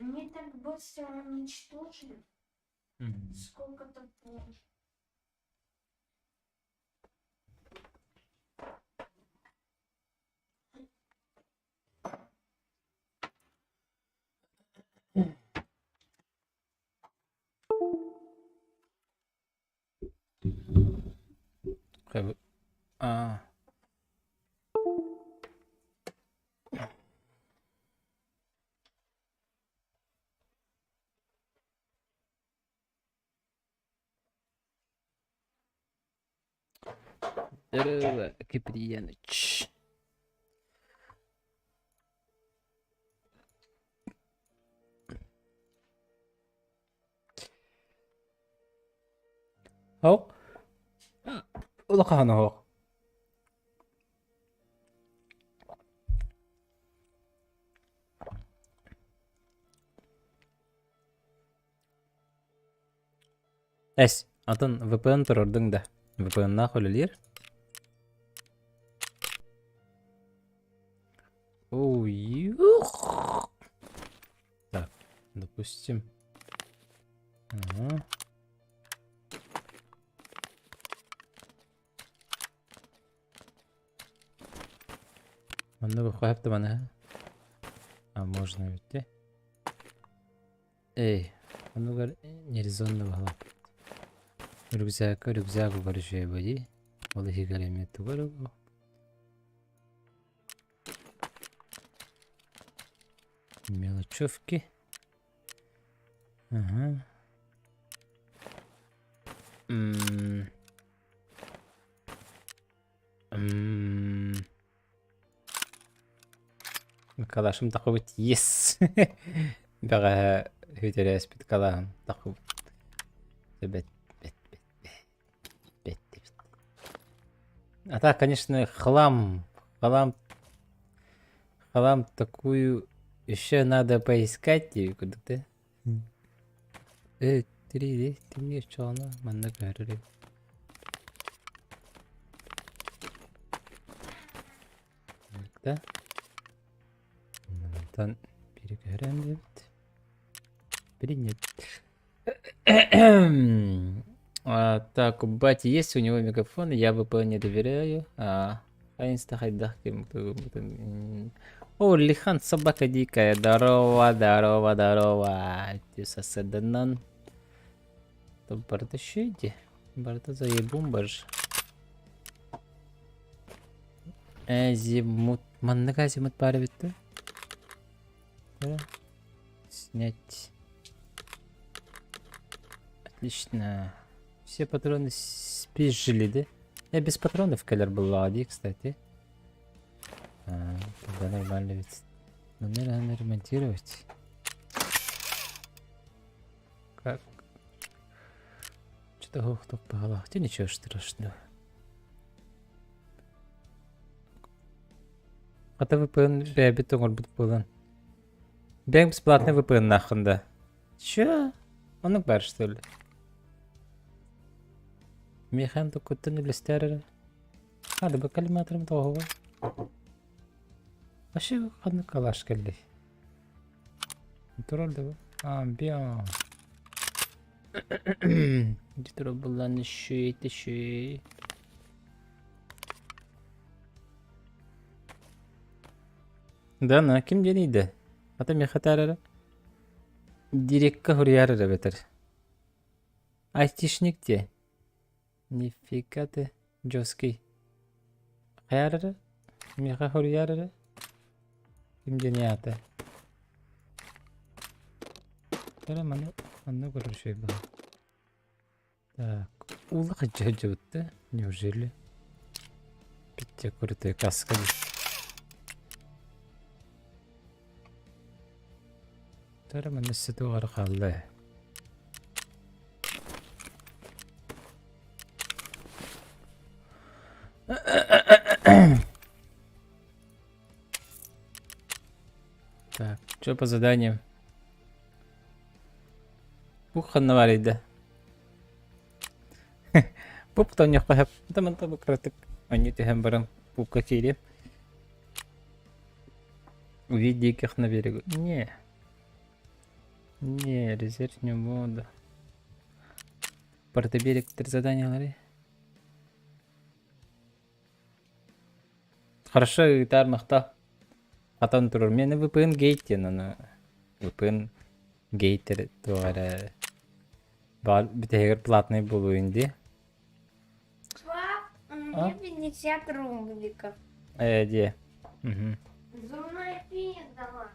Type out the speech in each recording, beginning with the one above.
Не так быстро уничтожен. Сколько-то позже. А. Здорово, Киприяныч. Ау. Улаканы хоқ. Әс, атын VPN тұрырдың да. VPN-на қолылер. Ой, так, допустим. Ага. Много хватит mana? А можно ведь? Эй, много нерезонно было. Рюкзак большой боди. Олеги гаремет тугару. Мелочевки. Ага. Калашым тақып yes. Бага хөтерәс бит калам тақып. Бет. А так, конечно, хлам такую еще надо поискать куда-то. Три что она? Манна говорили. Да? Там переговорим, нет? Принят. Так, у бати есть у него мегафон, я ВП не доверяю. Инста хайдах кем. О, Лихан, собака дикая. Здорово. Ты соседанан. То барда шиди. Барда заебум баж. Зимут. Маннага зимут пара битты. Снять. Отлично. Все патроны спизжили, да? Я без патронов колер был лади, кстати. Тогда нормально ведь. Но надо ремонтировать. Как? Что-то гохток по голове. Хотя ничего страшного. Это VPN бәбит оңыр бұд болан. Бәң бесплатный VPN нахында. Чё? Он бар, что ли? Механ тукуттан үлестерер. Хады бы калиматорым тоғуға. Ашы қаны калаш келді. Тұралды ба? Амбион. Дитро бұланы шүй. Да, на кім денейді? Ата мехатарары? Дирекка хұриярары бетір. Айтишник де. Нифига ты, жесткий. Хайарары? Меха хұриярары? Кім денейаты? Тара маны көрір шей бұл. Так, улық жа өтті. Неужели? Питте көріті каска дейс. Тара маны сеті оғары қалды. Так, что по заданиям? Пуха навалить, Пуп-то не хватит. Там это выкрыток. Они тем баран пупка кири. Увидеть их на берегу. Не. Не, резерв не буду. Портобеліктер заданиялары. Хорошо, гитар мақта. Атан тұрыр. Мені VPN гейттен, аны. VPN гейттер туғара. Бітегер платный болу инди. Пап, у меня 50 рубликов. Де. Зубная пена.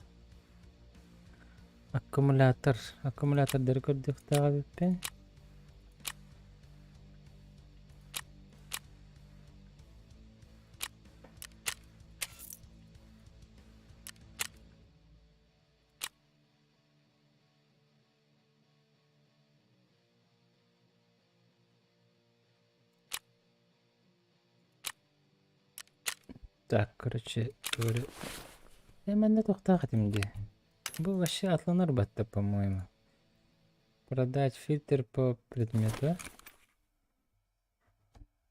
Аккумулятор. Аккумулятордары көрдік тағы беппен. Так, короче, говорю. Мен де тоқтақ етімде. Бұл вообще атланар батты, по-моему. Продать фильтр по предмету.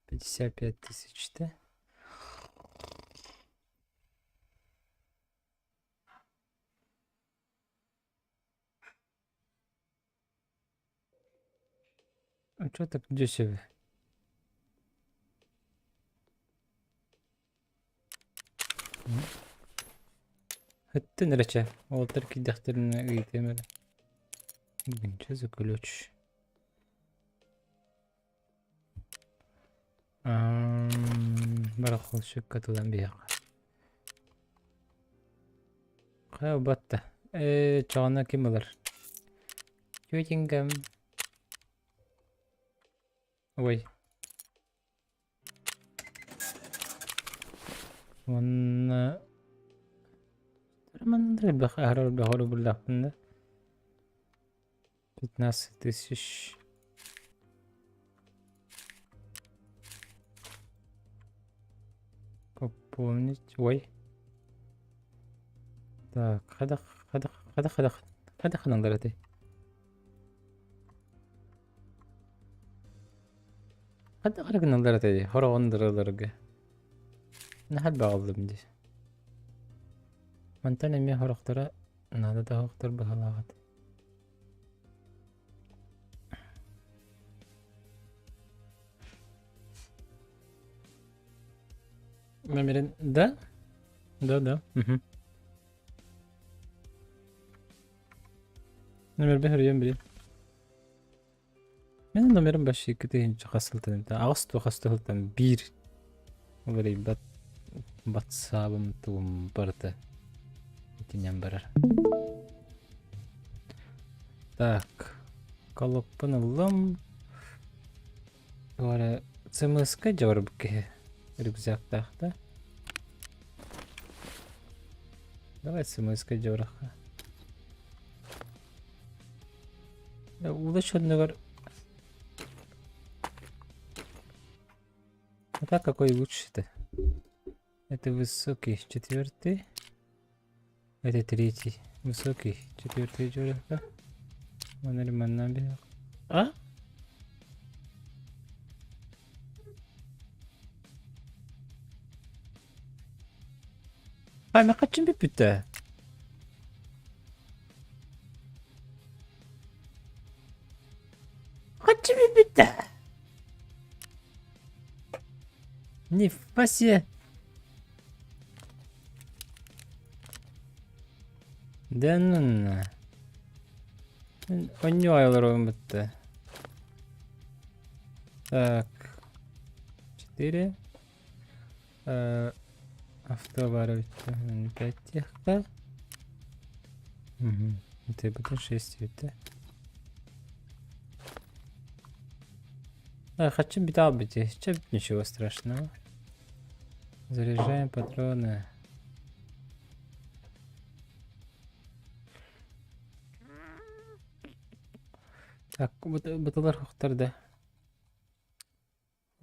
55 тысяч-то. А чё так дешево? Хыттын рече. Олтар кидахтеріне үйтемелі. Что за ключ? Барахол шыккатыдан бияқа. Қай батта. Чағына кем олар? Тетенгам. Ой. Онна... Мандыр бахару буллахпында. 15 тысяч. Пополнить. Ой. Так, хадах ханаңдар әтей. Хадах ханаңдар әтей. Хорағындырылырға. Нәхәл бағылдым де. Мантан әме хорақтара нады да хоқтар бағалағады. Номерин, да? Да. Номер бен хөрген білем. Менің номерім башы екі дейінші қасылтын. Ағысты қастығылтын бір. Оларай батсабым туым барды. Етінен барар. Так. Колоппын ұлым. Олары цмск жауыр бүкке. Рюкзактақта. Давай цмск жауыраққа. Улаш одного. А так какой лучше-то? Это высокий, 4-й. Это 3-й. Высокий, 4-й жауыраққа. Нормально бе. А? Ай, мен қачын беп бітті? Қачын беп бітті? Нифа себе. Да ну на. Онёйлар ойын бітті. Так. 4. Авто бар өтті. 5 техка. Это будет 6 өтті. Хочу битал быть. Ничего страшного. Заряжаем патроны. Так, бутылар хоқтарды.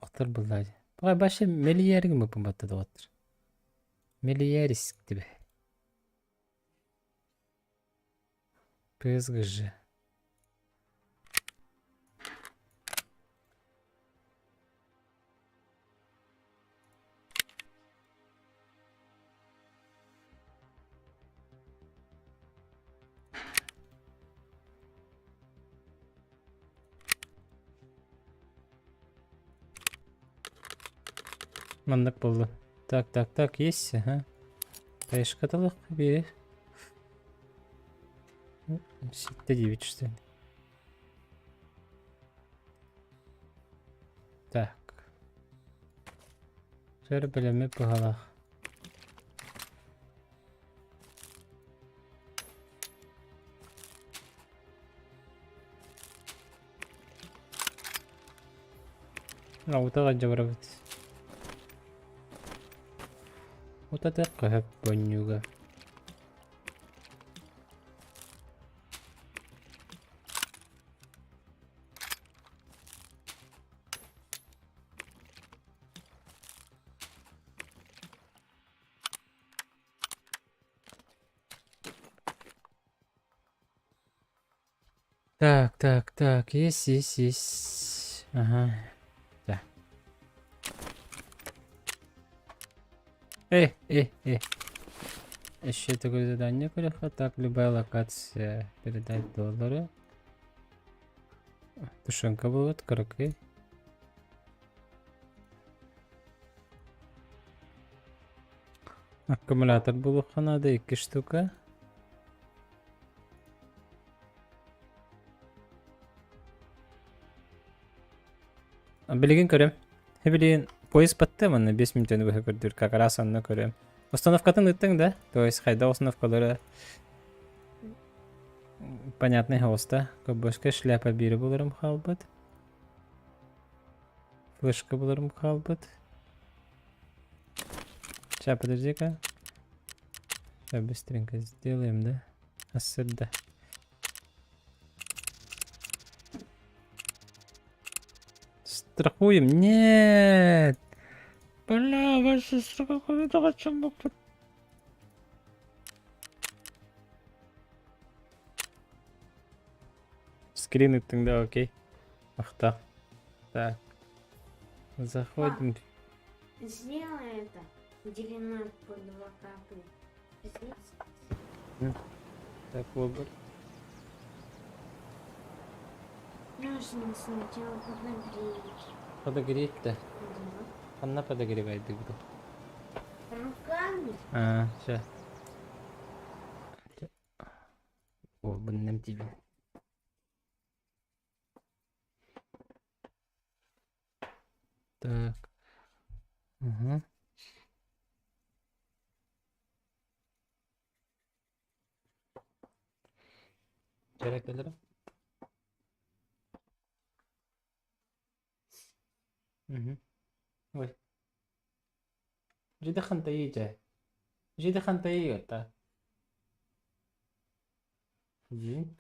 Хоқтар бұллады. Бұға башы мелиярығы мүпін баттады отыр. Мелияриск тебе. PSG. Мандык болду. Так, есть, ага. Кайышкатылык бери. Ситте 9 что ли. Так. Жер білеме бұғалақ. Аутаға жабырабыд. Утаты қығып бөнюға. Так, есть. Ага. Да. Еще такое задание, кореха. Так, любая локация. Передать доллары. Тушенка будет, караки. Аккумулятор был надо, 2 штука. Билигин көрөм. Хебилин поезд батты мына 5 минуттан бөхө көрдүр, как раз анны көрөм. Установкатын ыттың да? То есть хайда установкалары понятный хоста. Көбөшкө шляпа бири буларым халбыт. Флешка буларым халбыт. Сейчас, подожди-ка. Сейчас быстренько сделаем, да? Асырда. Страхуем. Нет! Бля, ваша страховка, это чем бы... Скрин тогда, окей. Ах так. Так. Заходим. Сделай это. Делено по 2 капли. Здесь. Так, выбор. Нужно сначала подогреть. Подогреть-то? Да. Она подогревает игру. Руками. Сейчас. О, блин, тебе. Так. Угу. Çeyrek alırım. Угу. Ой. Жиде хантайы жай. Жиде хантайы это. Один.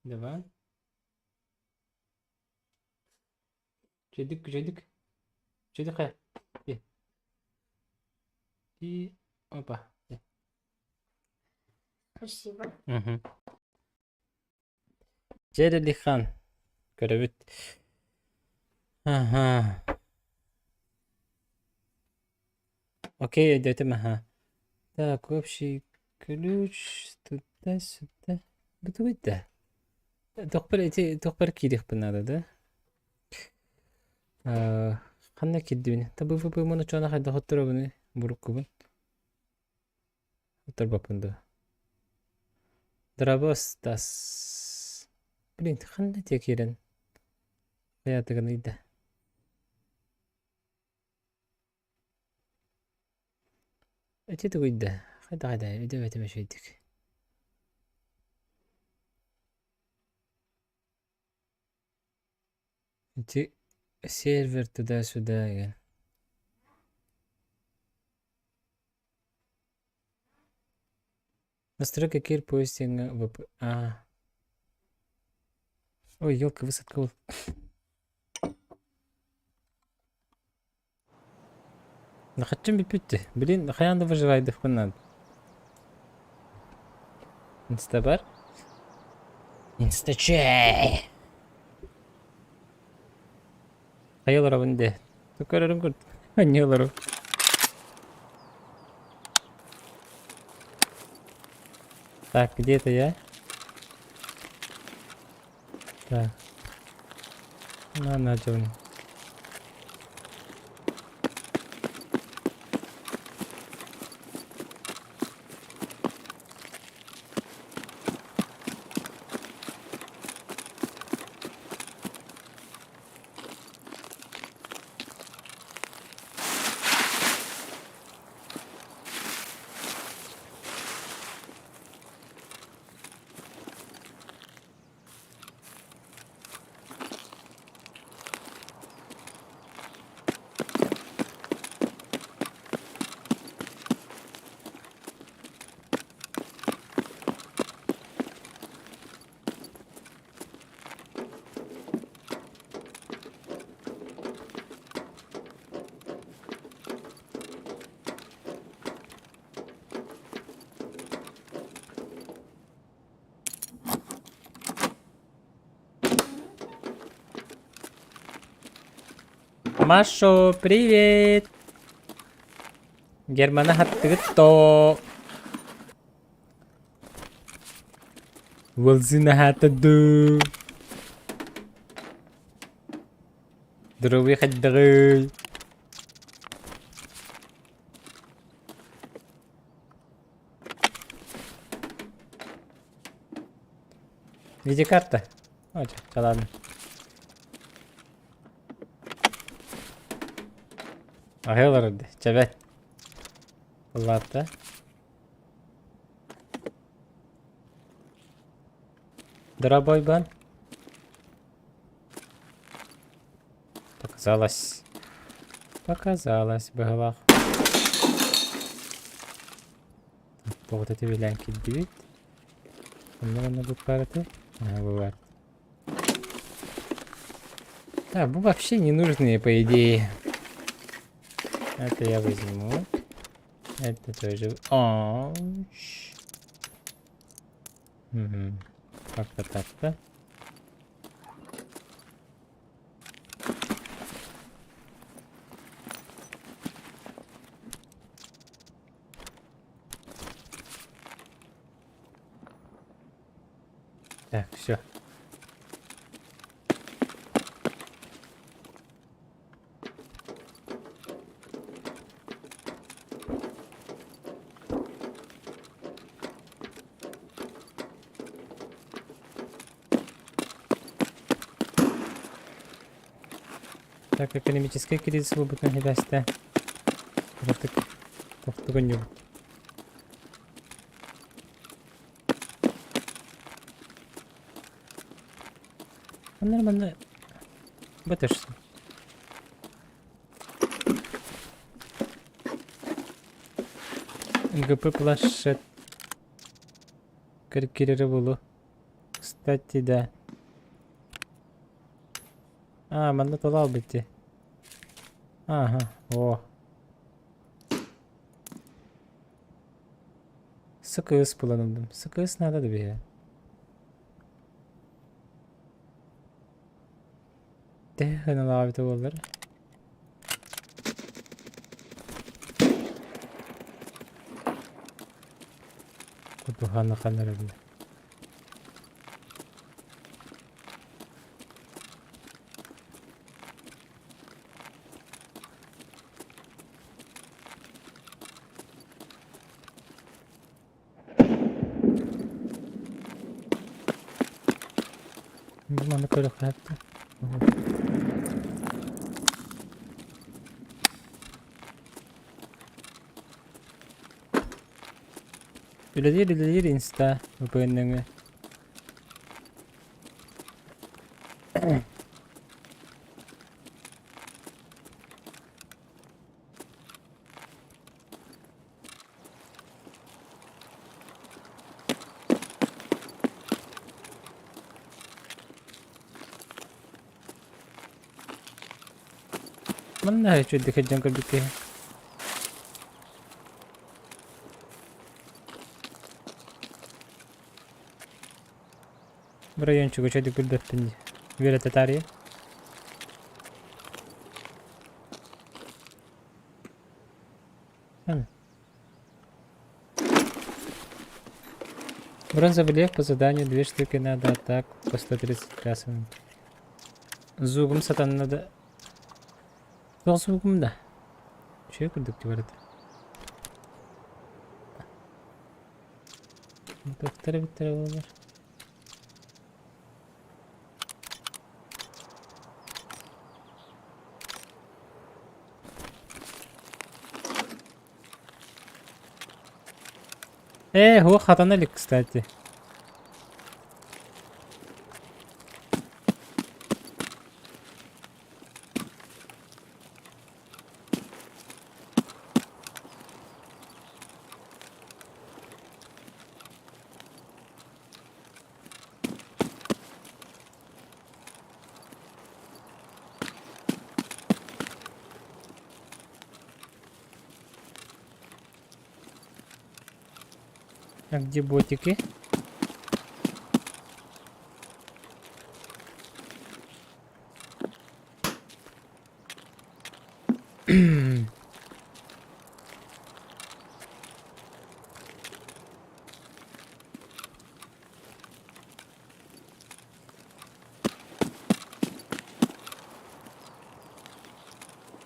Два. Жидик. Жидик хай. И опа. Спасибо. Угу. Джерелихан. Görevit. Ага. Окей, идете, ага. Так, общий ключ. Туда-сюда. Буду да. Тохпар кирих надо, да? Ханна киддибини. Табы муну чона хайда хотторобуни. Буруккубун. Хоттор бапынды. Дробостас. Блин, ханна текерен. Hayatı iyiydi. Ötedi iyiydi. Hadi ödeme şeydik. Öte server tуда-сюда yani. Настройка кир поистинга вп. Ой, елка, высадка. Нахачым бипүтти. Блин, хаянда выживает дыхпыннан. Инста бар? Инстачай! Хайылар абынде. Тукарарым көрд. Аннелару. Так, где-то я? Так. На, Джон. Машо, привет! Германа хаттыгытто. Волзина хаттыду. Дровы хаттыгы. Видеокарта. Ой, да ладно. Ағылырды, чабәт. Ладно. Дробой бан. Показалось. Показалось, быгалах. Вот эти вилянки дивит. Надо будет парты. Бывает. Да, вообще не нужные, по идее. Это я возьму. Это тоже. Угу. Как-то так-то. Так, все. Так, экономический кризис выпутно не даст, да? Вот так. Повторю. Нормально. Вот это что? ГП планшет. Корректировало. Кстати, да. Манда толал бити. Ага, о. Sıkığız kullanıldım. Sıkığız nerede bir ya? De kanal abi de olur. Bu hana kanal abi. Mana böyle hayatta. Öyle değil insta bu önüne. Mana है जो दिखे जंगल दिखे в райончику что дикуль даттын вере татария бронзовый лев по заданию 2 штуки надо, а так по 130 красным зугум сатан надо. Зугум да. Че курдук говорит? Доктор Виктор. هو خطأنا لك кстати. А где ботики?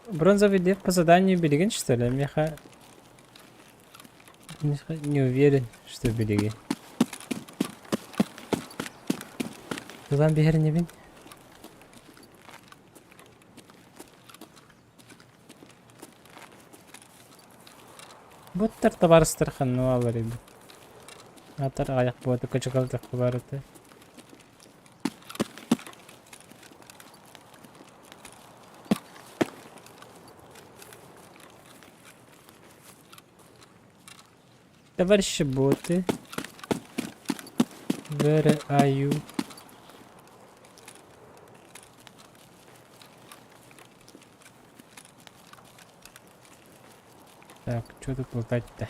Бронзовый лев по заданию Белигин, что ли? Не уверен, что Белиги. Тулан бихер не бин. Буттар табарыстыр ханну алар иде. Атар аяк буаты кычыкалтык барыты. Товарищи боты. Where are you? Так, что тут лутать-то?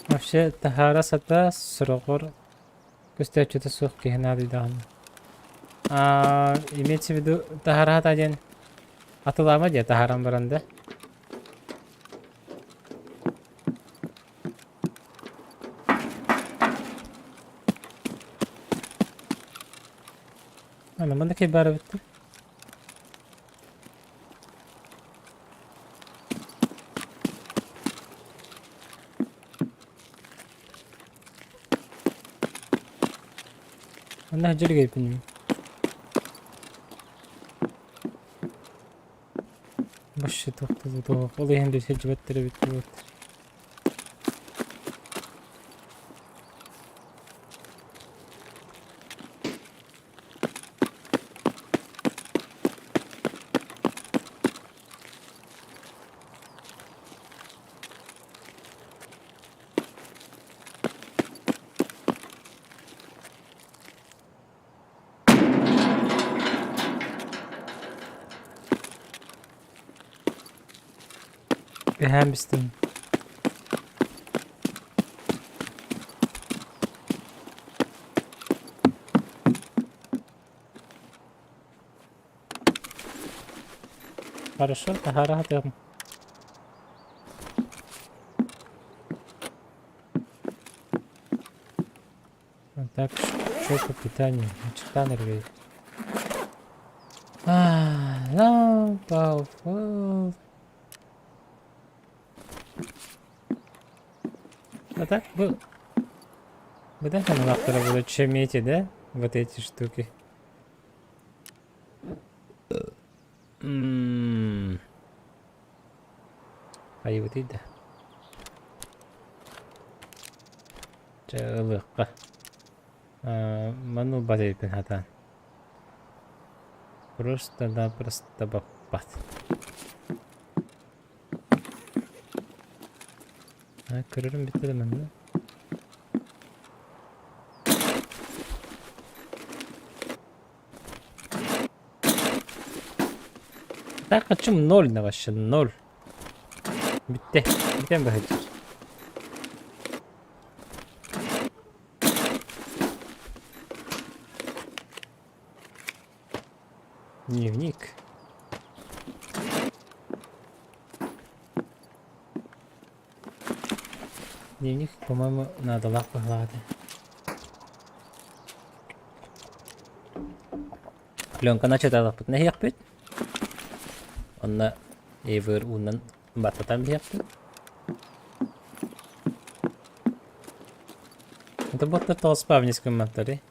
Вообще, тахара сата срогор. Костя что-то сухки надо дан. Имеется в виду тахара один. Атылама где тахарам баранда. Ana mana kay bara bitti. Ana hajar gay pinim. Başı toxtadı. Olayı hem de secbetleri bitti. Hem bistim. Хорошо, тахара хатам. Так, что по питанию? Читанер ведь. No, powerful. А так, вы дайте нам автора будут чемете, да? Вот эти штуки. А и вот и да. Чалыка. Ману базой пинхатан. Просто бапат. Kırırım bitirdim ben de. Так, kaçım 0 ne başladı 0. Bitti. Biten bir hacer. Дневник. Дневник, по-моему, надо лапы гладить. Пленка начата лапытны яқпет. Онна эвер унан бататан яқпет. Это будто толспа в низком моторе.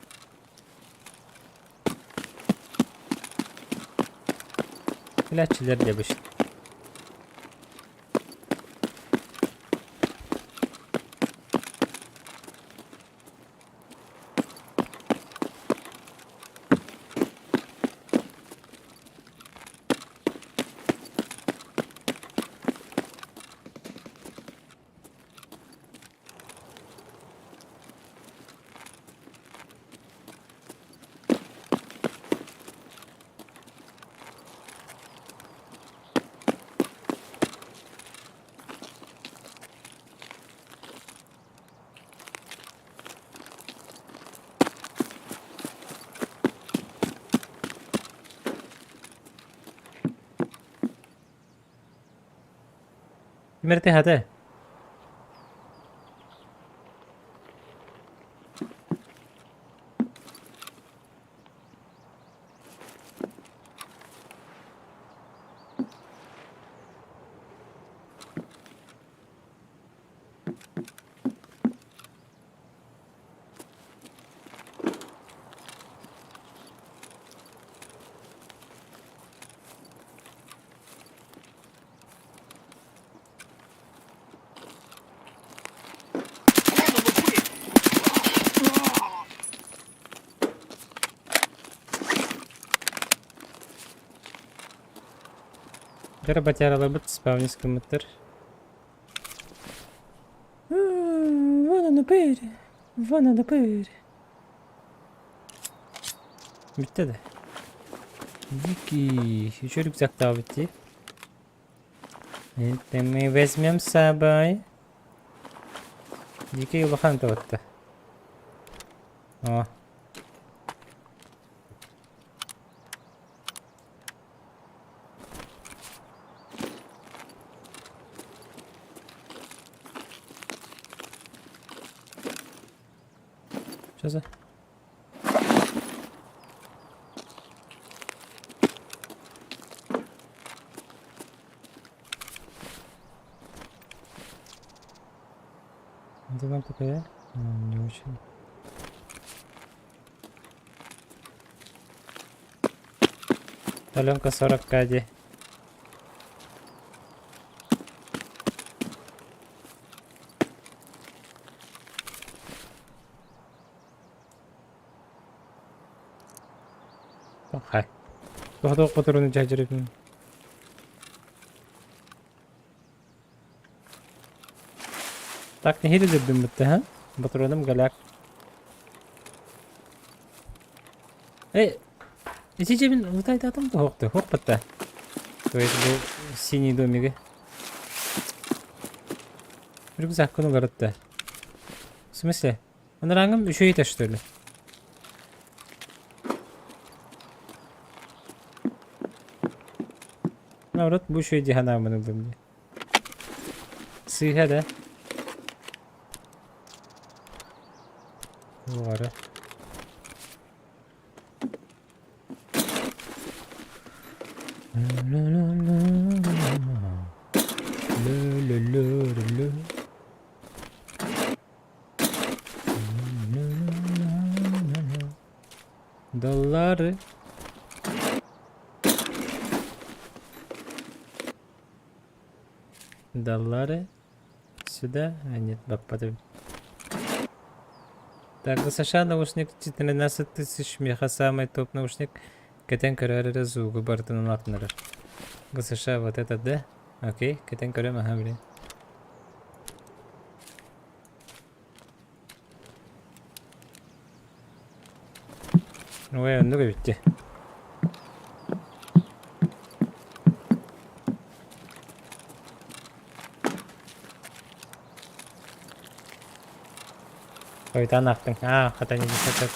İlaççılar demiş. مرتي هذا Gara baca robot spawn скиммитер. Вон она пери. Вон она пери. Bitti de. Diki. Еще рюкзак daha bitti. Это мы возьмем с собой. Дики улахан товатта. О. Что за? Это там такая? Не очень. Таленка 40 кади. Хай. Тохто патроны жажырып. Так не хилдим битти, ха? Патроным галяк. Ичи мен утайда атам да хокты, хокпатта. То есть бу синий домиги. Рюкзак кunu гаратта. В смысле? Он рангым үшөйт что ли? Наоборот, bu şey cehennemini buldu. Sıyha da. Bu ara. Dalları. Даллары сюда, а нет, подожди. Так, США наушник 14 тысяч меха, самый топ наушник. Кетен карьеры звук, бартын латнер. США вот этот, да? Окей, кетен карьеры маха, блин. Ой, он ну видите. Ой, это нахрен. А, это не десяток.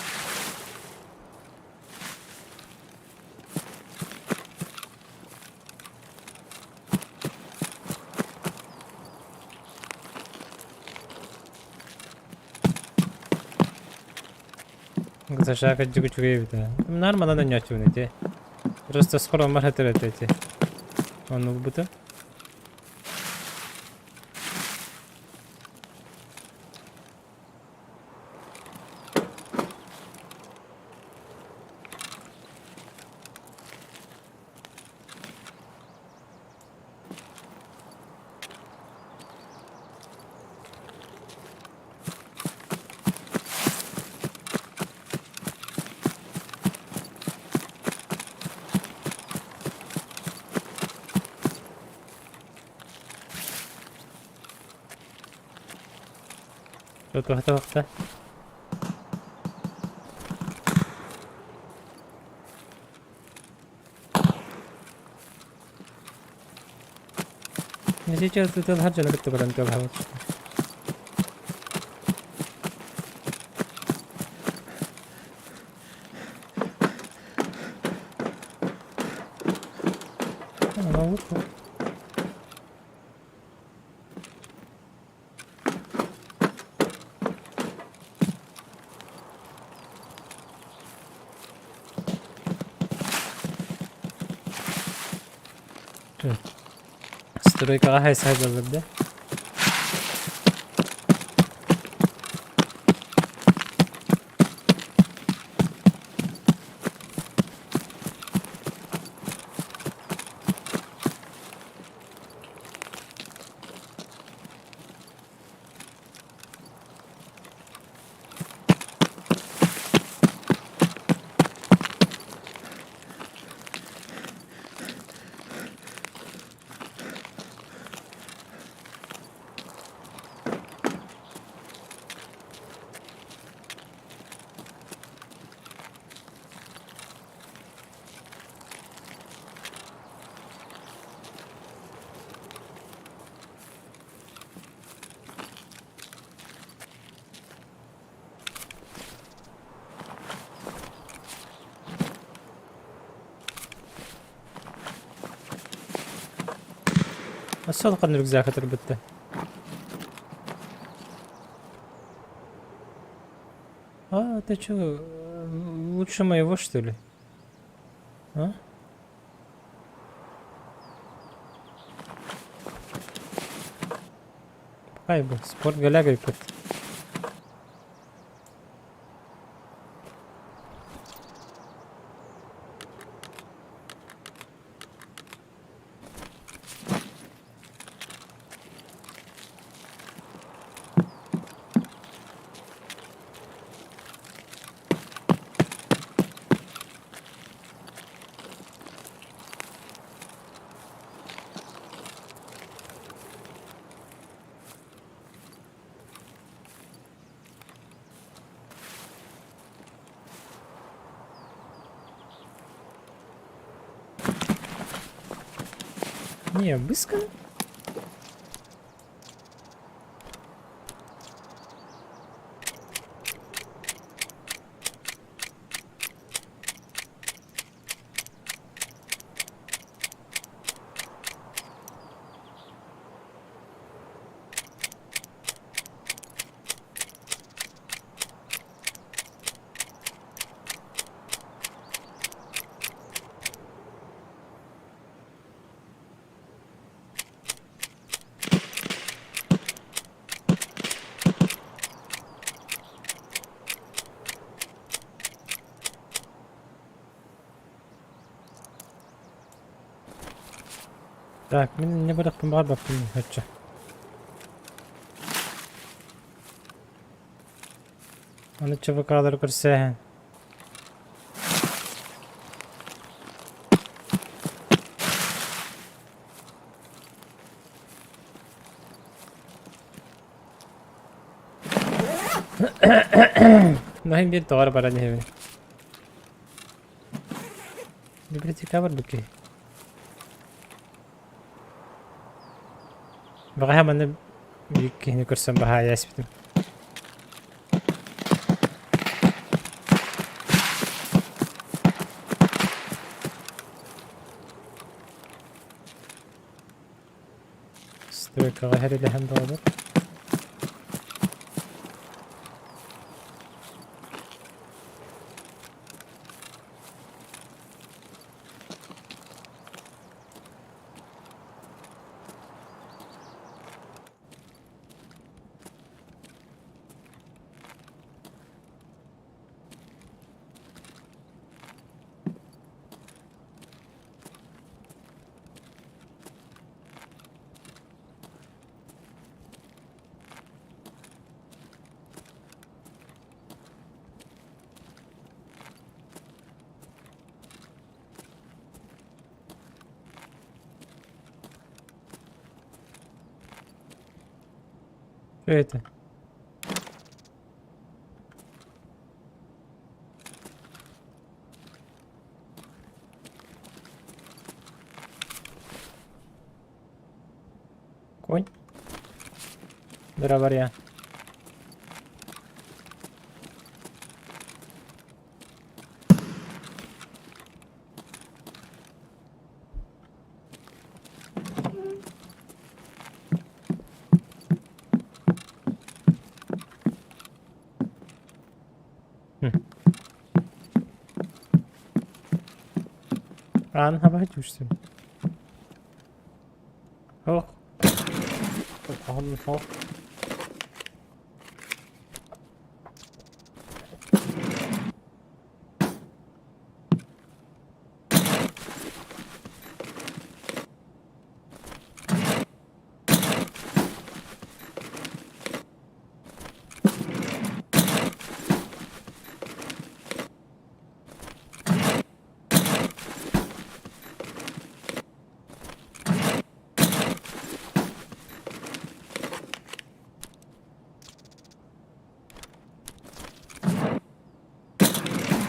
США 가지고 죽여야겠다. 나를 만나는 여쭈는 이제. просто скоро может эти. Он ну будто. Тоқта. Я сейчас тут алхаджа на катта баран тел хават. Стройкаға хайсай болыр да. Nasıl kan rюкзак bitti? А, ты чё, лучше моего, что ли? А? Хай бы, спорт галягай пыт. Не, быстро. Так, мен не быраktım бар baktım hacca. Onu çabuk alır kırsa. Nahim bir doğru para ne hemen. Bir цікаво дуки. Baka hemen de büyük kihni kırsam baha yasbitim. Sтройка غير اللي هم ضابط. Что это? Конь? Дроваря. Рано обойдешься. Ох. Ох.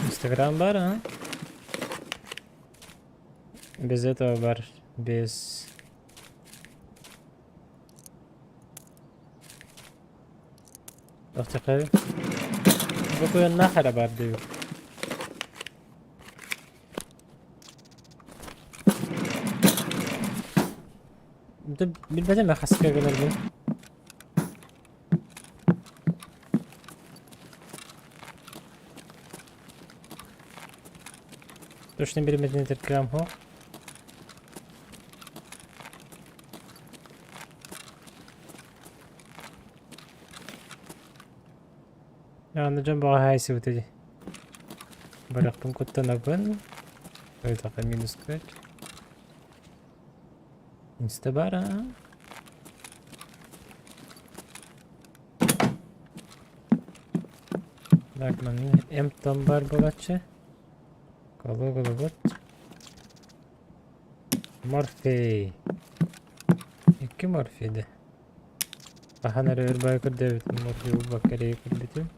Инстаграм бар, а? Без этого бар. Без... Тоқтықай. Бүгін нахара бар дейік. Bilmeden xasga gelirdim. Точно bilmeden Telegram ho. Yani جنب هاي سوتي. برقم كنت نبن. ويتقل مينوس كاك. Инстабара. Так, мені там бар болаче. Коло. Морфей. Які морфей де? Аханары өрбай кырдебит морфей убаккарей кырдитим.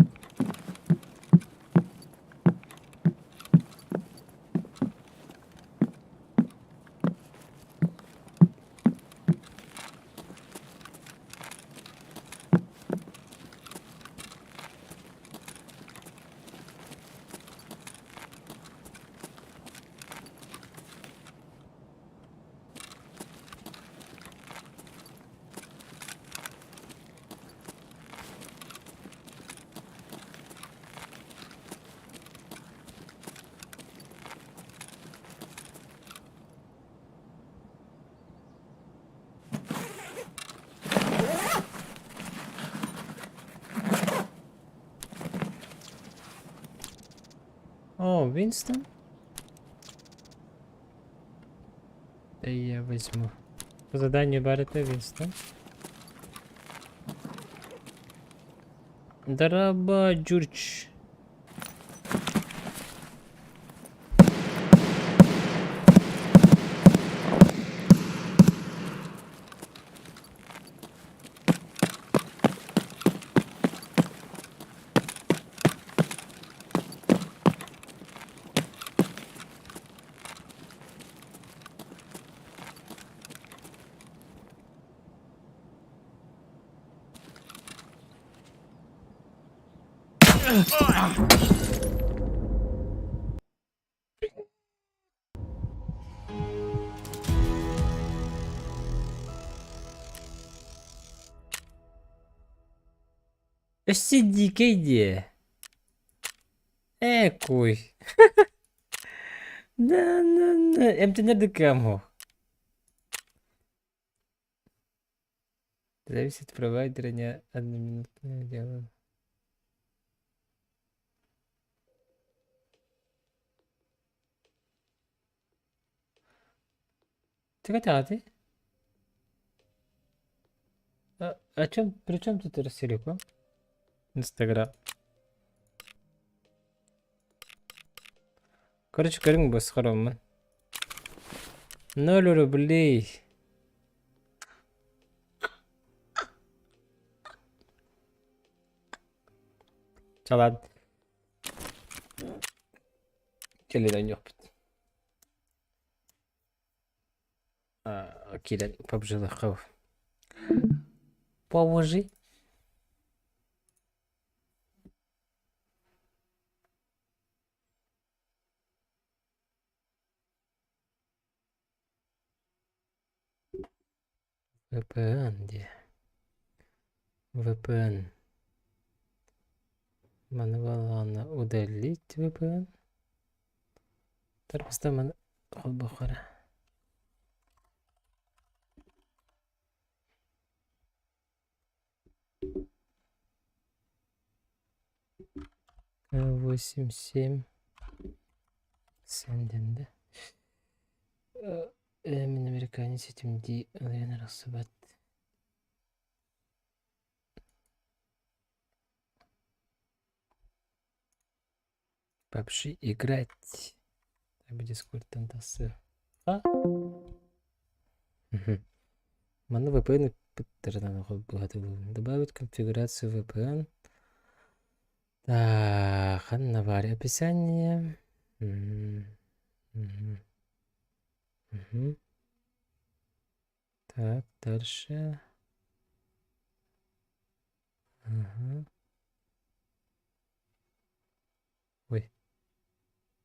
О, Винстон? Да я возьму. По заданию Баррета Винстон. Дараба Джурч. Сиди, Кейди. Куй. Да. Эмти nerede камо? Зависит от провайдера, не одноминутное дело. Ты хотел, ты? При чем тут Расселико? Инстаграм. Короче, Карим бы с хоромом. 0 рублей. Çalad. Keliden yok. Келен побжила хав. Положи. VPN где? VPN. Манвалана удалить VPN. Тарпаста ман холбохара. 8, 7. Сенден да. Мен американец этимди алайын расыбат. Вообще играть. Там дискорд тасы. А? Мана VPN подтверждена добавить конфигурацию VPN. Так, навари описание. Так, дальше. Ага. Ой.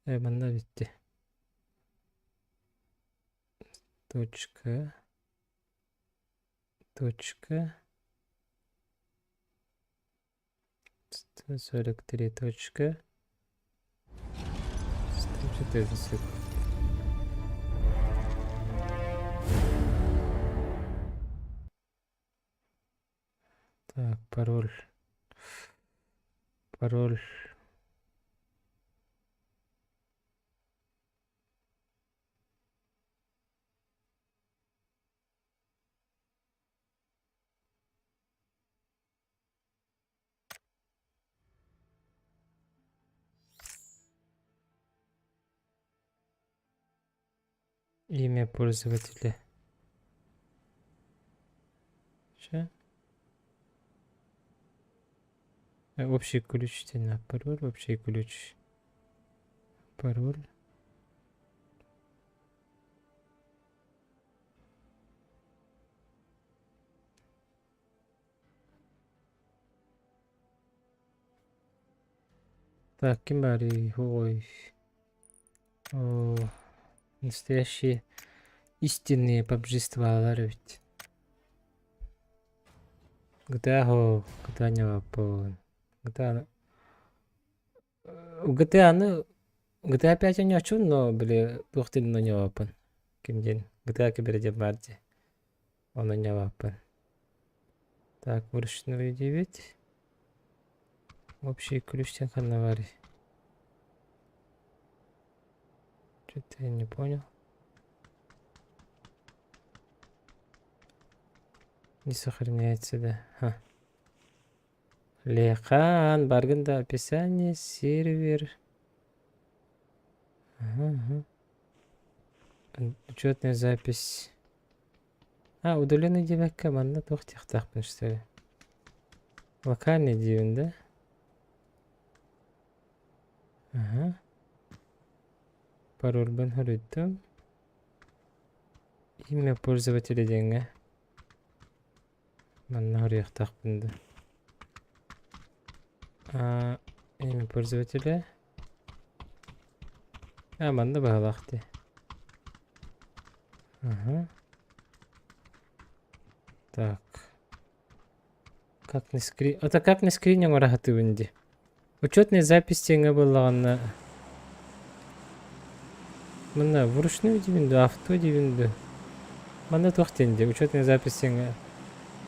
Мана видите. Точка. 143 точка. 114. Так, пароль. Имя пользователя. Что? Общий ключ. Пароль, общий ключ. Пароль. Так, Кимбари, ой. О, настоящие истинные PUBG-стволары ведь. GTA не вапон. GTA 5 не очун, но были тухтин но не вапон. Кимден. GTA киберде барди. Он не вапон. Так, вручную 9. Общий ключ навари. Что-то я не понял. Не сохраняется, да. Лехан, барганда, описание, сервер. Ага. Учетная запись. Удаленный девять команда, тохтях, что ли. Локальный дивен, да? Ага. Пароль бен хорюттüm. Имя пользователя деньги. Манна хорюях тахпынды. Имя пользователя. Манда бағалақты. Ага. Так. Как на скрин... как на скрине мурахаты вынди. Учетная запись теңі болғанна. Мына вручную дивинду, авто дивинду. Мана тоқтенде. Учетная запись теңі.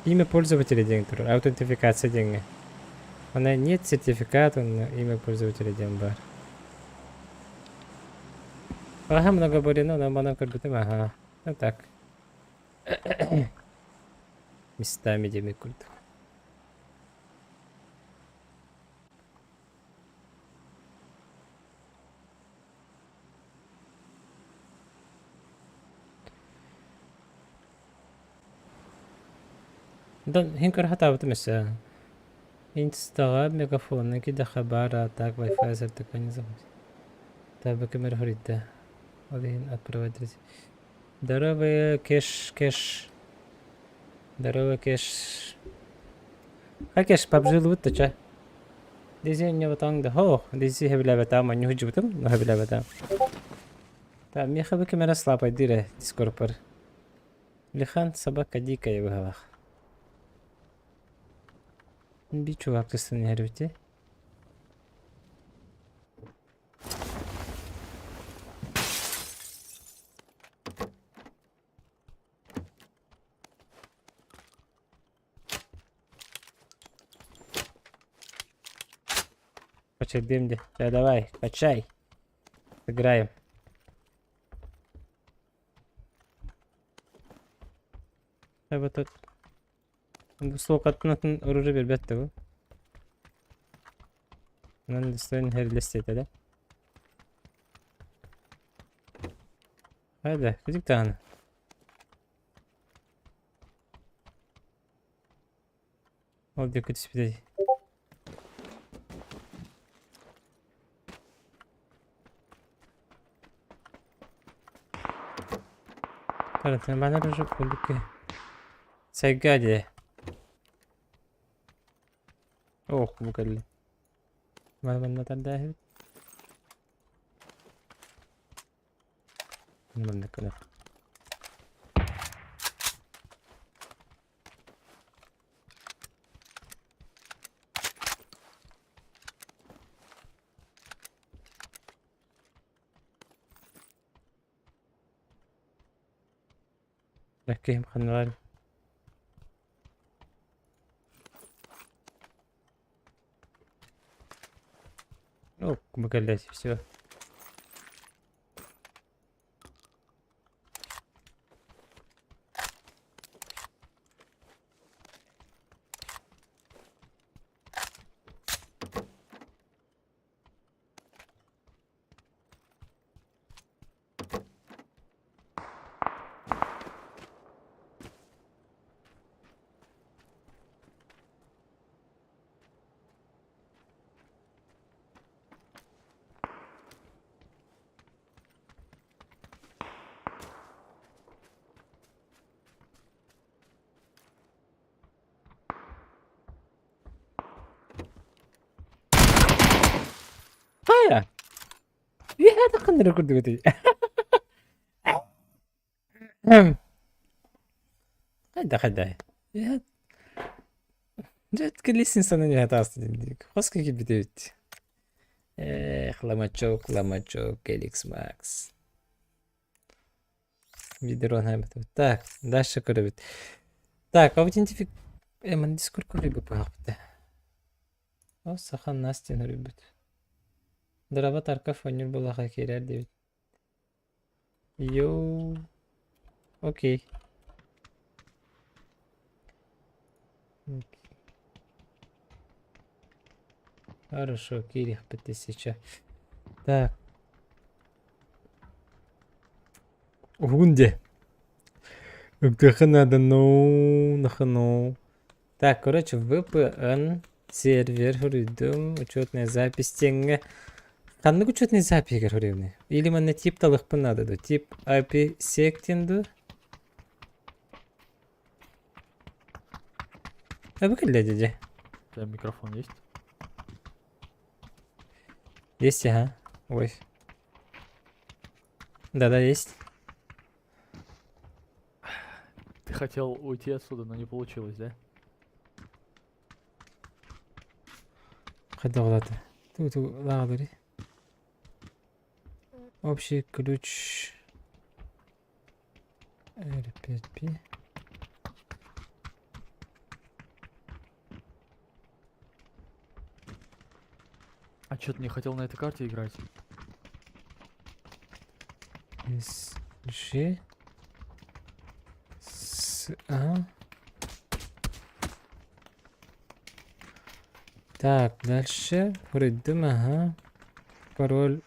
Имя пользователя деньги тұрыр. Аутентификация деньги. Мана нет сертификата, но имя пользователя деньги бар. Ага, много болено, но мана курдутым, ага. Ну так. Местами демек курду. Да, хинкар хатабыты mesela. Instagram мегафон, кида хабара, так, Wi-Fi, так не забудь. Так, камера хорит, да. Один отправитель. Здоровый кеш. Здоровый кеш. Как кеш PUBG лут-то, ча? Дизи не ватанг хо, дизи хебля бетам, не хужбутам, но хебля бетам. Так, мне хабы камера слабая, дире, дискорпор. Лихан собака дикая в головах. Bir çuvak kısın herifti. Качай где. Да, давай, качай. Играем. Таба тут. Сол каттанатын оружие бербетти бу. Нан дистен херлестете да? Haydi, küçük tane. Oldu kötü bir şey. Karantina bana da çok bulduk ki. Sevgi hadi. Oh bu kadar. Ben neden dahil? Ben ne kadar. Bakayım kanlar. Oh bu kadar все. Hayır. Bir hata kanları kurdu götü. Hadi. Ya. Chat lisin sana hatası dedik. Hoska gibi de bitti. Ломачок, Эликс Макс. Видео Так, дальше коробит. Так, аутентифик... Мен дискорд коробит пахпты. О, сахан Настин рыбит. Дрова тарка фонер была хакерер девит. Йоу. Окей. Хорошо, Кирих по 1000. Так. Гунде. Нахану. Так, короче, VPN сервер хуридум, учетная запись тенге. Канны учетная запись хуридум. Или мне тип талых понадо. Тип IP сектинду. А вы как дядя? У тебя микрофон есть? Есть, ага. Ой. Да, есть. Ты хотел уйти отсюда, но не получилось, да? Хада олады. Ту лагари. Общий ключ. R5P. А чё ты не хотел на этой карте играть? SG. А. Так, дальше. Хуриддум, ага. Пароль.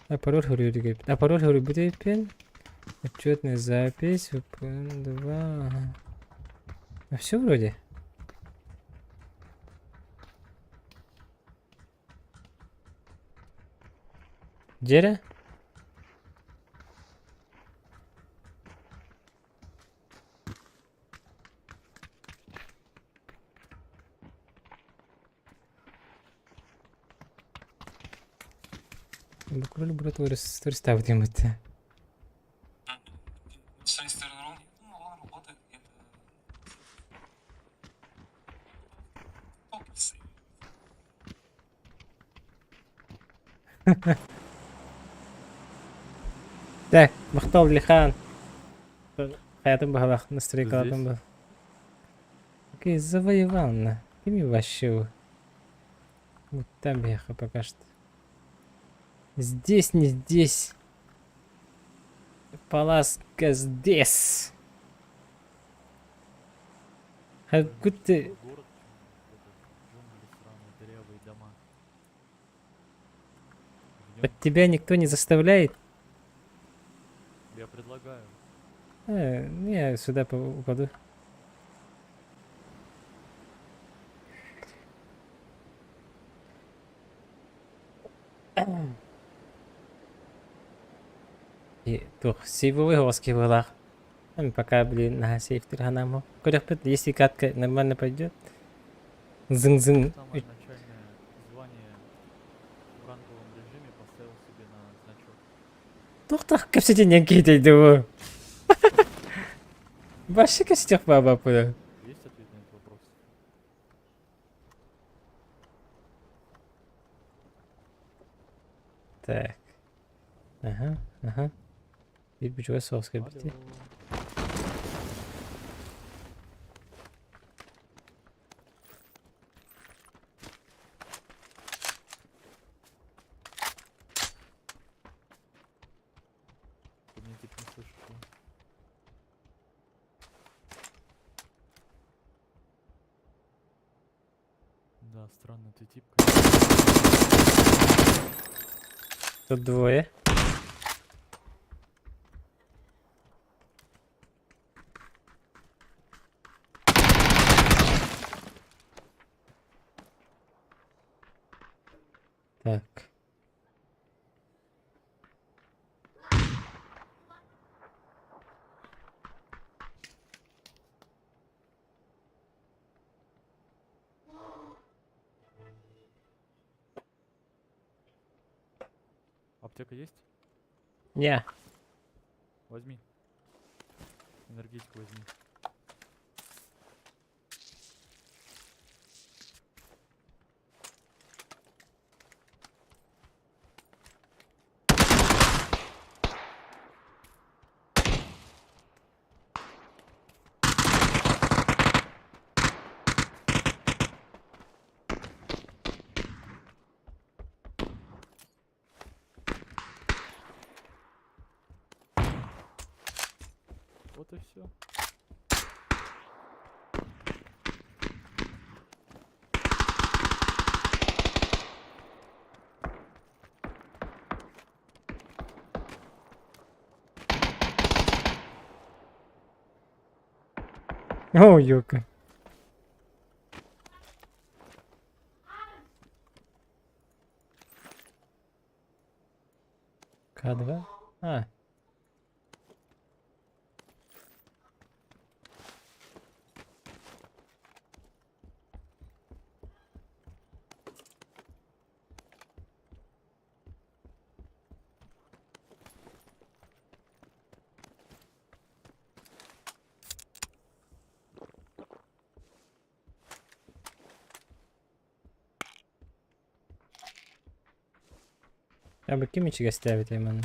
Пароль хуриддум. Пароль хуриддум. Отчетная запись. VPN 2. Ага. Все вроде. Джера? Буквально лаборатория ставит ему это. С этой стороны, ну, он работает где-то... Так, махтал Лихан. Hayatım bu bak nasıl Здесь? reklamım bu. Окей, завоевал на. Ты мне вообще. Вот там беха пока что. Здесь, не здесь. Паласка здесь. А как ты... Город, это джунгли, сраные дырявые дома. В Под нем тебя никто не заставляет? я предлагаю. Я сюда упаду. И тух, сивовый госки была. Пока, блин, на сейфтер ганаму. Если катка нормально пойдет. Зың-зың. Самое начальное звание в ранговом режиме поставил себе на значок. Тоқтақ көпсетенен кетейді о. Башы көстек баба бұды. Есть ответ на этот вопрос? Так. Ага. Bir buçuğa soğuk bitti. Алло. Ты меня типа не слышишь, да? Да, странный ты тип. Тут двое. Так. Аптека есть? Не. Возьми. Энергетик возьми. Вот и все. О, Юка. К2? А. Аби кимичиге ставити мене.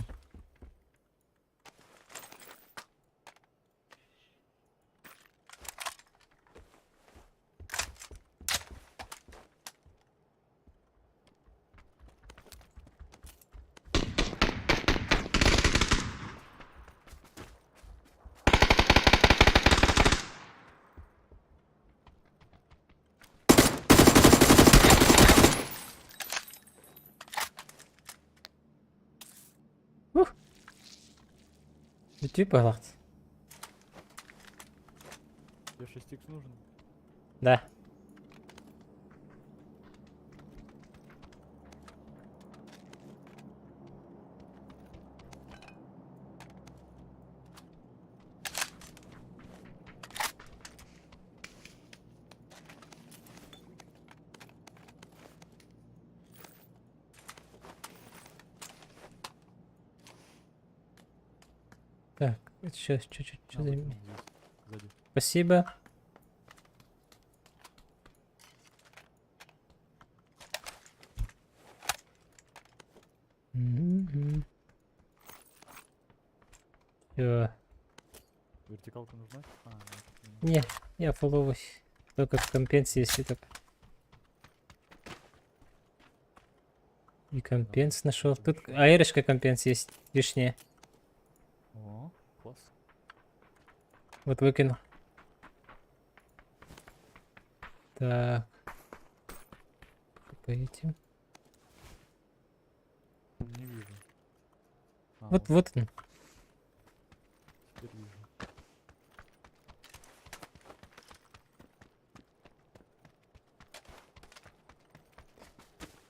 Ты погладь. Тебе 6х нужен? Да. Так, сейчас чуть-чуть. А, вот он здесь, сзади. Спасибо. Все. Вертикалка нужна? А, нет, Не, я фолловусь. Только в компенсе, если так. И компенс нашел. Тут аэрышка компенс есть лишняя. О, класс. Вот выкинул. Так. По этим. Не вижу. А, Вот он. теперь вижу.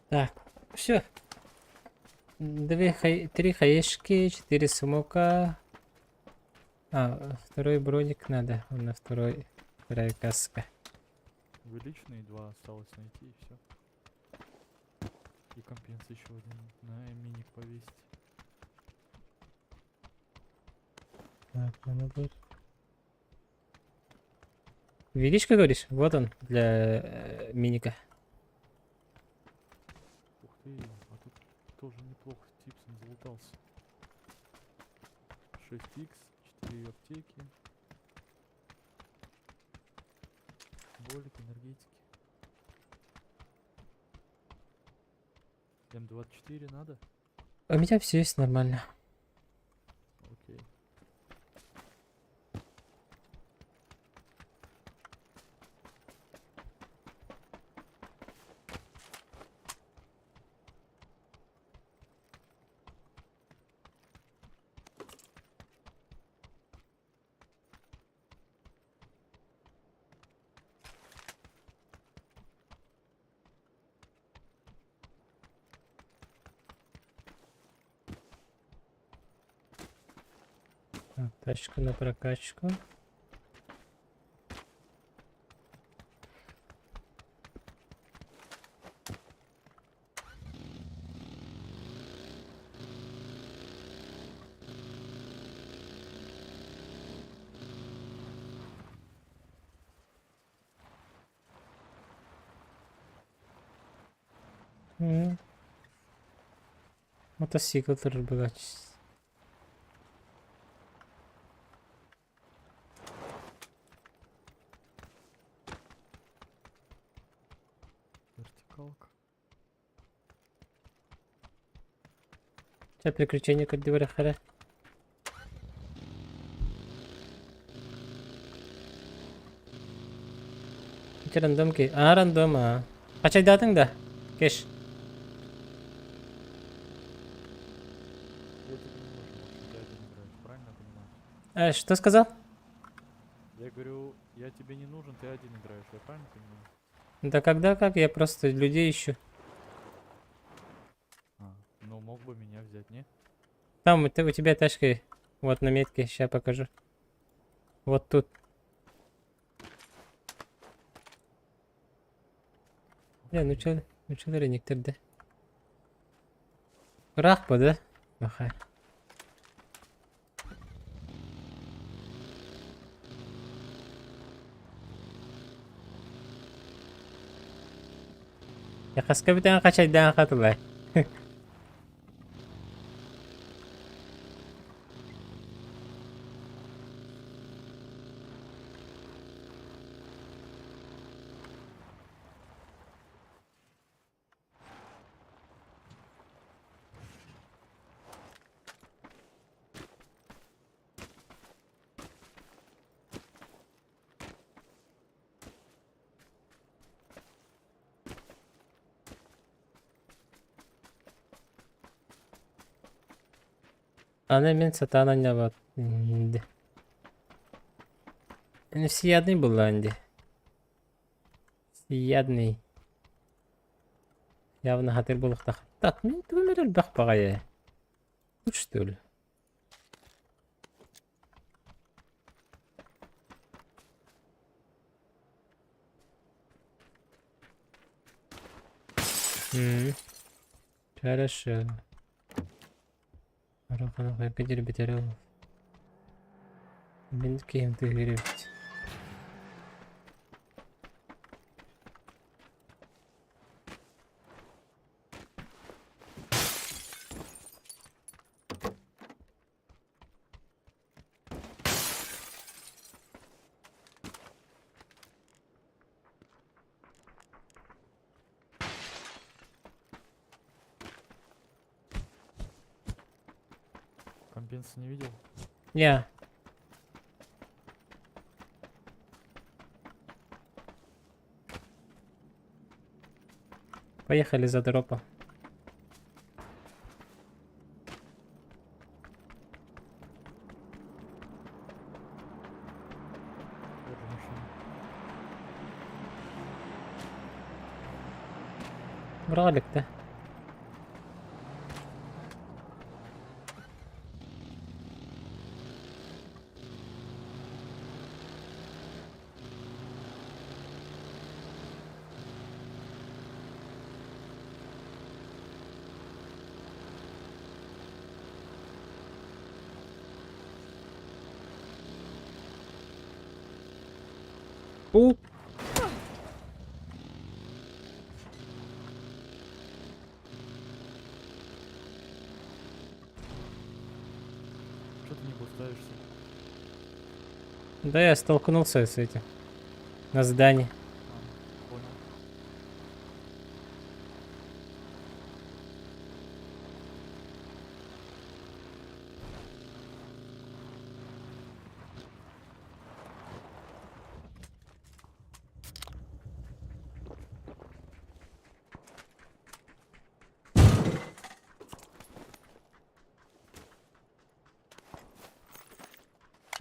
Так, все. Три хаешки, 4 смока. Второй броник надо. Он на вторая каска. Вы личные два осталось найти и все. И компенс еще один на миник повесить. Так, надо будет. Увеличка, говоришь? Вот он для миника. Ух ты, а тут тоже неплохо Типсон залутался. 6х, 4 аптеки. Болик, энергетики. М24 надо? У меня все есть нормально. Окей. Так, тачку на прокачку. Мотоцикл разбогачить. Вертикалка. Сейчас приключения как Деварахара. Эти рандомки. Рандом, Качай датың да? Кеш. Я тебе не нужен, может, ты один играешь, правильно я понимаю? Что сказал? Я говорю, я тебе не нужен, ты один играешь, я правильно понимаю? Да когда как? Я просто людей ищу. Ну мог бы меня взять, не? Там у тебя тачка. Вот на метке. Сейчас покажу. Вот тут. Ну чё ренектерді. Бірақ па, да? Аха. Яқасқа бітен қачайдан қатылай. Аны мен сатан ойнап енді. Всеядный был енді. Всеядный. Явно хатыр болуқта. Так, мен түгімерел бақпағай. Тут что ли? Хорошо. Арахана қайқы бітер ол. Мен кемді керепті. Компенса не видел? Не. Поехали за дропом. Вот машина. Ролик-то. У. Что ты не поставишься? Да я столкнулся с этим. На здании. Понял.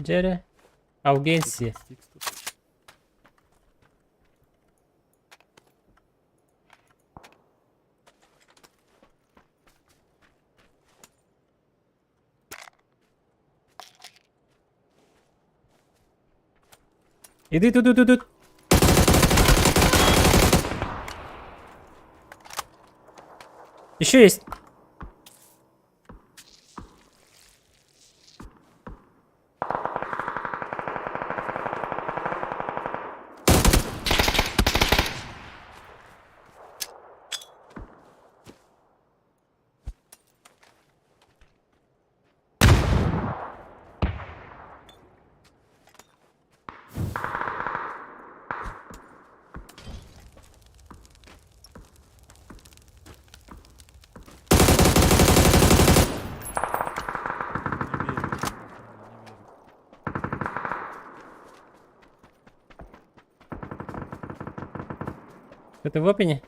Джерри. Аугенси. Стикс тут. Иди тут. Еще есть. Не верю, если честно, не верю. Это в опене?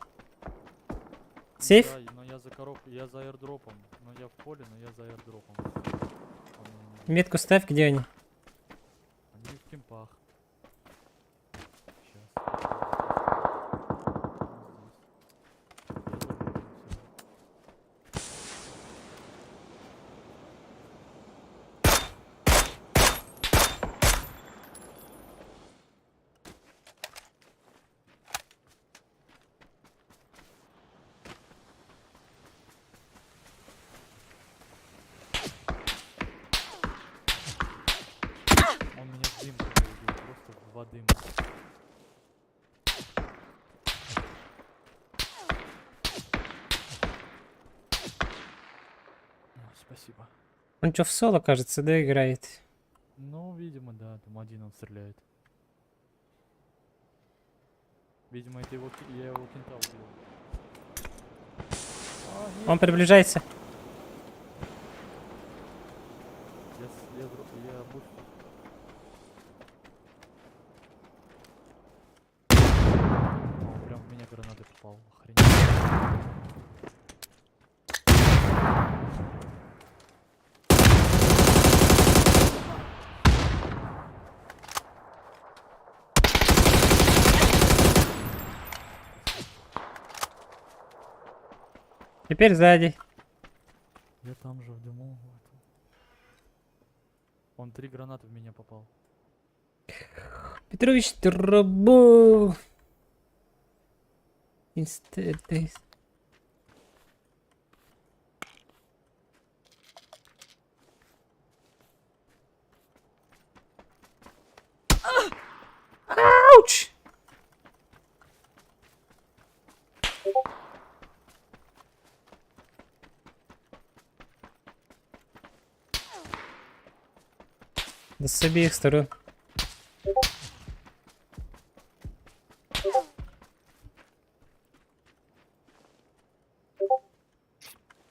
Сейф? Да, но я за я за аирдропом. Но я в поле, но я за аирдропом. По-моему. Метку ставь, где они? Они в кемпах. Сейчас. Он меня в дым убил, просто в два дыма. Спасибо. Он что, в соло, кажется, да, играет? Ну, видимо, да, там один он стреляет. Видимо, это его, я его кента убил. А, нет, Он приближается. я буфер. О, прям в меня граната попал. Охренеть. Теперь сзади. Я там же в дыму. Вот. Он 3 гранаты в меня попал. Петрович, тробу. Институт. Ауч! Да с обеих сторон.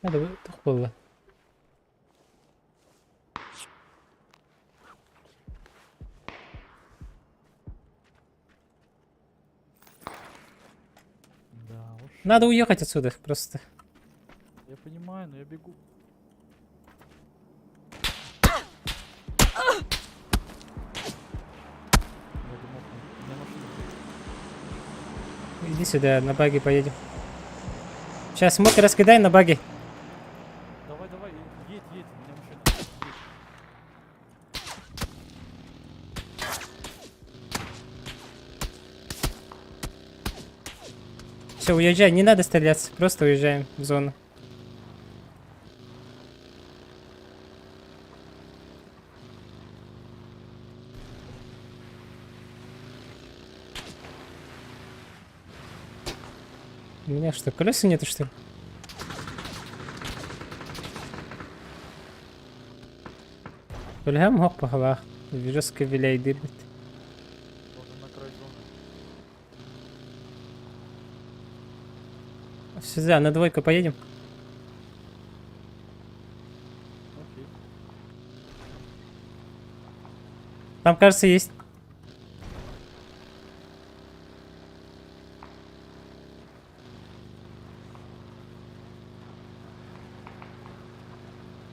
Hadi bu tık bulla. Надо уехать отсюда просто. Я понимаю, но я бегу. Я думал, у меня машина. Иди сюда, на баги поедем. Сейчас смог раскидай на баги. Давай, давай, едь, у меня машина. Едь. Все, уезжай, не надо стреляться, просто уезжаем в зону. У меня что, колеса нету, что ли? Өлһәм һоҡ паһалах. Жестко виляйды бит. Должен на край зоны. Сюда, на двойку поедем. Окей. Там, кажется, есть.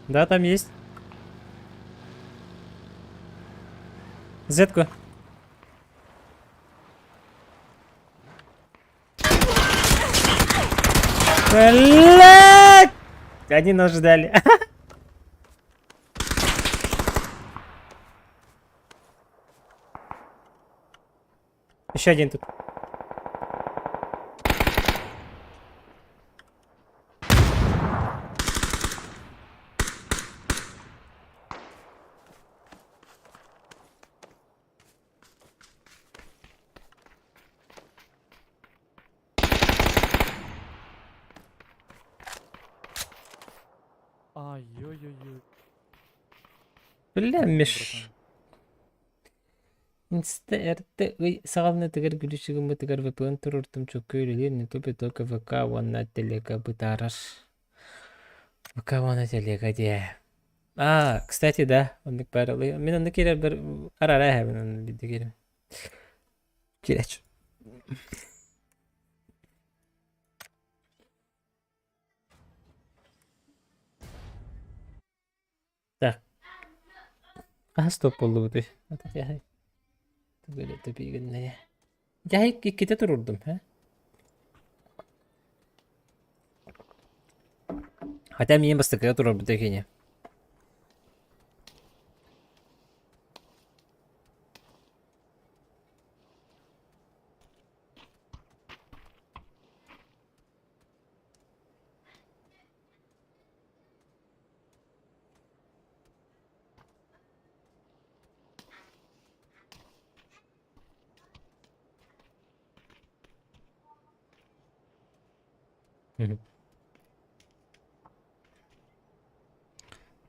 Да, там есть. Зетку. Блять! Они нас ждали. Еще один тут. Ай-ой-ой-ой. Бля, меш. Братан. Инста РТ сағалны тігір гүлішігімі тігір VPN тұрыртым чөк көйлелер не топе только ВК ванна телека бытараш. ВК ванна телека де. Кстати, да, оннык барылы. Мен онны керер бір арара әбін онны биді керер. Кереч. Так. Стоп болду бұты. Яхай. Böyle tabii günleri. Ya ikide dururdum ha. Хотя мне быстро durur bu tekene.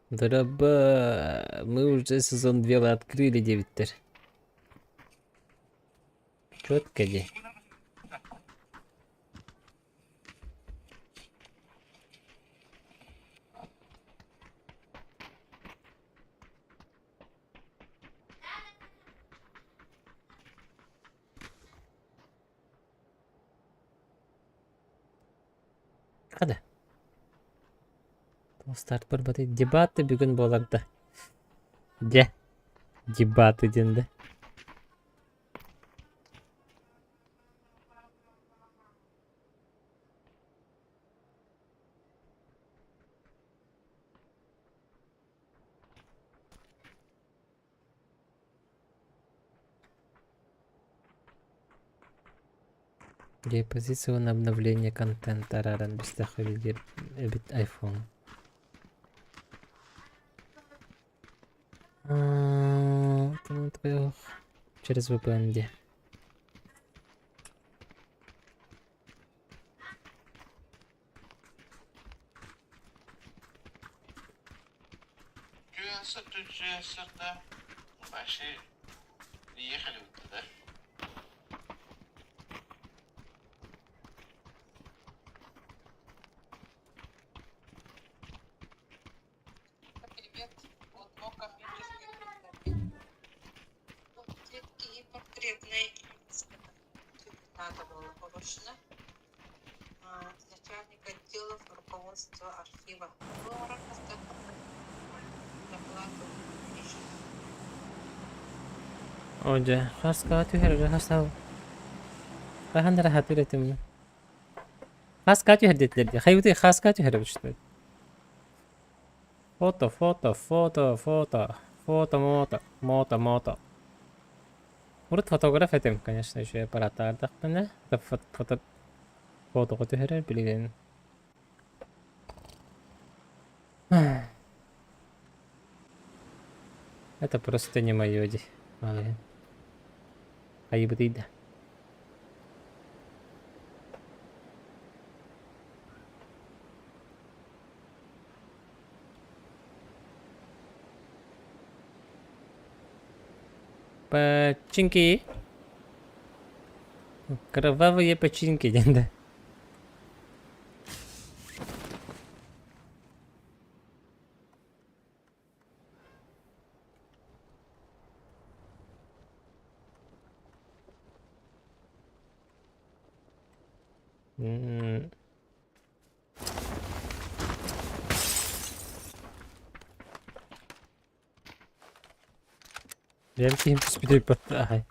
Дроба. Мы уже сезон 2 открыли, девиттер. Четко де. Hadi. Старт барбаты. Дебаты бүгін боларда. Де. Дебаты денді. Позиция на обновление контента раран без тахвилдер бит iPhone. Через VPN де. Güvense Türkçe да. Вообще приехали вот туда. Привет. Вот много компьютерных вот клетки и портретные. Надо было повышено. начальник отделов руководства архива. Ну, раз доклад пишет. Oye, rasca tu hero rasau. Rahan rahat üretim. Rasca tu herdetlerdi. Hayuti rasca tu hero işte. Foto foto foto foto. Foto moto moto moto. Burada fotoğraf etim, конечно, şu aparatlarda ne? Foto götürür bilin. Это просто не моё дело. Хайбрида. Починки. Кровавые починки, да. Belki hiç bir patlar.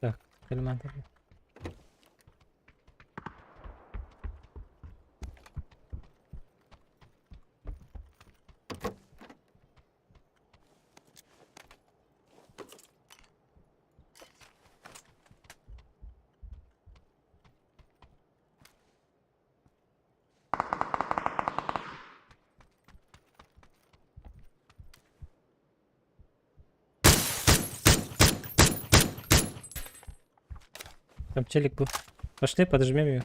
Так, кальматор. Там челик был. Пошли, подожмем ее.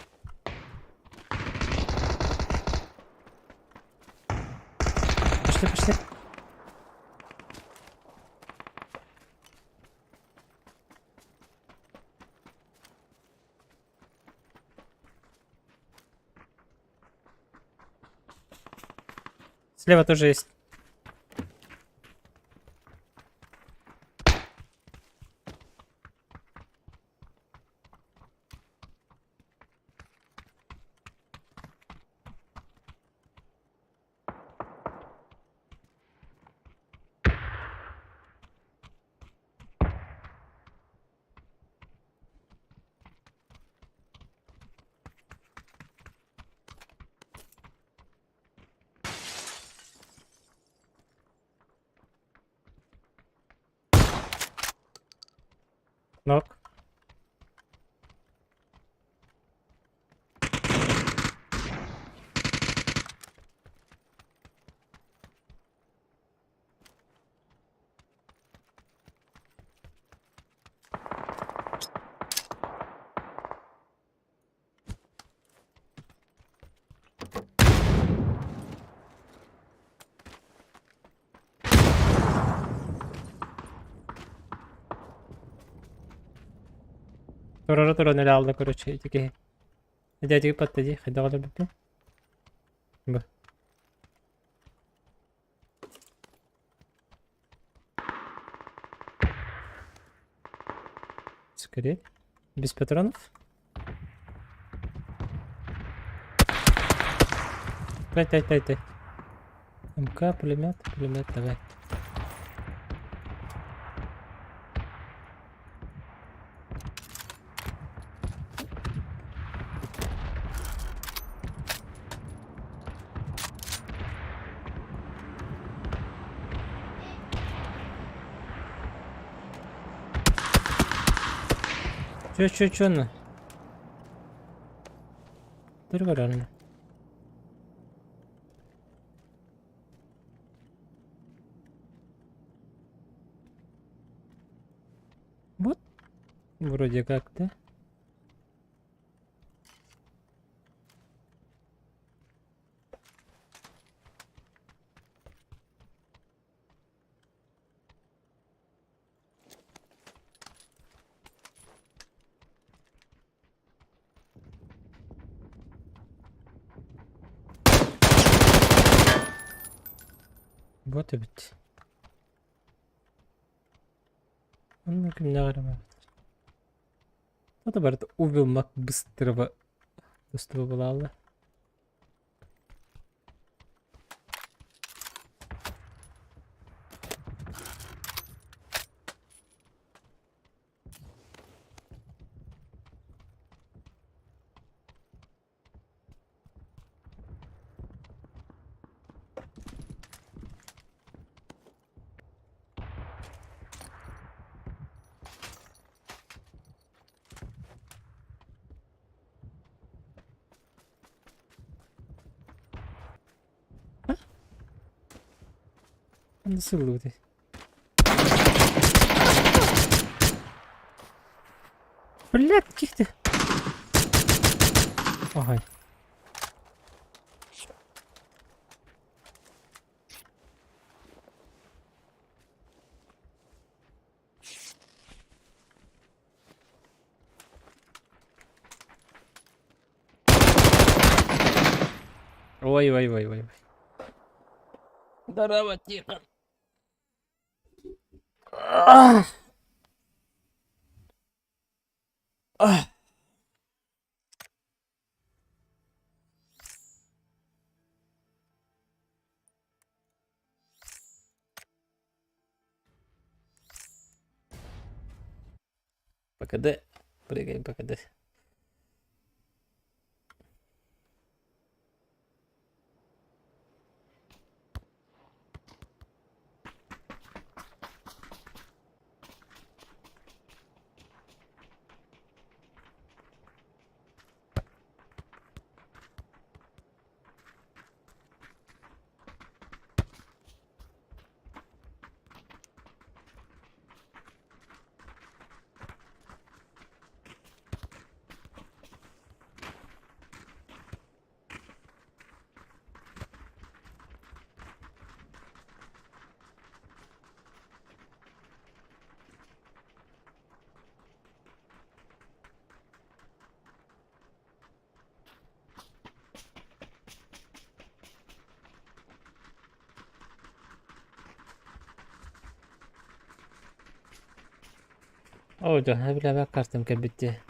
Пошли, пошли. Слева тоже есть. Нок. Тура алdı короче, тільки. Іди, підтаді, хай дали б. Б. Скорее. Без патронов? Дай. МК, пулемет, давай. Чё, на? Dur var önüne. Вот. Вроде как, да? Вот и бит. Onun kim ne arama? O da barda убил быстрого была Allah. Nasıl oldu? Блядь, каких ты? Ага. Ой. Здорово, тихо. ПКД. Прыгаем ПКД. Oldu. Habla bak kartım kabitti.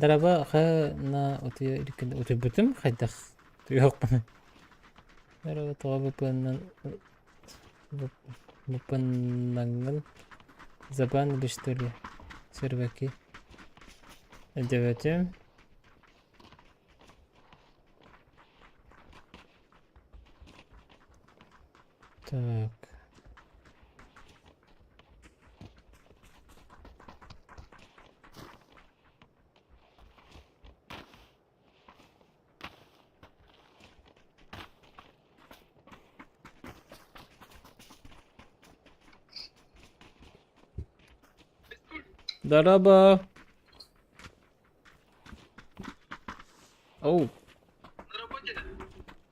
Daraba khana otuya ilkin otubutun khaydak. Yok mu? Daraba tuğa bupanangan zaban iliştiriyor. Servaki. Devetim. Так. Здорово. Оу.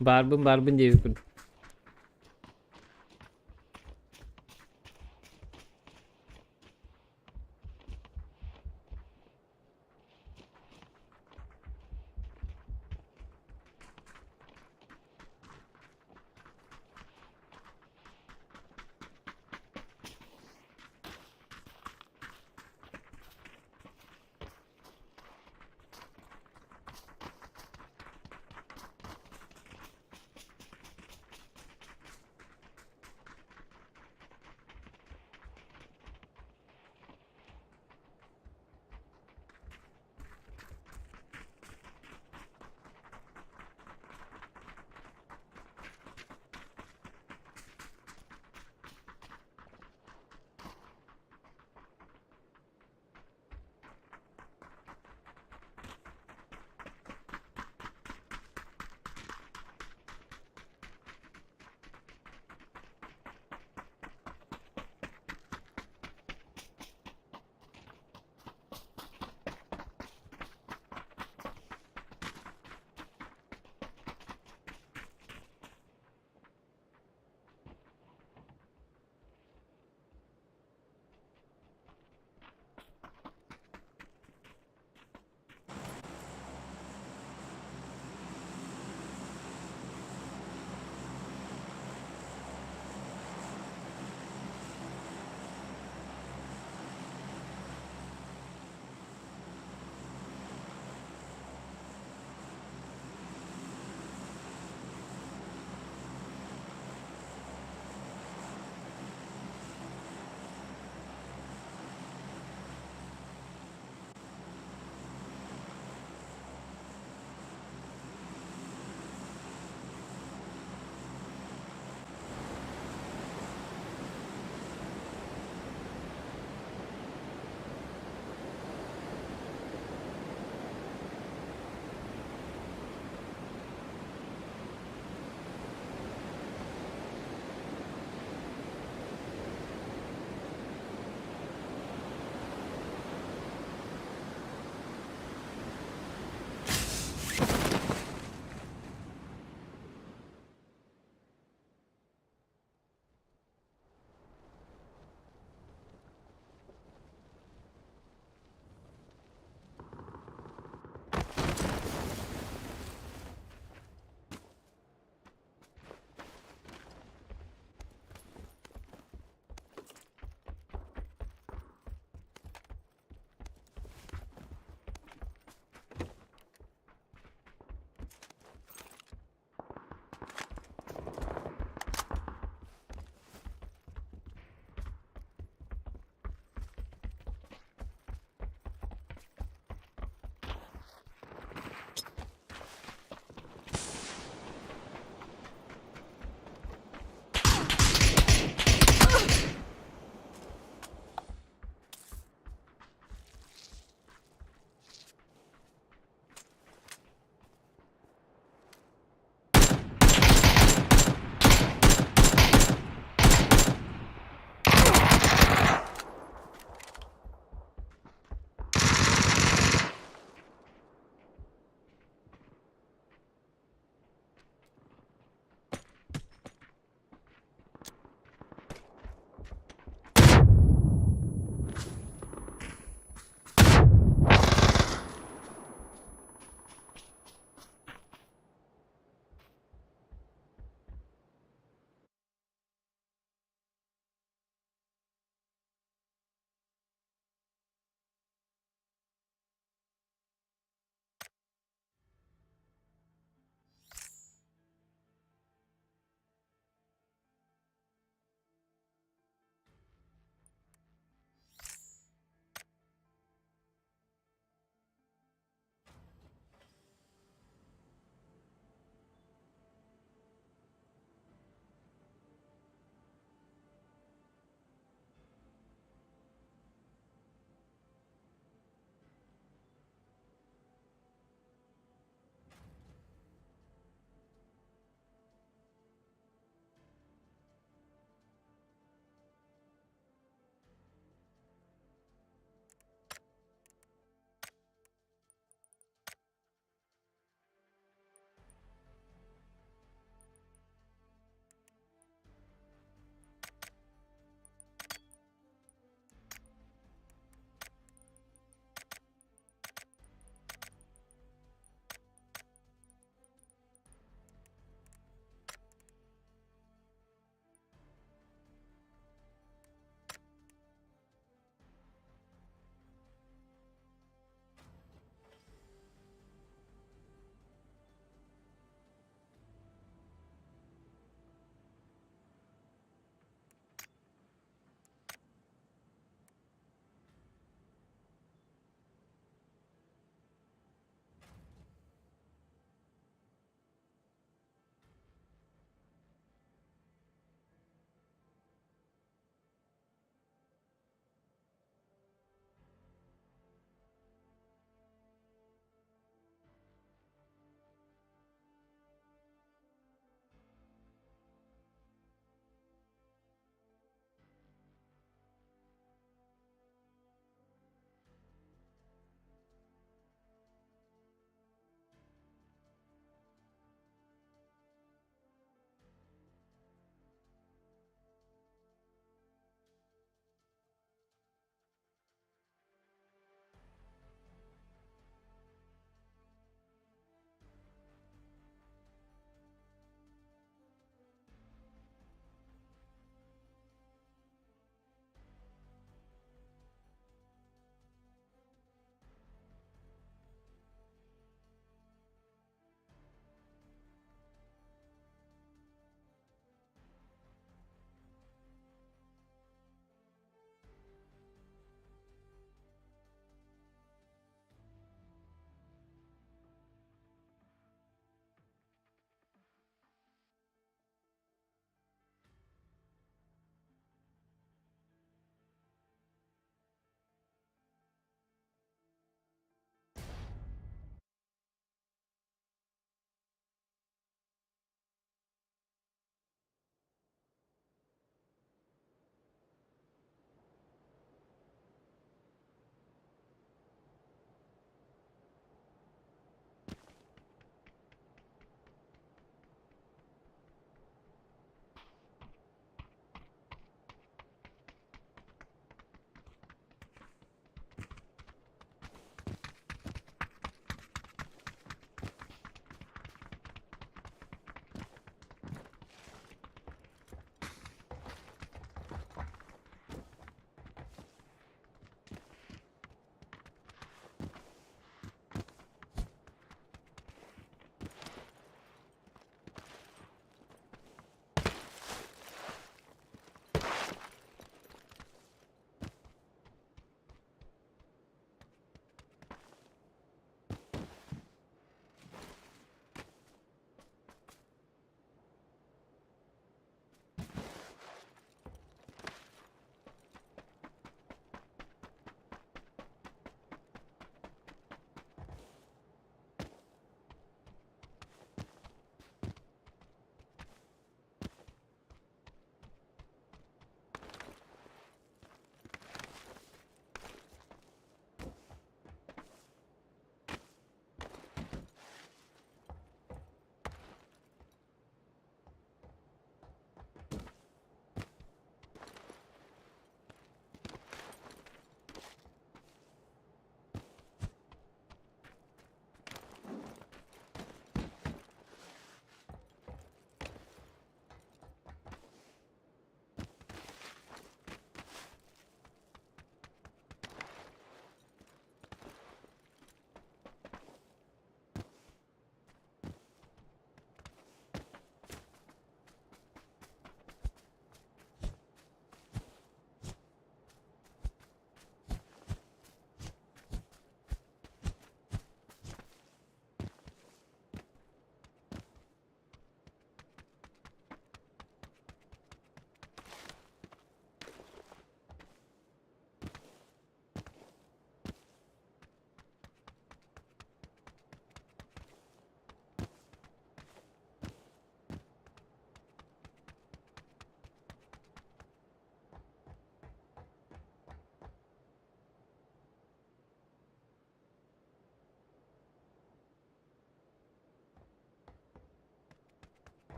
Барбын деп күн.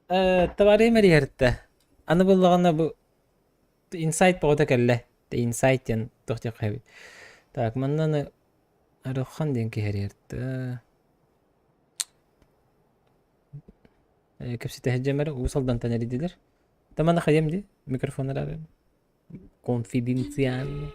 Табары мери hertte. Аны буллагана бу инсайт богота келле. Инсайт ян тохти кайбы. Так, маннаны Арухан ден кехерерді. Кепсі тәхеджемері усалдан танеридилер. Тамана хаемди микрофонlara конфиденциально.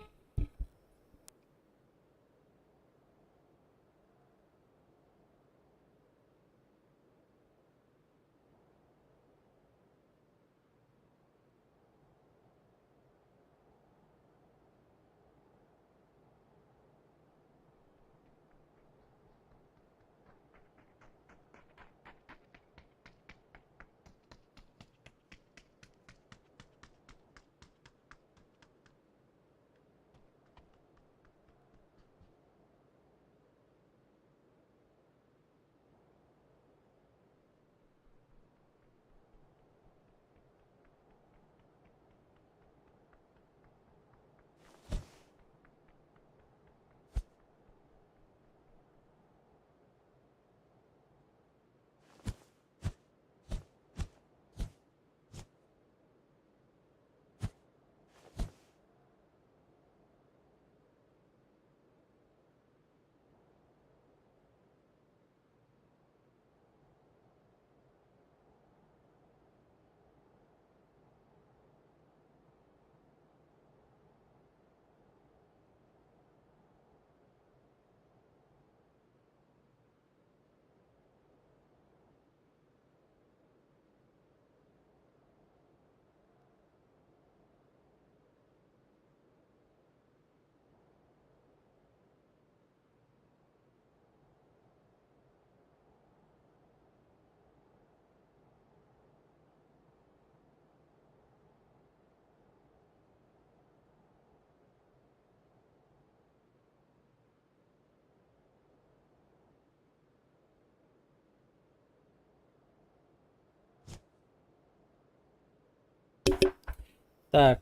Так,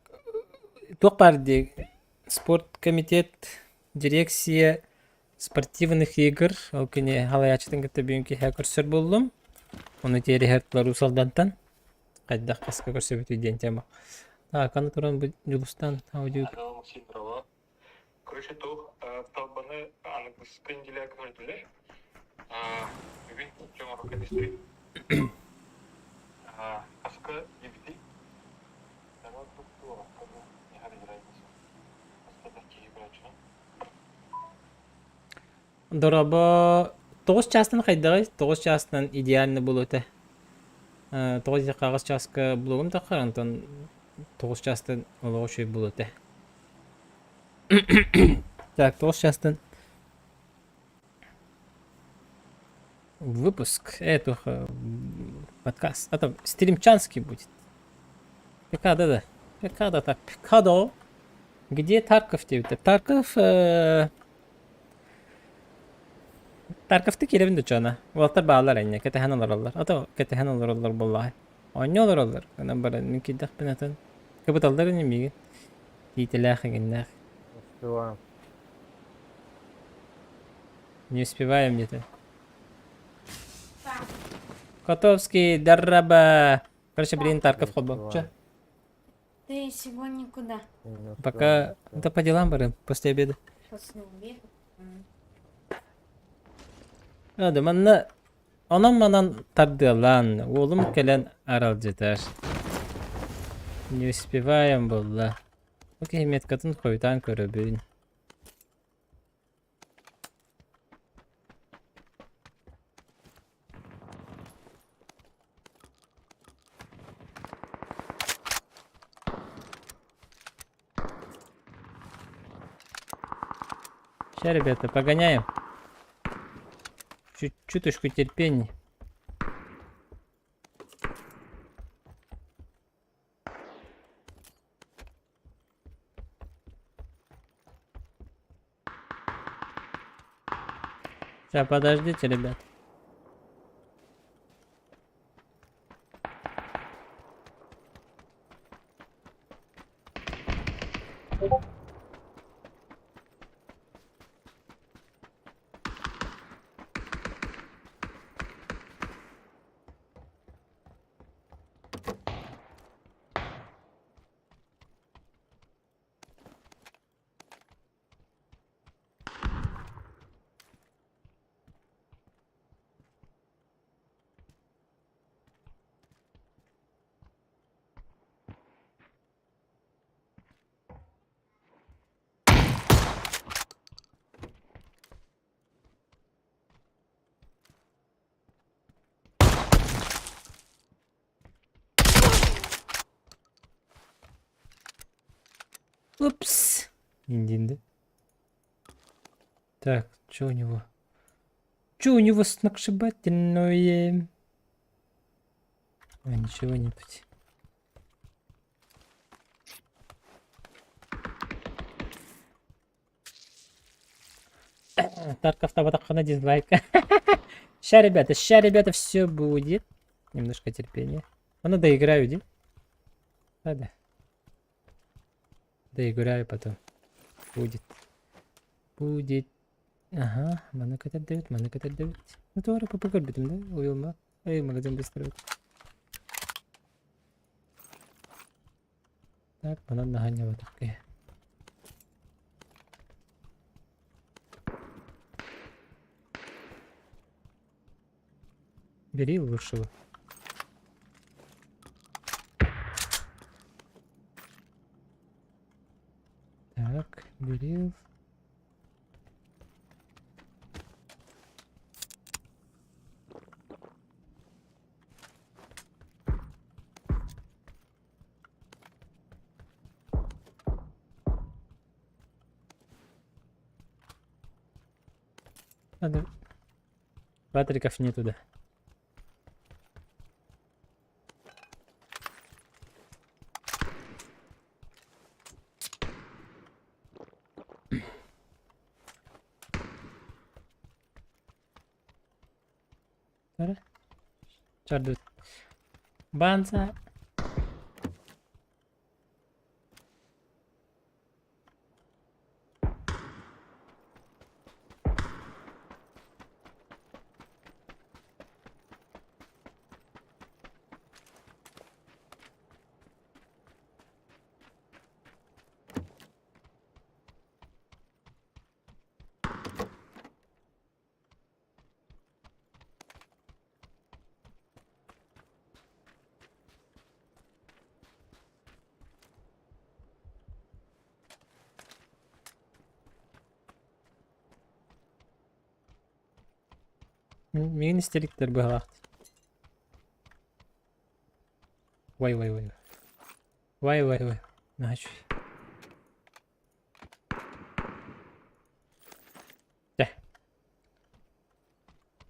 тоқпарды спорт комитет дирекция спортивных игр. Ол күні халаячтың кітті бүйінкі көрсір болдым. Оны тері хәртлар усалдантан. Қайдақ қасқа көрсір бүті ден тема. Так, аны тұран бұл жұлыстан аудио. Алло, Максим, здорово. Короче, то талбаны аныкыз көнделер көрдүлөр. Бүгүн жаңы рокет истей. Аска ебити. Давай тукту, не хали грайбыз. Аска да кии брачна. Дораба 9 частын қайдағы? 9 частын идеальны бұл өте. 9 қағыз частқа блогым таққар, антон 9 частын олығы шөй бұл өте. Так, 9 частын выпуск этого подкаст. А там стримчанский будет. Пикадо, да. Пикадо, так, Пикадо. Где Тарков тебе-то? Тарков... Тарковты келебинде чана. Валтар баалар әйне, кетехан олар. Ата кетехан олар боллаһы. Ойны олар. Ана бара никидах пенатан. Капиталдар не миге. Дителях геннах. Успеваем. Не успеваем где-то. Котовский, дарраба. Короче, блин, Тарков ходбо. Чё? Ты сегодня куда? Пока... Да по делам бары, после обеда. После обеда? Hadi manna anam manan tardılan oğlum gelen aral jeter. Не успеваем болла. Окей, меткатын койдан көрөбүн. Ща, ребята, погоняем. Чуточку терпения. Сейчас, подождите, ребят. Упс. Инди. Так, что у него? Что у него сногсшибательное? А, ничего нет. Тарков того на дизлайк. Ща, ребята, все будет. Немножко терпения. А ну доиграю, иди. Да. Доиграю потом. Будет. Ага, манок это дает. Ну то попугай битым, да? Уйма. Эй, магазин быстро. Так, манок наганяла таки. Бери лучшего. Так, бери. Надо. Батариков нету, да. Чардут. Банца. Мен истериктер быгалак. Вай. Нач. Да.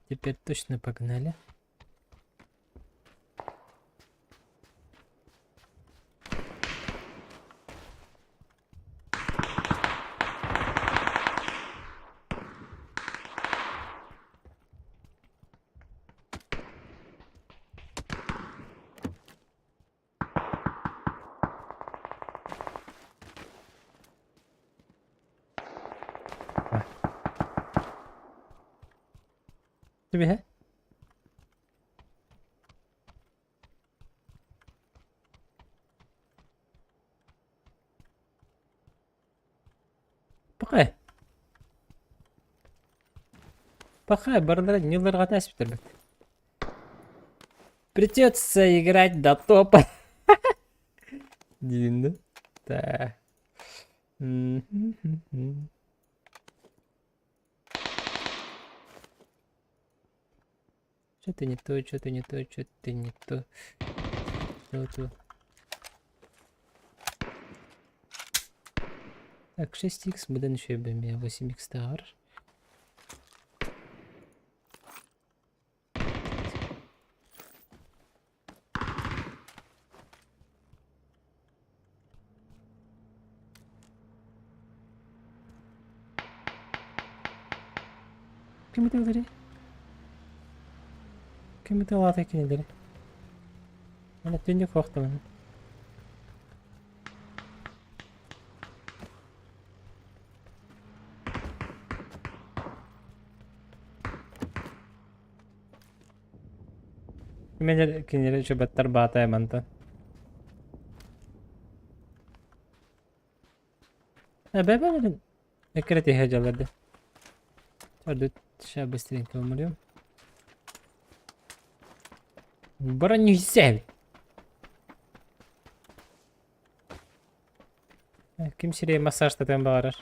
Теперь точно погнали. Тебе? Пока, бардак, не ларгатась, Питер. Придется играть до топа. Дин, да? Что-то не то. Что-то. Так, 6х, будем еще бэмби, 8х тагар. Кем это говори? Кем это лата кинедери? Она тенью кохтан. Мен кинедери чо баттар бата манта. Бебелерин экрети хажаларды. Чардут сейчас быстренько умрем. Бронюйся! Ким сирей массаж там бараш?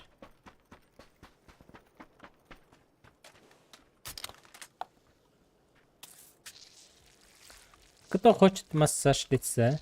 Кто хочет массаж лица?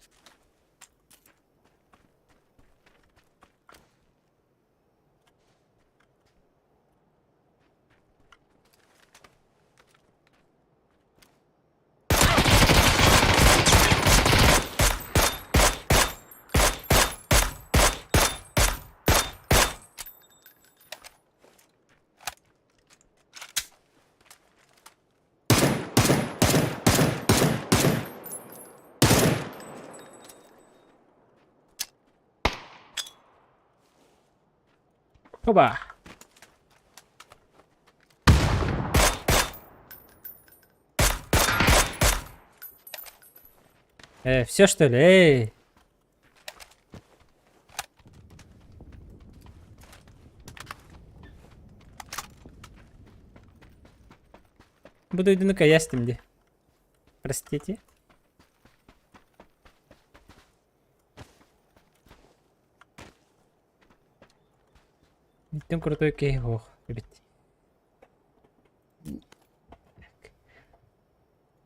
Хоба! Все что ли? Эй! Буду иду-ка ястым. Простите. Там крутой кейх, ребят.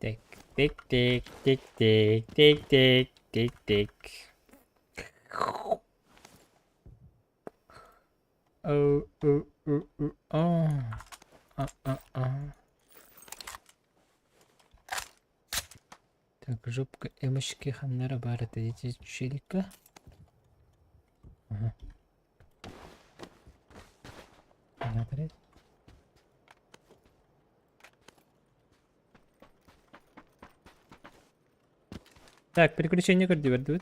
Так, тик, тик, тик, тик, тик, тик, тик, тик. Оу, оу, оу, оу, а. Так, жопка эмочки ханнара бар, это эти челика. Ага. Смотреть. Так, переключение көрді берді.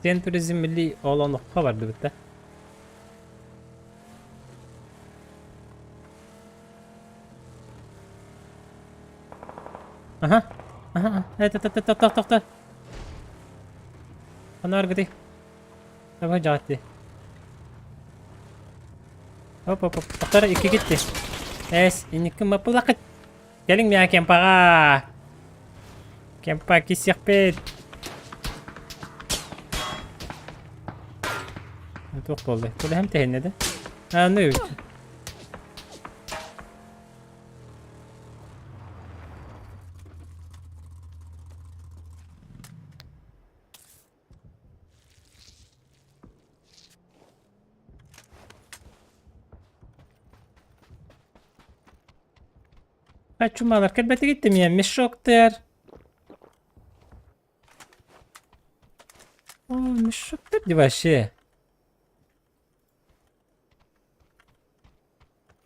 Сен туризм милли олонлыққа барды бітті. Ага. Тоқта. Ана аргыды. Давай жаатты. Оп. Тоқтар екі кетті. Инікі мапылақыт. Келің мен кемпаға. Кемпа кесек бет. Тоқ болды. Бұл әм тәйінеді. Ну өйті. Чумалар, кәлбәті кеттім я, мешоктер. О, мешоктер де вообще.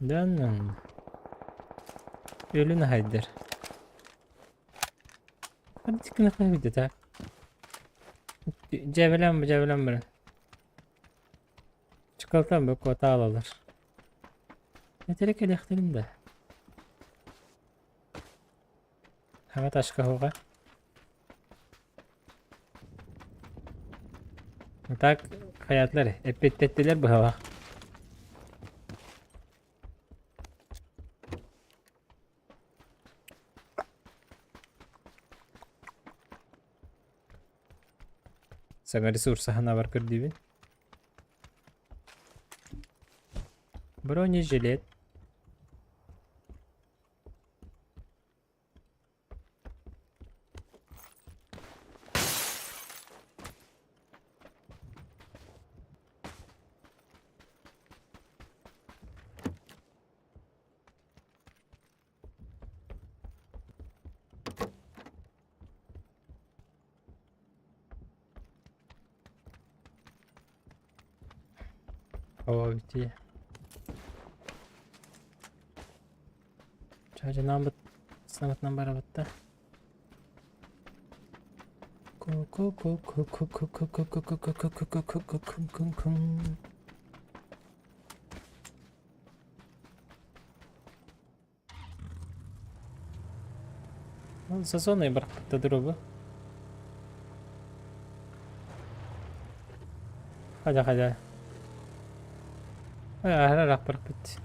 Да, ну. Ölünü haydır. Hadi çıkın bir tak. Cevelen bir. Çikolata bu kota alırlar. Yeterek elektriğim de. Hava taşka hoga. Tak hayatları hep ettiler bu hava. Сага ресурсы хана көр дейбин. Бронежилет. Hava bitiyor. Çaycı namıt sınavıt nambara bitti. Сезонный бір қытты дұрыбы. Хада. Ара бір бітті.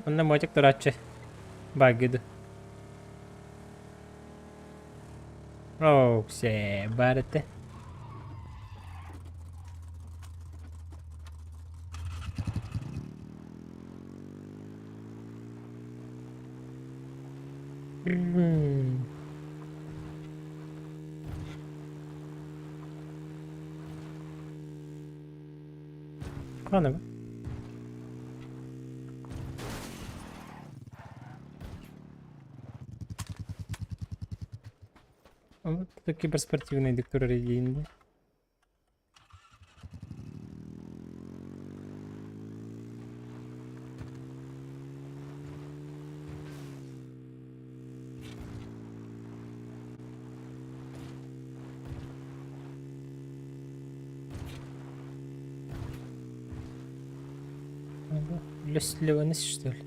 Onda mojak dorace bagidu. Oh, se barate. Kanı mı? Вот это киберспортивный диктор регионе. Löslevenis что ли?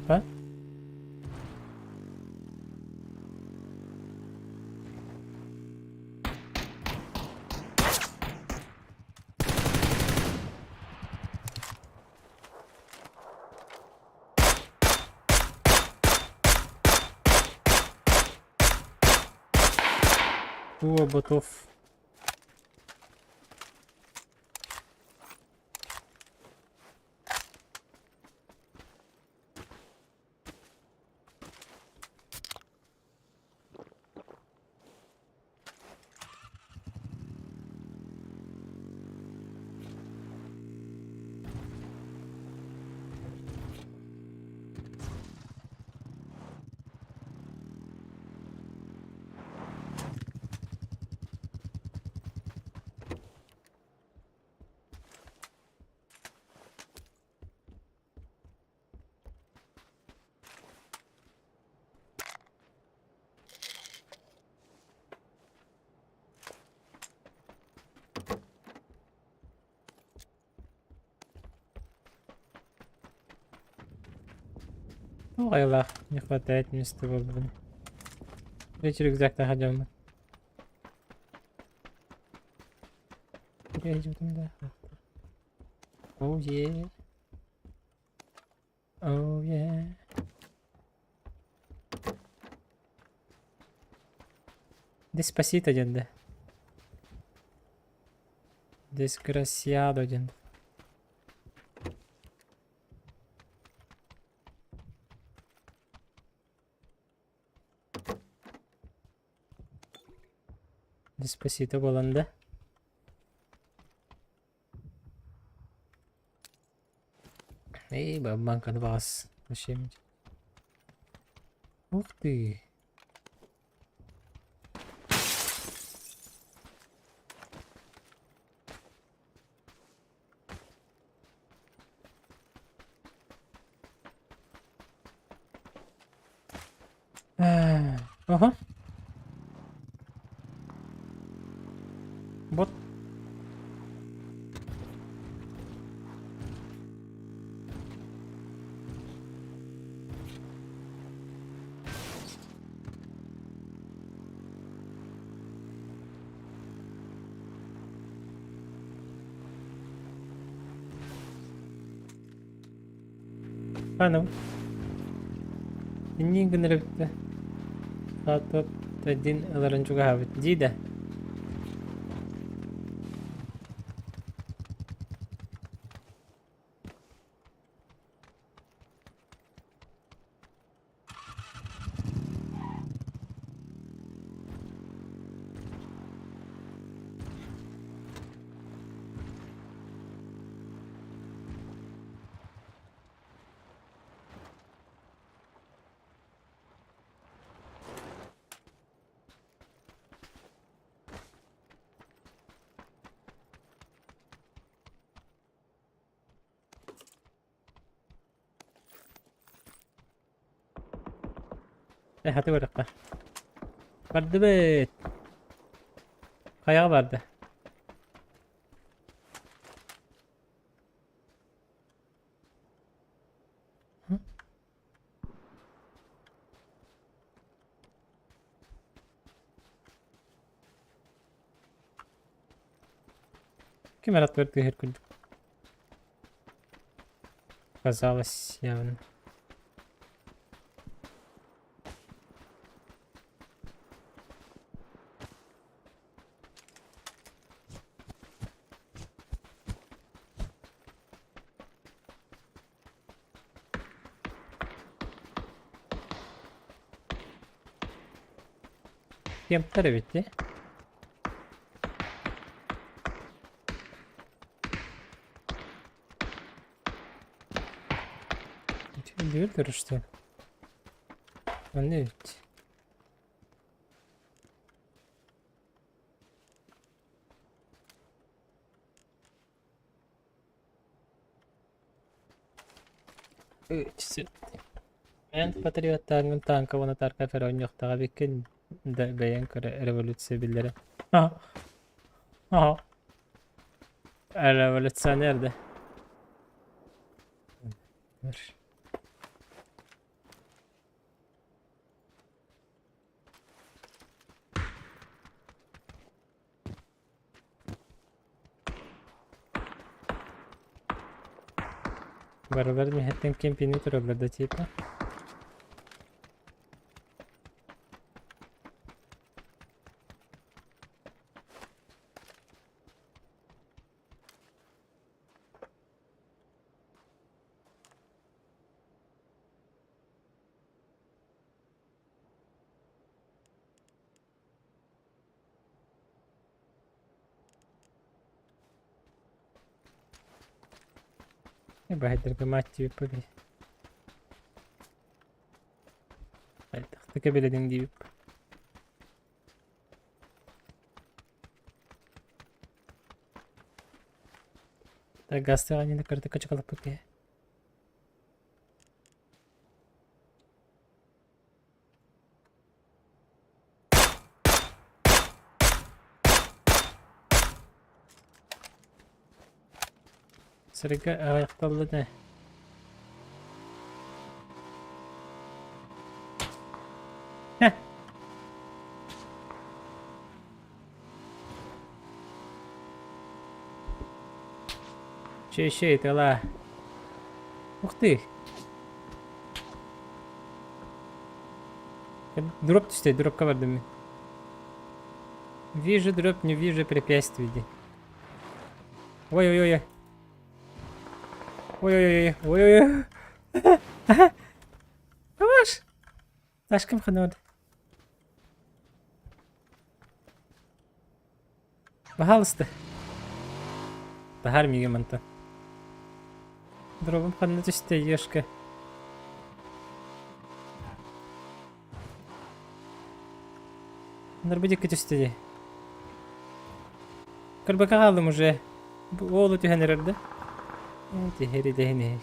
А? О, ботов. Ой, лах, не хватает места в блин. Эти рюкзак находим. Перейдем туда. Оу е. Оу е. Despacito gente. Desgraciado gente. Despacito bolanda. Эй, банка вас. Зачем? Ух ты. Ага. Вот. Hanım. Ini generate atau tadin alaran juga habit. Jida. Hadi bırak. Vardı be. Kayağı vardı. Hı? Kim отвертый Геркуль? Казалось явно. Kempleri bitti. Biliyordur işte. Evet. Evet. Ben patriottların tanka bunu tarka feron yoktaka bikin da beyan kare revolütsiya billere. Ha. Ha. Revolütsiya nerede? Ver. Beraber mi hetten kempini turladı tipa. Baheder ke maç tipa bir. Haydi tıka beledin deyip. Da gazete halinde kartı kaçak alıp bakıyor. Sırıka ayakta oldu ne? Heh. Şey tala. Ukti. Дроп чистой, дроп ковардами. Вижу дроп, не вижу препятствий. Ой-ой-ой. Ой-ой-ой. Ой-ой-ой. Yavaş. Aşkım kanı Пожалуйста. Bahar mı yemanta? Drop'um kanı işte yaşka. Нарбедик üstüde. Kırbaka kaldım уже. Bu oğlu tühen herhalde. Teheri dehine.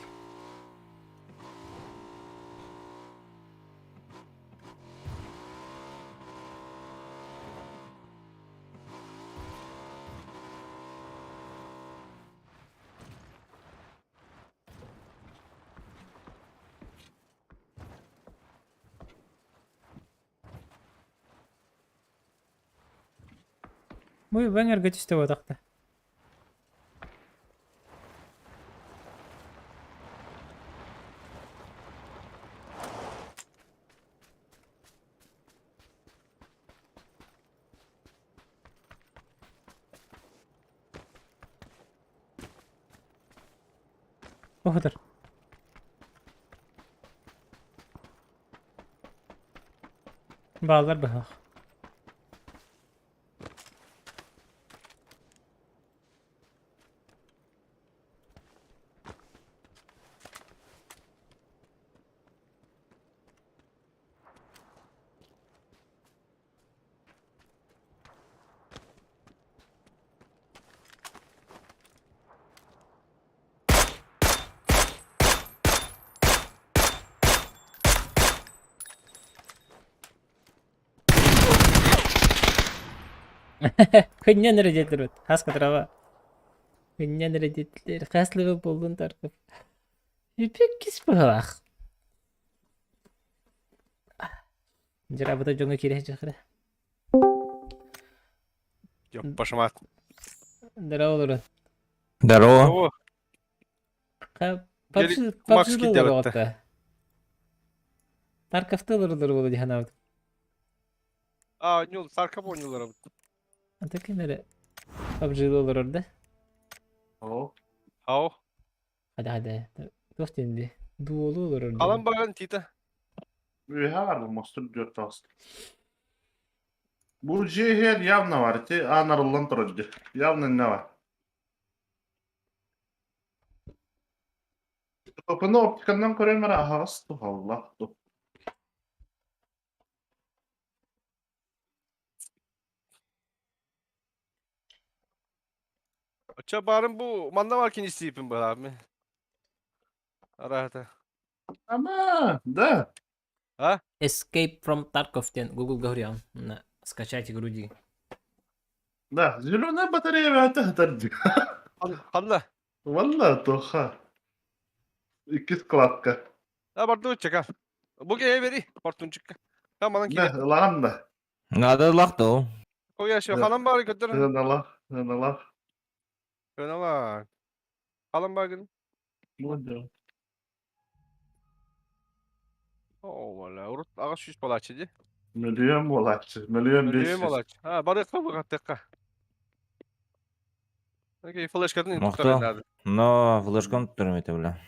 Bu ben ergeç işte o takta. O kadar. Bağlar bak. Kınyan redetler. Haska trava. Kınyan redetler. Kaslığı buldun tarkıp. Pek kis bak. Jira bu da jonga kireh jakra. Ёб вашу мать. Дара olur. Здорово. О, PUBG Max PUBG gider olur hatta. hatta. Tarkafta olur olur dihanavd. не Тарков oynuyorlar abi. Anta kimere PUBG olur orada. Oo. Ao. Hadi. Dost indi. Duolu olur orada. Kalan bagan tita. Üyeha var bu Monster 4 tast. Bu her явно var ki anarıldan turacı. Явно ne var? Kapını optikandan koruyan var. Aha, Allah. Aça barın bu manda var ikincisi ipin bu abi. Arahata. Ama да. Ha? Escape from Tarkov diyen Google говорил. Скачайте груди. Да, зеленая батарея вятahtar. Kalla. Vallahi toha. İkiz kladka. Ha barda uçacak ha. Bu geye veri. Portun çıkka. Tamam lan Ne, kilit. ılanam da. Надо лахту. Koy yaşıyor. Evet. Halam bari götür. Hınalah. Öyle var. Halam bari. Budur. Oo valla. Urut ağaç şiş balaçıcı. Milyon bolatçı. Milyon Öyle 500. balaç. Ha bari kapı kattıkka. Okey flash kadın Мохто. tutar nerede? Но флешком тұрмайды бля.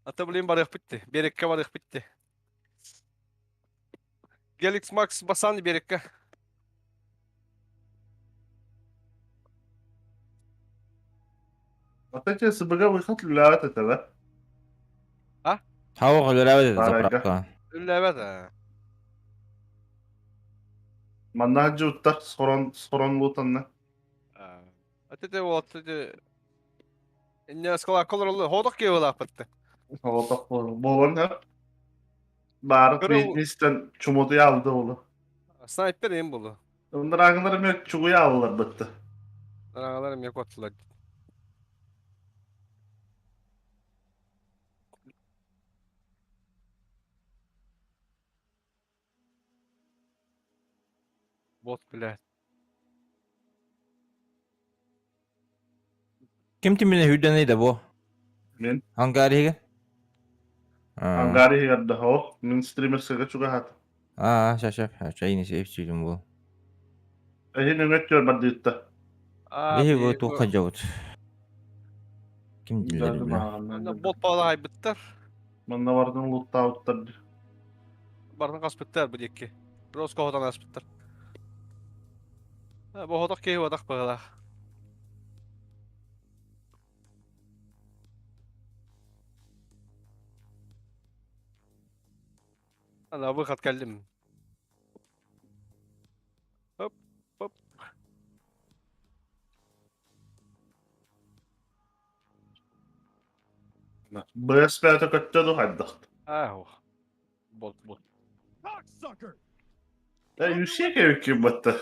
Ata bileyim bari bitti. Berekke bari bitti. Galaxy Max basan berekke. Атача СБГ выход ляват это, да? Хау ғылырабы Барака. заправка. Öyle evet ha. Маннахаджи уттар сорон лутанна. Ata de o ata de. İnne skala kolor oldu. Hodok gibi olak bitti. Холодок болон ha. Бары Көрө- бизнестен чумуду алды олу. Sniper en bulu. Onlar ağınları mı çuguya alırlar bitti. Aralarım yok attılar. Bot bile. Kim timine hüddeneydi bu? Men Hangariga? Hangari hiyarda ho. Min streamer sıga çuga hat. Şaşak. Çayını sevip çiğdim bu. Ehin ünget gör badi yutta. Lehi bu tuğka cavut. Kim dilleri bile? Bot bağlı hay bitter. Manna vardın lutta uttar. Bardan kas bitter bir iki. Biraz kohudan as bitter. Bu hodok ki hodok bağlı. Ana bu kat geldim. Hop hop. BSP ata kaçta haddaht. Oh. Bot. Ya yüksek ev kim battı?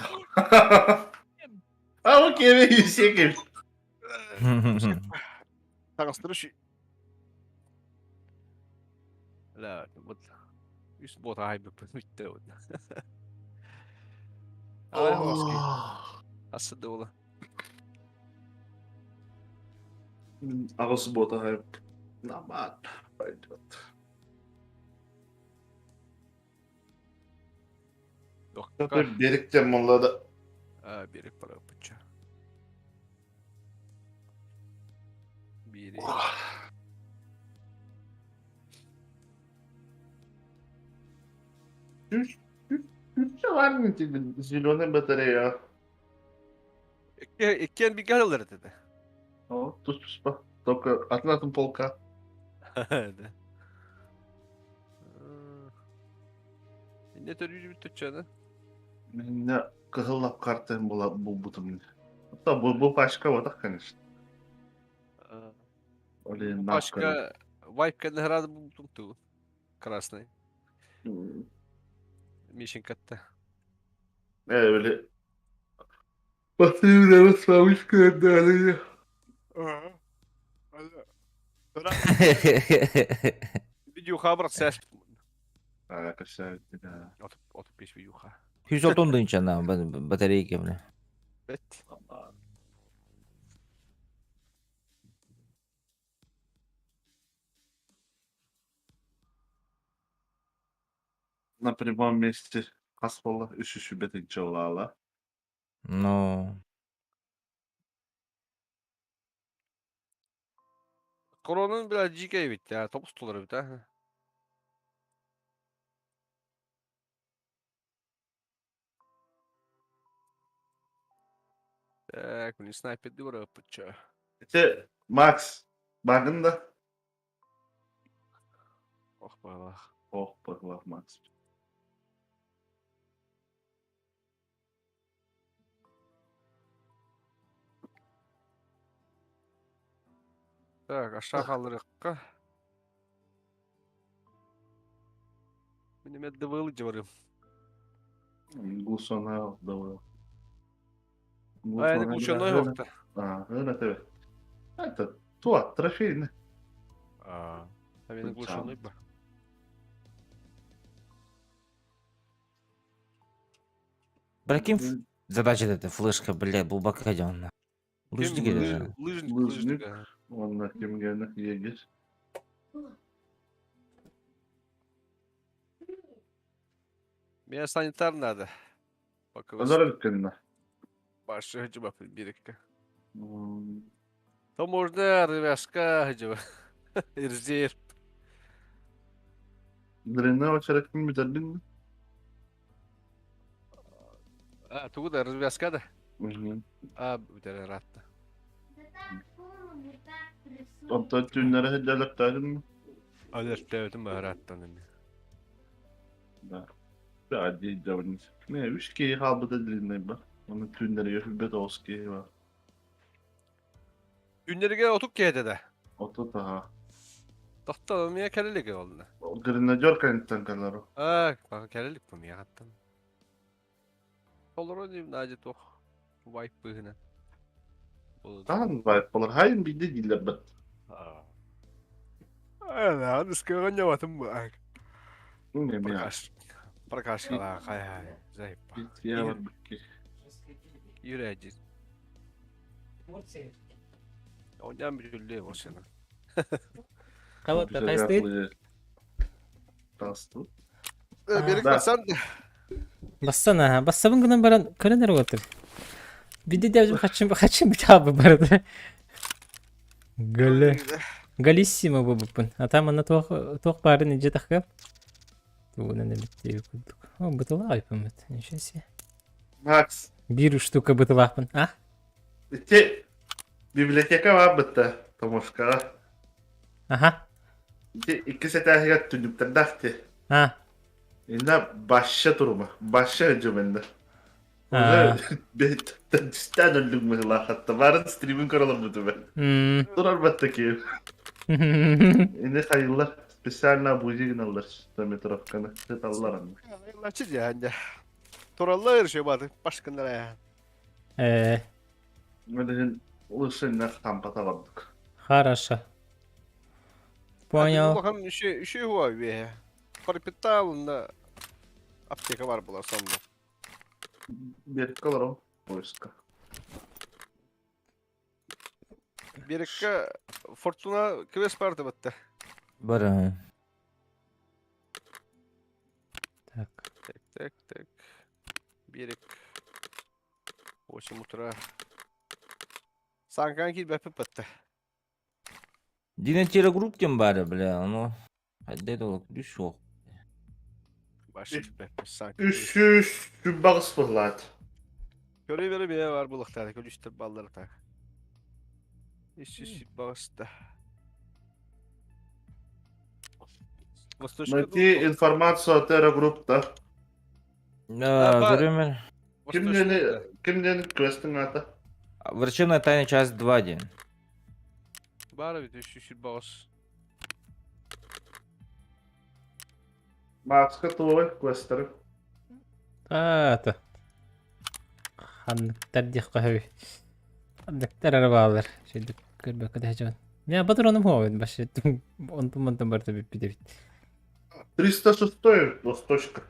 Ha o kere yüksek ev. Takastırışı. La bot. Üst bot hay bitti o. Ay hoski. Aslında ola. Ağız bota hayır. Aman. Haydat. Yok. Tabii birikeceğim onları. Biri para yapıcı. Biri. Türkçe var mı zilone batarya? İkken bir gel alır dedi. O tuz bak. Только atlatın polka. Hadi. Ne tür yüzü bir tutacağını? Ne kıhıllap kartın bu butum. Hatta bu başka o da конечно. Öyle Başka Vibe'den herhalde bu tuttu. Krasnay. Mission katta. Öyle. Basayım da basmamış kadar. Video haber ses. Arkadaşlar. Otup 5 video ha. 110 da içen bataryayı kemle. Bet. На прямом месте асфала üşüşü betin çalala. No. Koronanın biraz GK bitti ya. Topuz tutuları bitti ha. Так, не снайпер дура пуча. İşte Max. Bakın da. Ох, балах. Ох, погла, Макс. Так, aşağı kaldırıkka. Benim evde vığılıcı varım. Гусона давай. Aynen kuşanlar yoktu. Öyle tabii. Это то, трофейный. Aa. Benim Tamam. kuşanlar bak. Прикинь, задача эта флешка, блядь, глубоко идёт. Лыжник или же? Lıжник, Лыжник. lыжник. Он на кемгенах егерь. Benim sanitar nerede? Bakalım. Подарок кенна. Başı hıcı bakın bir dakika. Там можно рывяшка hıcı bak. İrziyer. Дрена очерек ми бедердин. А, тугу da rывяшка da. А, bir tane rahatta. Онто тюннере хеджалак тагын. Alır, devletim var rahattan. Да. Да, дей давнис. Не, виж ки халбы да длинный ба. Onun tünleri yok, bir oski var. Günleri gel otuk kehede de. Oto daha. Tahta olmaya kellelik oldu. O grenadör kanıttan kalır o. Aa, bak kellelik bu ya hatta. Olur o diyeyim nacet oh. Wipe bıhına. Tamam var, olur. Hayır bir de değiller ben. Aa. Aynen, sıkıyorum ya batım bu. Ne mi ya? Prakash kala kaya. Zayıf. Bir ya var bir. Yüreği. Ondan bir türlü var senin. Kavat da kayıstı. Kastı. Bir Da. sen de. Bassana ha. Bassabın gına baran kalender otur. Bir de devcim kaçın bir tabi barada. Gölü. Galissimo bu bupun. Atam ana toq bari nece takıp. Tuğuna ne bitti kurduk. O bıtıla ayıpımıt. Nişesi. Max. Bir штука бытылапын. А? İki. Biblioteka var bitti. Tomoşka. Aha. İki setahigat tüdüpten dahti. Ha. İnda başa durumu. Başa cümlende. Ha. Ben cidden öldüm mü la hatta. Varın streaming karalım mı ben. Hmm. Durar battaki. İne hayırlar. Spesialna bu signallar. Sistemi tarafkanı. Set Allah'ım. Laçız ya anca. Torallar yarışıyor bari. Başkanlara ya. Öyle ılısınlar kampata vardık. Хорошо. Понял. Bakalım şey var bir. Paripettalında apteka var bular sanma. Bir kalır o. Poiska. Bir dakika Fortuna kves parti bitti. Бара. Так. Tek. Берег. 8 утра. Санкан кит бәпіп бітті. Динатира групптен бары, бля, ну. Hadi de düş yok. Başı bәпіп sanki. Üç bağız fırlat. Köre veri bir var buluklarda. Kölüştür balları tak. İş bağışta. Найти информацию от аэрогруппта. Время. Kimden quest'in adı? Врачебная тайна часть 2 день. Bari bir de şu bağış. Макска твой quest'leri. Ата. Ханныктар дих кахви. Ханныктар арабалар. Şeyde görbe kadar heyecan. Ya patronum hoğun başı. Ondan barda bir de bit. 306 листочка.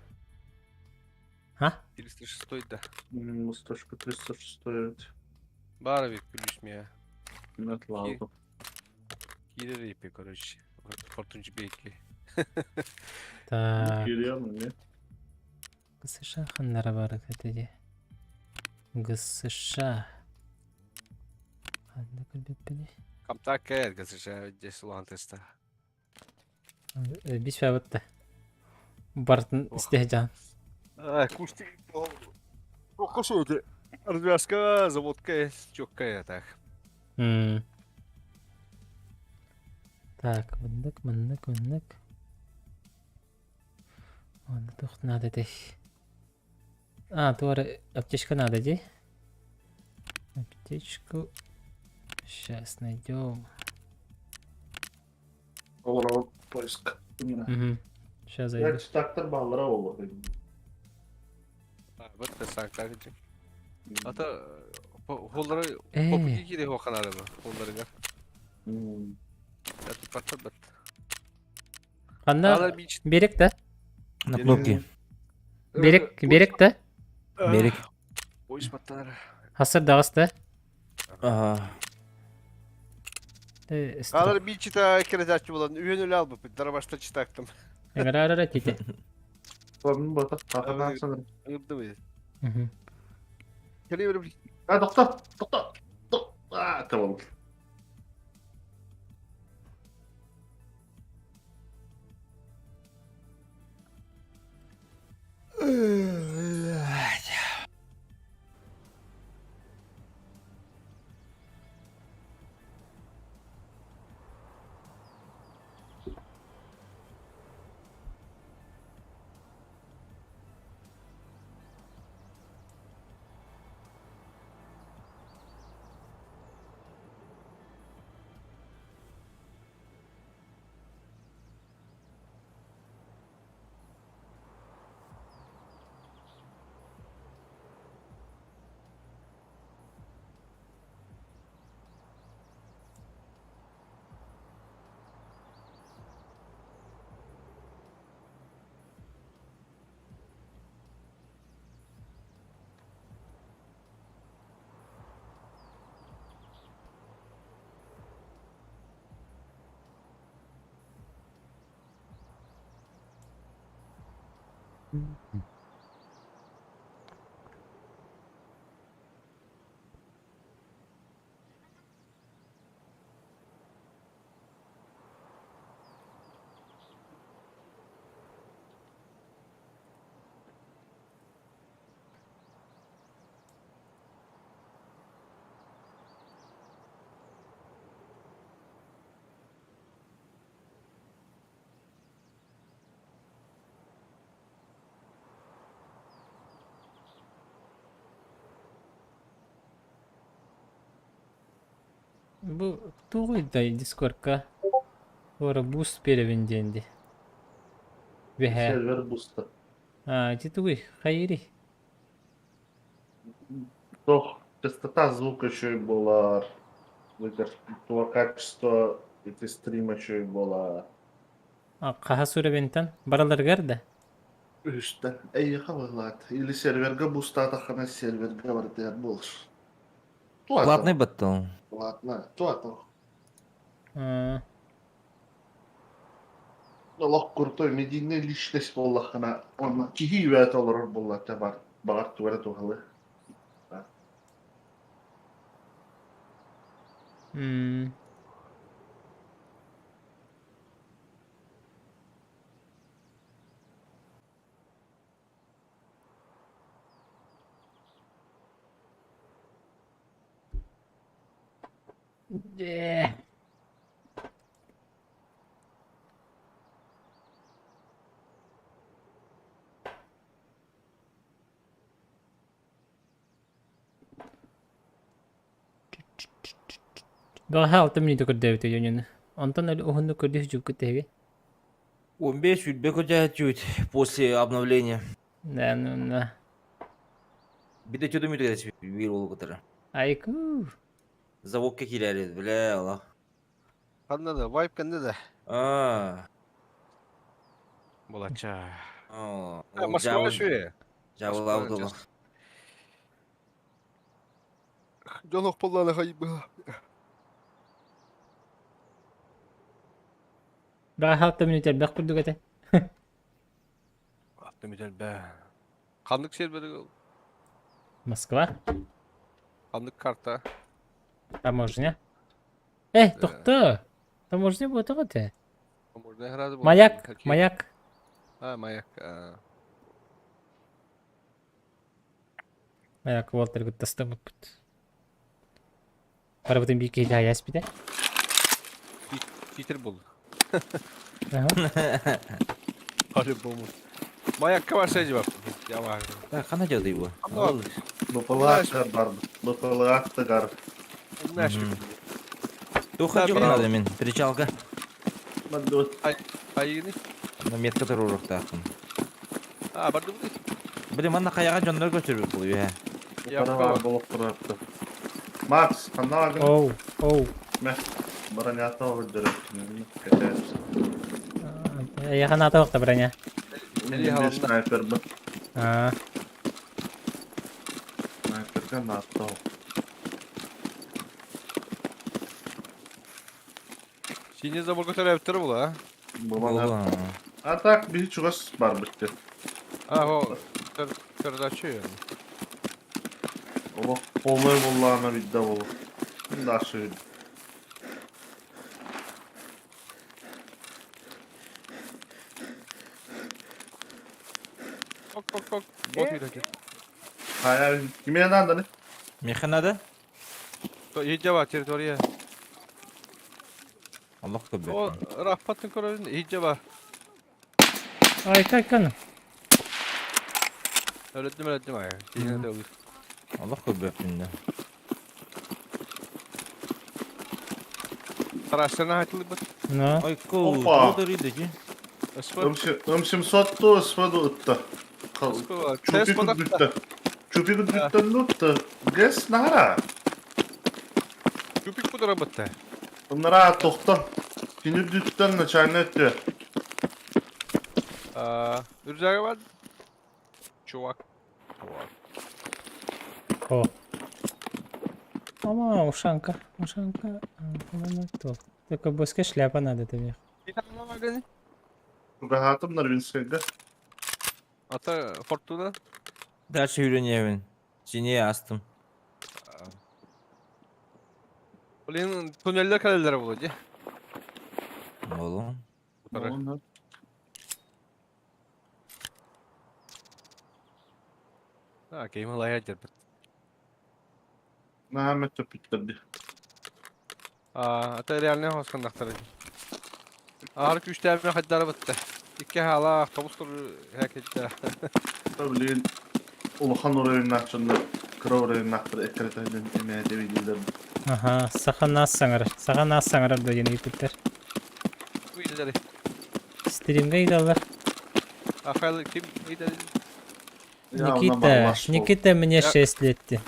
Ha? 306 da. Листочка 306. Bari bir gülüşmeye. Net lazım. Gider ipi короче. Fortuncu belki. Так. Geliyor mu ne? Gısışa hanlara barı dedi. Gısışa. Handı kılbip beni. Kamtak kayar gazışa. Cesulan testa. Bir şey bitti. Bartın isteyeceğim. Кусти. Сколько şeydi? Развязка, заводка, чокка так. Так, мындык. Ладно, тут надо здесь. А, твора аптечка надо, где? Аптечку. Сейчас найдем. Olur поиск. Угу. Сейчас Я зайду. çıtaktır bağlara olur. Бітті саңтар кечек. Ата, холлары Э. попуги киде хоқанары ба, холларыға. Hmm. Ятып баттар бат. Қанда Алар бич. берек та. На кнопки. Берек та. Берег. Ойс баттар. Хасыр дағыс та. Ага. Алар бич та керезачы болан. Үйен өлі албы, дарабашта читақтым. Ара тете. Sorunun batak kafadan sanırım. Ыңырды бе. Мгм. Келе беріп. Ha doktor. Doktor. Tamam. Bu тугуйда Discord'ка. Ора буст перевенденди. Веhe. Server boost'ta. А, титугуй, хайри. Doch, частота звука еще и была. То качество этой стрима еще и было. А, каха сурабентан. Баралар гарда. Üstten. İyi havalat. Или серверга буста тахана серверга var diye bulur. Платный батон. Ладно, то. А, Allah kurtoy medine liştes bollahına. Ona ki hivet olur bollah tabar. Bağır tuvara tuhalı. м. Daha 6 minut көрдәбите юнен. Антон әле ohundu көрдү жүк көтеге. 15 чуть бекотя чуть после обновления. Да, ну да. Bir de çödüm yürüyeceğiz bir yolu kadar. Айку. Zavok kekileri bile Allah. Қанда да, вайп кәнде да. Aa. Болача. Aa. Москва шуе. Javul Abdullah. Жонок болланы хайып. Daha 6 minut бак көрдүк әте. Демеден бә. Қандық сервері, Москва. қандық карта. Таможня. Тохта. Таможня бото гате. Можно играть. Маяк, маяк. А, маяк. Маяк Волтер гыт тастамап бут. Парабытын бийке да яспиде. Титр болды. Ага. Harbi bomuz. Mayakka var sayıcı bak. Ya var. Да, қана жады bu. Ama- Al. Bıpılak da var. Bıpılak da var. Ne şu? Туха Да, жоқ мен- надо мен. Причалға. Ben de o Ayını. Ана метка тұрурық тақым. Ha bardı bu. Білем, ана қаяға жондар көтеріп бұл үйе. para var bulup bıraktı. Max, kanna bakın. Оу, оу. Baraniyata var direkt. Geçeriz. Яхан ата вақта броня. Nereye Bir havanda? sniper bu. А, Sniper'ga natta o. Şimdi de burada taraftarı bu ha. Bu bana. Бұл. Atak bir çugas var bitti. Ha o. Taraftarı açıyor yani. O olay vallahi bir de olur. Şimdi aşağı. Kok. Bot bir dakika. Hayır, kime yandan ne? Механада? Iyice var teritoriye. Allah köbek. O rahpatın koruyun iyice var. ай, как? Öğrettim ay. Yine de olur. Allah köbek binde. Araçlarına hayatlı bak. Ну, Ай, кол. Опа. Бұл дұрыйды ки. Isfır. Ömşüm sottu, sıfırdı ıttı. Isfır var. Çupi Test badak da. kudüttü. Çupi kudüttü ıttı. Ges nara. Küpük bu da rabatta. Bunlara toktan. Şimdi dütten ne çayını öttü. Ürzağı var. Çuvak. о. Ама, ушанка. Только боска шляпа надо тебе. Bir tane var gani. Rahatımlar Vinskay'da. Ata Fortuna. Дальше үйренемін. Сенeye astım. Ulan tüneller kaleleri bulacak. Oğlum. Ha game alaya cerbet. Namet töpütlerdi. Ata realne hoskan daktarı. Ağrık 3 tane haddara bitti. İki hala otobüs kuru hareketler. Tabii Uluhan oraya nakçında. Kıra oraya naktır. Ekretayden emeğe devidiler. Ага, саған аз саңырар да жена ютубтар. Bu illeri. Стримге идалар. Afaylı kim? İyidir. Никита мне 6 летти.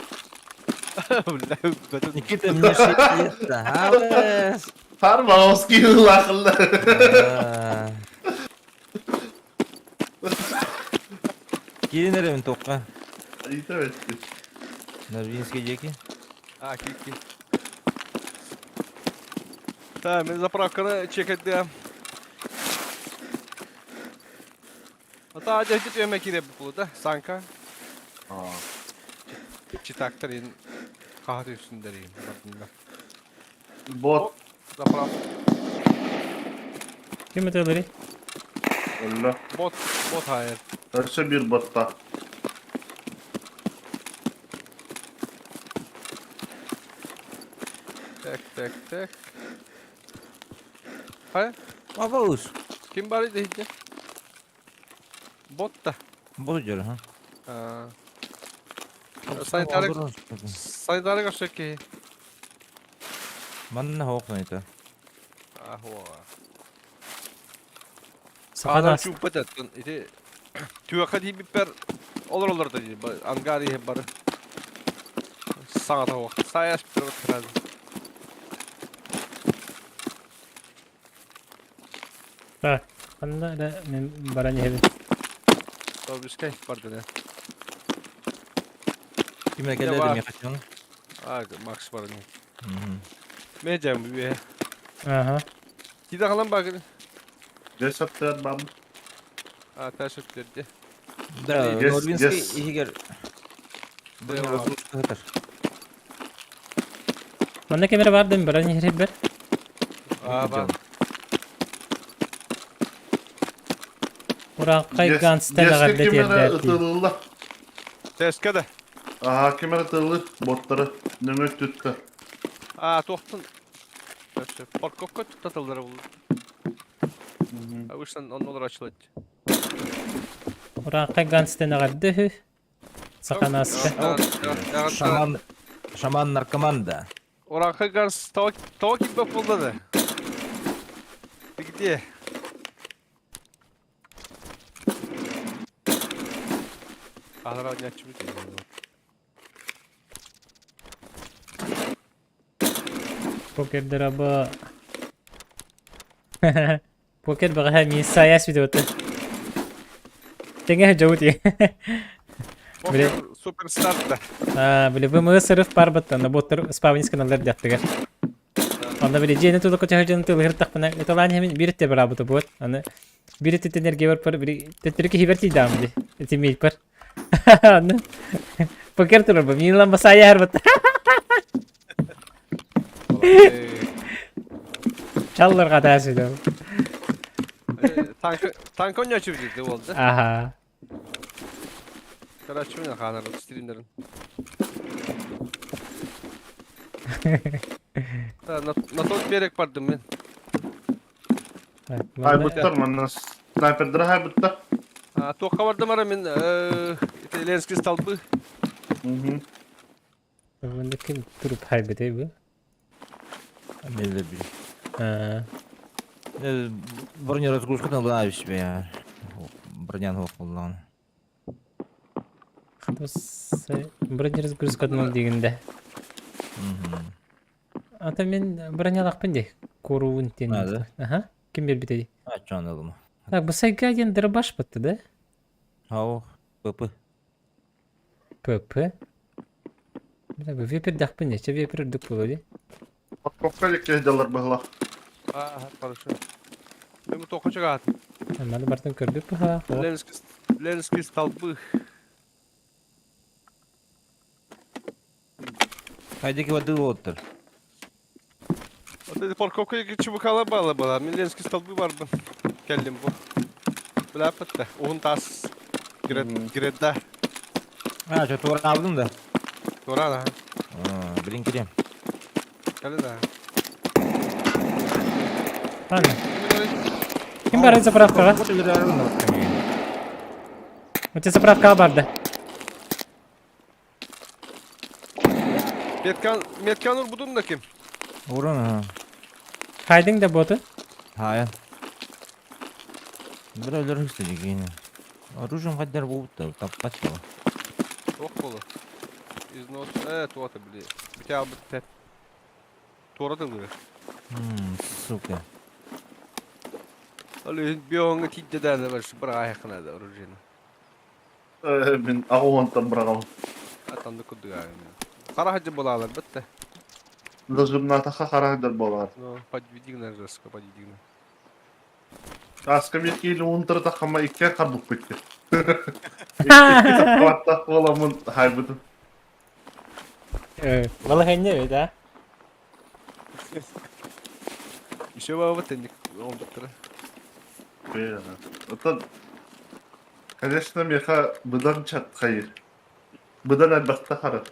Никита, мне 6 лет. Алыс. Tarmavski hılakıllı. Келin еремін тоққа. İyi evet. Нарвинский жеки. Kim? Tamam ben zapravkanı check ettim. Hatta acı acı yemek yine bu da sanka. Çitaktarın kahve üstündereyim. Bot. Zaprav. Кем это говорит? Öyle. Bot hayır. Herse bir botta. Tek. Hayır. Абауш. Kim bari de hiç. Bot da. Бұл жер, ha? Sayıları kaçacak ki. Манна хоқын айта. Саған Ağlar аз. şu patattın. İşte tüyaka diye biber olur da diye. Angari barı. Sana da vakit. Sayas bir bakır Так, қанда да мен броня едім. Tabii biz kayıp vardı ne. Киме var. келеді ме қашан? Max var ne. Mecem bir be. Ага. Gide kalan bakın. Cesattır ben. Ters ötlerdi. Да, Yes, Норвинский yes. егер бір Да, қытыр. Мында камера бар деймін, броня керек бер. Bak. Ураққа ганстан ағар Deske kimere бетерді. ıtılırlar. Teske de. Aha kimere ıtılır. Botları. Nömet tütkü. Tohtun. Parkovka tutatılır bu. Avuştan onun olur açılır. Uranqa Ганстен агарды. Саканаска. Шаман наркоман да. Oranka Gars tava gibi pulladı. Где? Ahlar ne açmış ya. Покер драба. Покер бага ми саяс видеоты. Теңе жаути. Бля. Суперстар да. Бля, вы сырыв парбатта, на боттар спавнис каналдар дяттыга. Анда бля, жени тулы көчө жени тулы хыртак бана. Эталани хемин биритте барабыты бот. Аны биритте энергия бар пар, бир теттерки хиберти дам ди. Этимейт пар. Аны. Покер турба, минлан басая харбат. Çallar kadar da. Tank oyunu açıp oldu. Aha. Kadar açıyor ya kanalda streamlerin. Nasıl berek vardım ben. Hay buttar mana sniper'dır hay buttar. Toka vardım ara men lens kristal bu. Bunda kim durup haybede bu? Мен де бил. Ha. Броня разгрузкадан бана себе я. Броняны оқылған. Хатасы броня разгрузкадан дегенде. Ата мен бронялақпын де. Коруын тен. Ага. Ким бербетеди? Чондалым. Так, bu saygadен дробаш бытты да? Ау, ПП. ПП. Бля, bu вепер дақпын не? Че вепер дүк болады? Парковка кеделер была. Хорошо. Ben bu toka çıkarttım. Маны бартын көрдүк па? Lens kristal bu. Хайдеки воды отыр. Dedi parkovkaya geçip kalabalık bala. Lens kristal bu var bu. Geldim bu. Bila pıttı. Oğun tas. Giredda. Что тура алдың да? Doğru da. Білін керем. Geldi da. Ладно. Kim бар заправкаға? Өте заправкаға барды. Metkanur budun da kim? Уран. Хайдың да боты. Хая. Бір өлер істеді кейін. Оружием қаддар болыпты, таппат жауы. Çok kolu. İznot. Evet, o atı bile. Bir tane bu tep. Tora da böyle. Сука. Öyle bir onun tidde de var. Şu bırağı yakına da orijinal. Мен ағуантан бұрағам. Atandı kudu yani. Kara hacı bulalar bitti. Дожимнатаха харагдер болар. No, подведигнер жестко, подведигнер. Аскам екейлі онтырда қама икке қардық кетті. Икке сапқалаттақ боламын хайбыдым. Vallahi ne öyle ha? İşe var mı tendik? Oldukları. Отан, конечно, меха бұдан чат қайыр. Бұдан әлбәтті қары.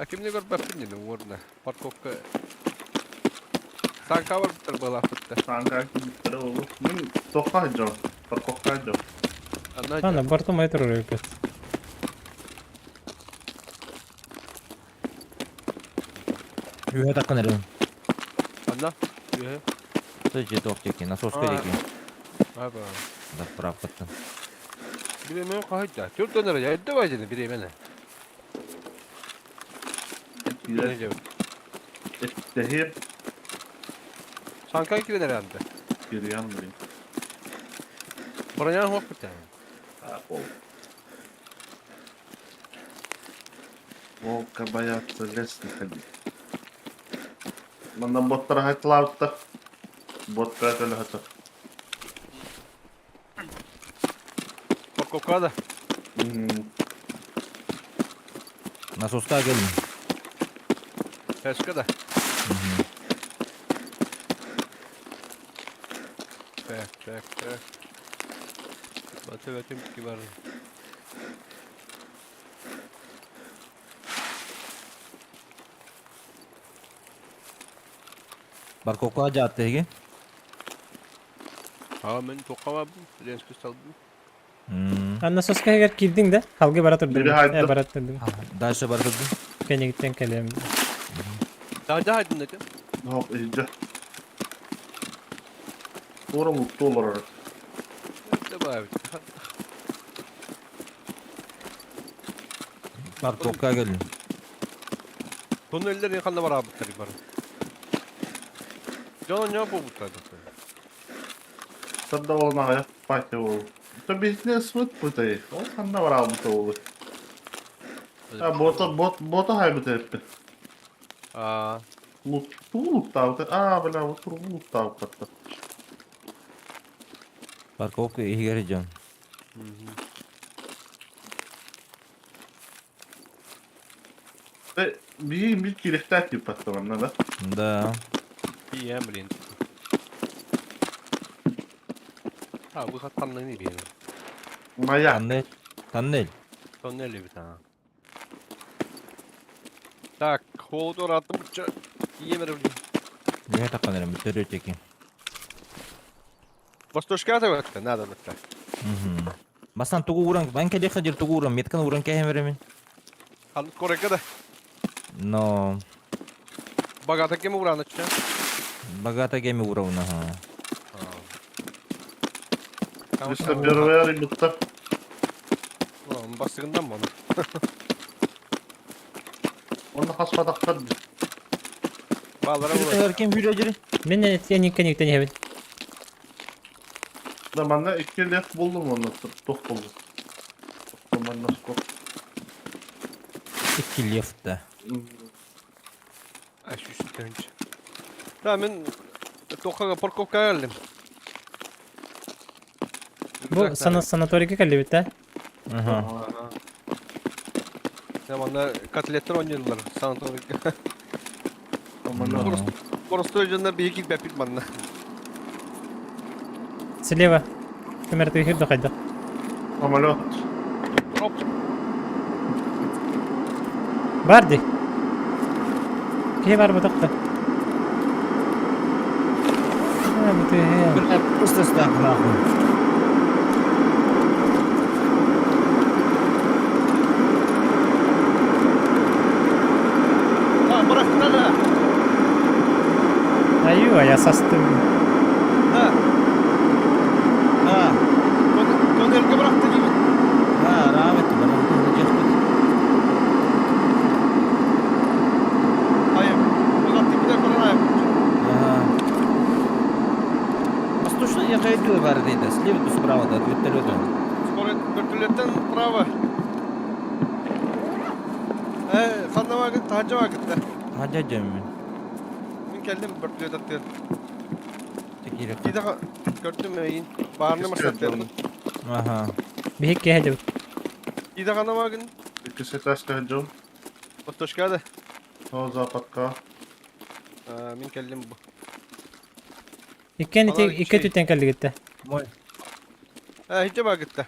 Kimle gör bakın yine orada. Parkovka. Sanka var bitir bala fıttı. Санға кебіттірі олу. Мен тоққа жау, парковқа жау. Ладно, борту метро рöpet. Үйе таққан әрі. Anna. Yuh. Ты же тоқ теки, насоска теки. Abi. Да, прав қаттын. Biri mi kahıcı? Türk döneri ya. Evde var canım biri beni. Дәхер Sanka iki döneri hem de. кериян білем. Buranın hoş bir tane. Волка боятся лес не ходить. Мана боттар хайтылауытта. Ботка әтілі хатыр. Parkovka da. Насоска келін. Peşka da. Çek. Batı ve tüm kibar. Парковка жаатты еге. Men toqamadım. Lenski saldım. Anna soska eğer girdin de halgı bara turdum. Biri haydi. Bara turdum. Дальше баргады. Kenya gitten kalem. Daha haydın dedim. Hop iyice. Sonra mutlu olarak. Ne bu abi? Бар токка келдим. Bunun elleri yakında var abi tabii var. Canın ne yapıyor bu tabii? Тогда он ага пати ол. Это бизнес вот бытай. Ол канда бар абыта ол. Бота хай бытай. Aa, Лут тауты. Бля, вот лут тау катта. Парковка игерeceğim. Bir kirihtat yapattam anladın. Да. iyi hem bilin. Ha bu hatanlı ne bileyim. Maya. Тоннель. Тоннель. Son öyle bir tane. Так, холоду attım bıçağı. Yemedim. Не такой, наверное, бутылётики. Восточка атаватты, надо бытта. Басан тугу уран, ben kedi hadir tugu uran, metkan uran kehem veremin. Halı koreka da. Но Bagata kemi vuran açça. богато геми уровна, ха. İşte bir araya arayıp Ulan bastığından mı onu? onu hasmadak kaddı. Bağlara Yürü vuran. erken hücreci. Ben de etken yıkken yıkken yıkken. Zamanla iki lef buldum onu. Tok buldum. Zaman nasıl kok. İki lefte. Ay şu sütten önce. Tamam ben Tokaga parkovka geldim. Bu sanatorike kalli bitti. Aha. Zamanla katiletler oynuyorlar. Sanatorik. Zaman No. nasıl. Korostojunlar bir iki bepit bana. Слева. Камера ты хер доходи. Amalot. Hop. Bardi. Kee var bu dakika. Ha bu tühe. Просто так нахуй. Ha bırak lan ha. Ayuh ya sastım. Ha. Ha. Dönerke bıraktı gibi. Ha, rahmetli bana. Hayır. Bıraktı bir de falan ayak. Ага. Восточно я хайду бар дейді. Слева да справа да, от вертолета. Скоро вертолеттен право. Kanlı vakit, hacı vakitte. Hadi мен. Ben geldim vertoletten. Tekiri. Bir daha gördüm yayın. Bağırını masatlarını. Ага. Bir hek kee hadi. Bir daha kanlı vakit. İki setaşka hacım. Otoşkada. O zapatka. Ben geldim bu. İkken Bana iki tüten kalli gitti. Мой. Hacı vakitte.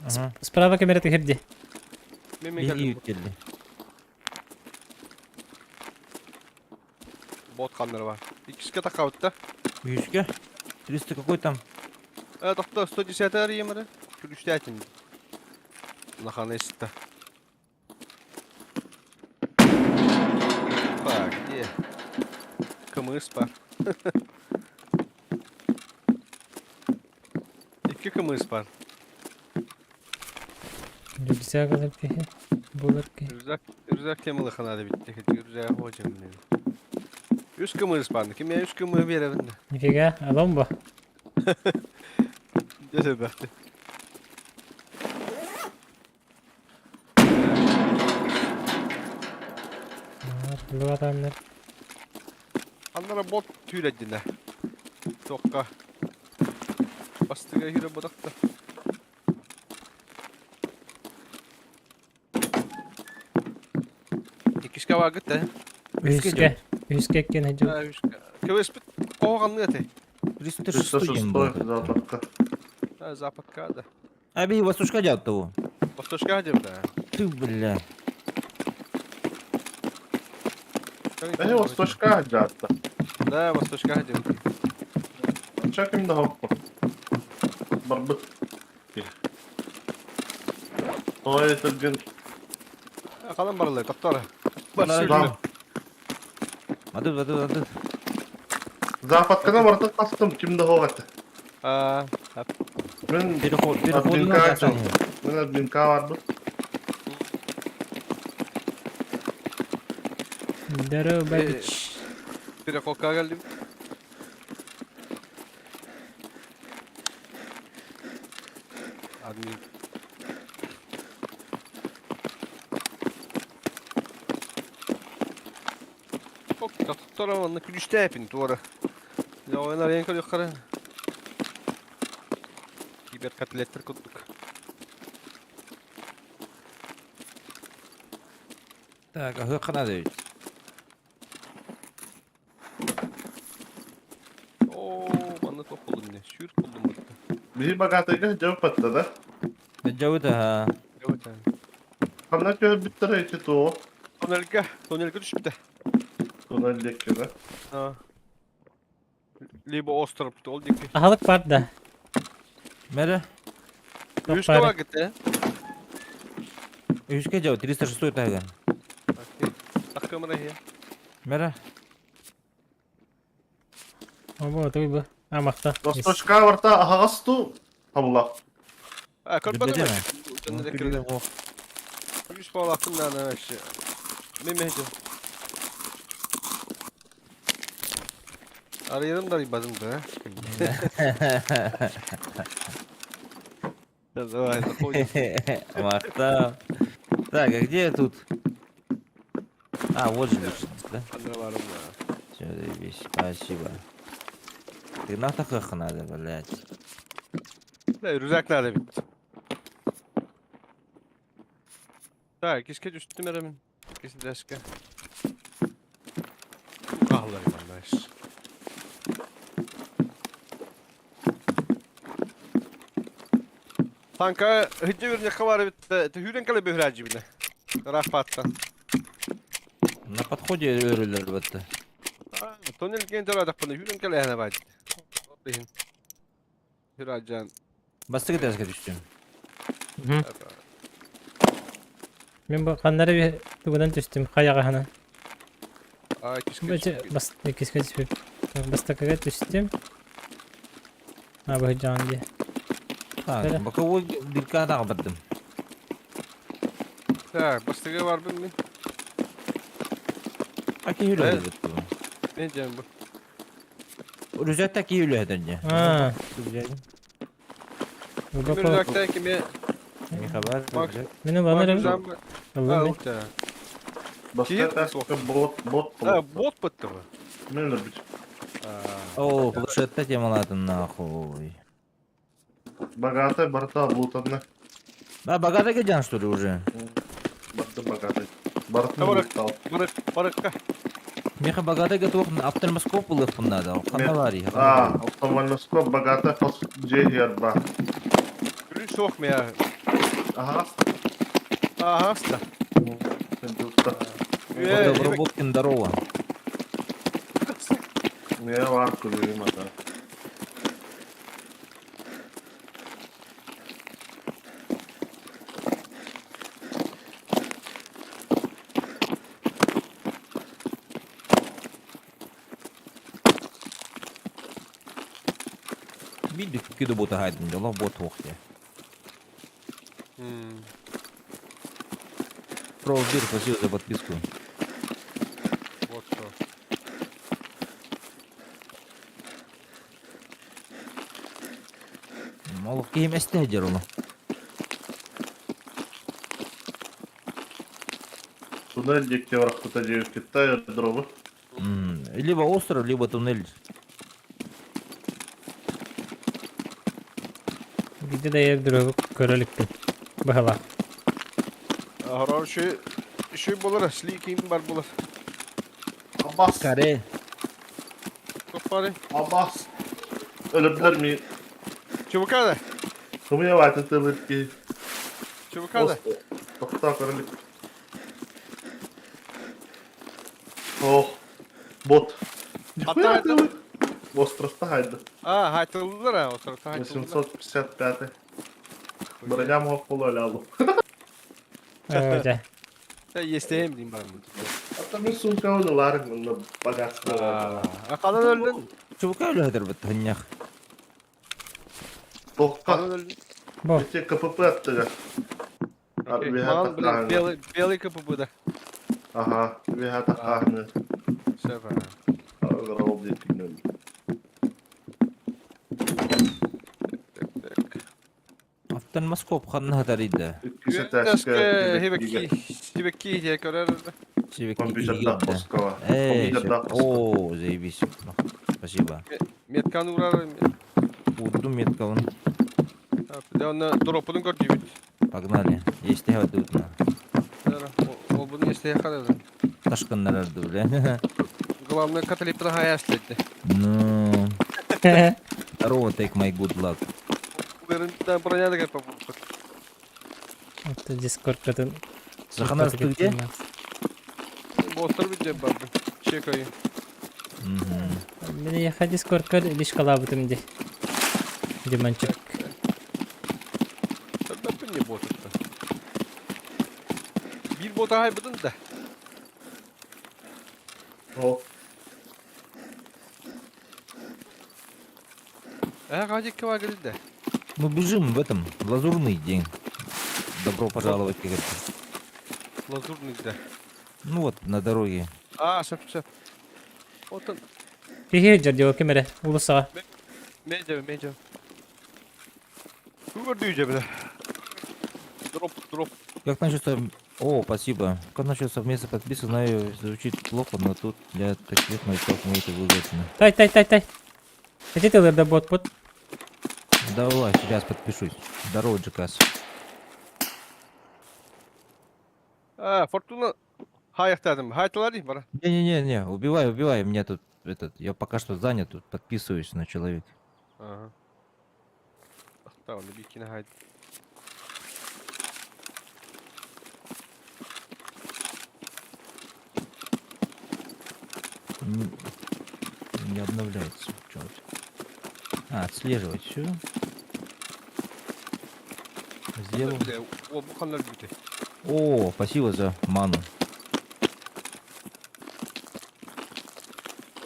Ага. Справа камера ты херди. Ben Bilgi geldim bu. yükseldi. Bot kanları var. İkisi kata kavutta. Yüzge. 300 какой там? Doktor 110 arayayım ara. Şu düştü etin. Nahana istiyor. Bak diye. Kımız var. İki kımız var. Güzel kadar kee. Bulur ki. Rüzak kemalı kanadı bitti. Rüzak hocam benim. 100 kımız var. Kim ya 100 kımız bir evinde. Nifika alon bu. Gel baktı. Bu adamlar. Anlara bot tüylediler. Tokka. Bastıga yürü bıraktı. İkişke var gitti. Üske. Üske ekken hadi. Ha, üçke. Kıvıs bit. Koğanlı yatı. 306 306 был. zapatka. Ha, западка, да. Abi восточка дел того. Восточка ходим, да. Ты, бля. Восточка hacı hatta. Да, восточка ходим. Çekim de hoppa. Barbut. Oy tırgın. Kalan barılay, doktor. Zam. Hadi. Zapatkana vardı kastım. Kimde hoğattı? Ben Переход admin на K Казань. Ben admin K vardı. Здорово, бабич. Bir koka geldim. Admin. Doktor amanlık gülüşte hepin duvara. Ya oynar yankı yukarı. Kiber katlettir kuttuk. Так, а как надо ведь? Oo, bana top buldum ne? Şuur buldum burada. Bir bagatayga cevap attı da. الجودة Evet yani. Kanlar köy bittire içi tuğu. Tonelga düştü. Sonra lekkede. Ha. Libo Ostrop oldu ki. Ahlık var da. Мере? Yüz bari. kava gitti. Юшка делать 306 таган. Okey. Tak kamerayı ya. Мере? Ama tabii bu. Amakta. Rostocka varta ahağas tu. Allah. Ha korkmadım Bitti mı? mi? Sen de kirli. Yüz bağlı aklımdan ne şey. Mehmet'im. Arayalım da bir bazım da. Давай, заходим. Махта. Так, а где тут? А, вот же личность, да? Anlavarım ya. Все, заебись, спасибо. Ты на таких надо, блядь. Ne, rüzak nerede bitti? Tak, keşke düştüm eremin. Kesin deşke. Kahlarım anlaş. Tanka hıcı ürünce kavarı bitti. Hüren kalı bir hüracı bile. Rahbattan. На подходе öğrenilir bitti. Tonel genç olarak bunu hüren kalı hene bacı. Bihin. Hüracan. Bastık derske düştüm. Hı. Ben bu kanlara bir dugudan düştüm. Kayağa hana. Ay keşke Bence düştüm. bas ikisi düştüm. Bastakaya düştüm. Ha bu can diye. Так, Öyle. боковой дырка да баттым. Tak, bastığı var mı? Аки юлөдө Evet. баттым. Ne diyeceğim bu? Рюкзак так юлөдө же. Ha. Bu Bir bak rüzakta kimi? Не хабар. Bak. benim banırım. Rüzak. Ha, Allah'ım ben. uçta. Başka Kim? taşka bot. Ha, bot bitti bu. Neler biç. О, планшетта темалатын нахуй. Bagata barta bulutadına. А, богато геджан, что ли, уже? Barta bagata. Barta Tamam. bulutал. Barıkka. Меха богато готов оптимоскоп было надо. Ханавари. Автомальноскоп bagata fos cehiyar ba. Ürün soğuk mu ya? Ahağas. Aha hasta. Sen tutta. Разработки здорово. Ne var kuruyorum ata. Bildik ki de bota haydın yola bot yok ya. Проводир, спасибо за подписку. Bot soğuk. Малов кейм эстедер onu. Туннель дикте var kuta ceviz kitta drop'u. Либо остров, либо туннель. Bir de yer duruyor. Körelikti. Bahala. Ahrar şey bulur. Slikim var bulur. Abbas. Kare. Çok bari. Abbas. Ölebilir miyim? Çabuk hadi. Kımıya var tığlık ki. Çabuk hadi. Tokta karalık. Oh. Bot. Hatta Tığlık. Островта хайда. Хайтылдылар а, острова хайтылдылар. 855. Броням го пололяло. Öyle. Ya yesteyim diyeyim bari. Атамын сумка олар мында багажка. Kalan öldün. Чувака öyle hıdır bu tınyak. Токка. Kalan öldün. Bu. Эти КПП аттыга. Okey. Bir Mal hata bilen kahve. belli kapı bu da. Ага, ви хата кахны. Sefer. Рол дип кинем. Aftan Moskop kanını hıdır idi. Кисе Gündüzke ташка. hibekki diye görer. Компьютерда пускала. Эй, Компьютерда всё. пускала. О, заебись. Спасибо. Metkan uğrar. Удум метка он. Bir de onu drop'unu gördüm. Погнали. Есть я вот тут на. O bunu yesteye kadar. Ташкандар арды, бля. Главное каталиптера hayastedi. Ну, здорово, take my good luck. Бұрын броня да kapı. Это Discord kadın. Саханас, ты где? Bostır bir cep vardı. Çekayım. Мгм. Beni yaha Discord kadın iliş kalabıdım di. Dimançık. Ben bu niye bot tuttu? Bir bota haybıdın da. О, Kaçık kıva geldi de. Мы бежим в этом, в лазурный день. Добро пожаловать, как говорится. Lazurnik de. Ну вот, на дороге. Şöp. Otun. Bir hüccar diyor kemere. Ulusağa. Mecem. Bu gördüğü cebine. Drop. Как насчет О, спасибо. Как насчет совместно подписки, знаю, звучит плохо, но тут для таких новичков мы это выгодно. Tay. Эти тылырда бот. Давай, сейчас подпишусь. Здорово, Джекас. Fortuna. Hayır dedim. Hayırlar değil bana. Не-не-не, убивай. Меня тут этот. Я пока что занят, тут подписываюсь на человека. Aha. Tamam bir ikine haydi. М, Не обновляется. Чё отслеживать все. Сделал. O bu kanlar büyüdü. О, спасибо за ману.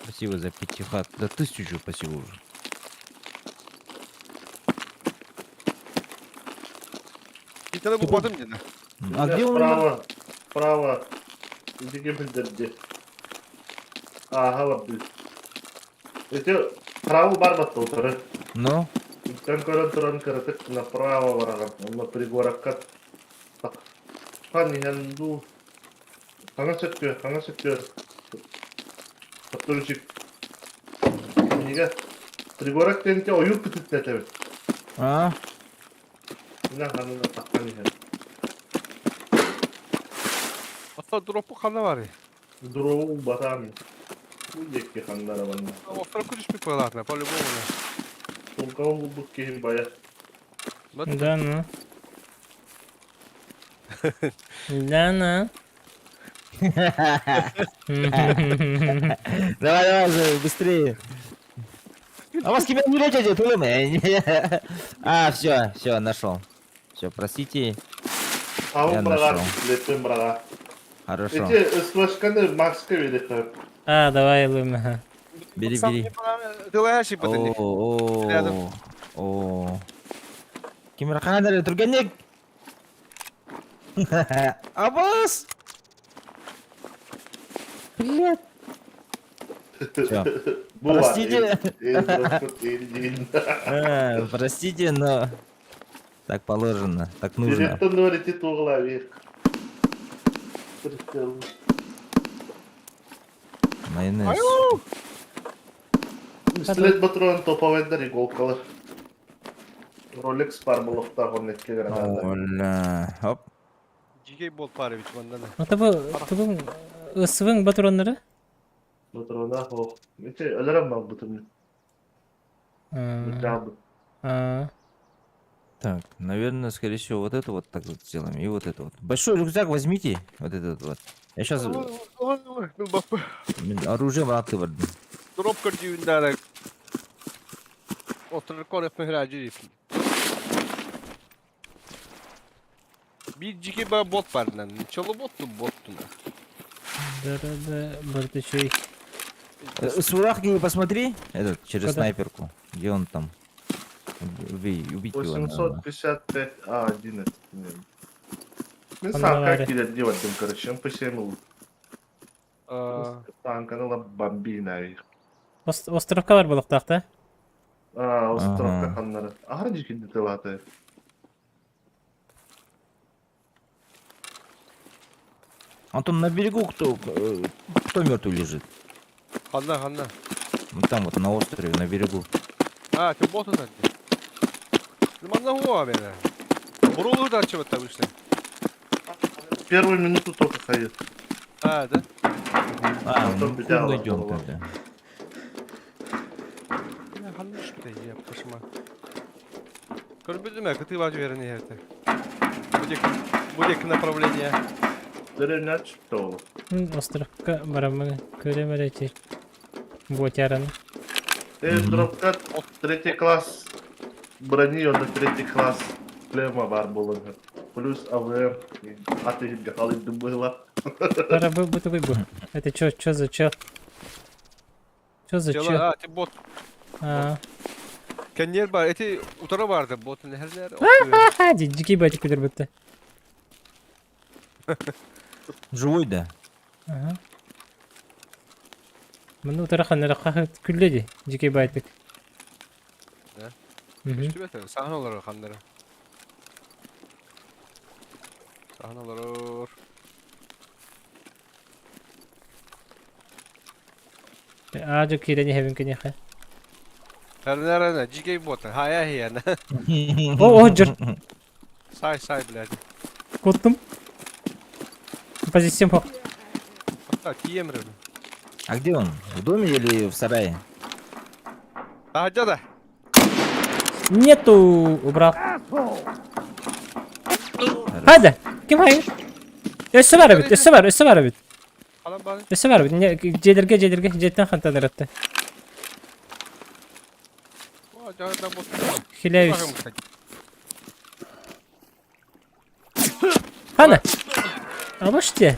Спасибо за пятихат. За 1000 спасибо уже. Bir tane bu batım dedi. А где он? Справа. Иди билдерди. Ага, вот. Эти право барбат отуры. Ну, Sen turun kırıtık направо varağım. Onunla prigoraka. Tak. Hani yandu. Kana sıkıyor. Kaptırıcık. Niye? Prigoraka dente oyun kıtıkta tabi. а? Yine kanına takkan yani. Hatta drop'u kanı var ya. Durumu batam. Bu yekki kanlara bana. O tarafı düşmüş paralarına. По-любому. Tulkavu bulduk ki baya. Да ну. Да Давай, быстрее. А вас тебя не летите, А, все, нашел. Все, простите. Tavu Я braga. нашел. Lepin braga. Хорошо. Ece ıslaşkanı maske verir. А, давай лым. Бери. Дела her şey batın. Рядом. О. Кимирхандар, турганик. Абас! Привет. Всё. Bu var. Простите. Elin. Простите, но так положено, так нужно. Direktör öğreti tuğla ver. Майонез. След патрон топовендер и голкалар. Rolex парболокта горнетке гранада. Оля. Оп. GK bol para biç benden de. Ata bu ısıvın patronları. Патрона хо. Мече аларам бал бутын. Мечабы. Так, наверное, скорее всего, вот это вот так вот сделаем. И вот это вот. Большой рюкзак возьмите. Вот этот вот. Я сейчас Bil bak. оружием отводим. Drop gördüğünde Oturur konup mühracı yiyip. Bir ciki bana bot var lan. Çolu bottu bottu. Да-да-да, бортачей. С врагами посмотри, этот, через Куда? снайперку. Где он там? Убить его надо. 855 А11. Не Он знаю, говорит. как кидать делать там, короче, он посемил. Aa, Танка, ну, бомбина. Островка бар булактакта. Островка Ага. ханнары. Ағыр жеке деталаты. Антон, на берегу кто мертвый лежит? Hanna. Вот там вот на острове, на берегу. Ha, ты botu sen. Limanla huwa beni. Burulu da açı batta işte. Первую минуту только ходит. Ha, да? А, Антон ну взял, найдем взял. тогда. Ne hanmış bir de yap başıma. Көрбүдүм ты важь верни это. Будет направление. Деревня чиптолу. Островка барамы көрөмөрөчү. Ботярын. Дропка третий класс брони, он третий класс шлема бар болуңа. Плюс АВМ. Атыгы халыды было. Бара бу такой бу. Это чё за чё? Чё за чё? Ha, ты bot. А, Kendiler var. Eti utara vardı botun her yer. жеке батик көтөрүп өттү. Живой, да? Ага. Мына тараханlara күлледи жеке батик. Да? Мгм. Üstü sahne olur kanları. Sahne olur. Ажо кирене хевин кенеха. Her nerede? GK bot. Ha ya yani. О, жыр. Say блядь. Коттум. Позициям хок. Hatta kiyemre. А где он? В доме или в сарае? Daha da. Нету, убрал. Hadi. Kim hayır? Ösü var bit, ösü var bit. Falan bari. Ösü var bit. Cedirge, cetten hantalar attı. O canından bot. Hilevis. Hani? Ama işte.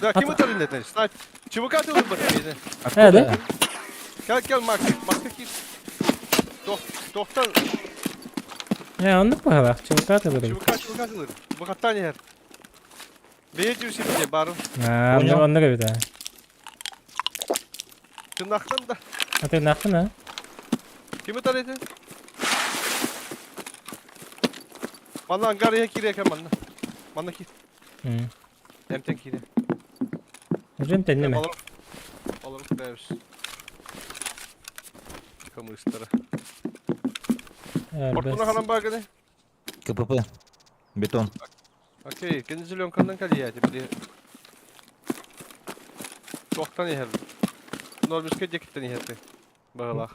Da kim atar netten? Snipe. Çubuk atılır bak yine. Hadi. Gel Max. Maske git. Doktor. Ya anlık mı hava? Çabuk atılır. Çubuk atılır. Bu hatta ne her? Beyci bir şey diye barım. Ha, onu gibi de. Tırnaktan da. Atı nakın ha? Kim atar eti? Bana Ankara'ya kireyken bana. Bana ki. Hı. Emten kire. Rümten değil mi? Alırım devs. Kamışlara. Portuna kalan bagane. КПП. Бетон. Окей, kendi zilyon kali ya. Bir Çoktan yer. Normal skecekten yer. Bağlak.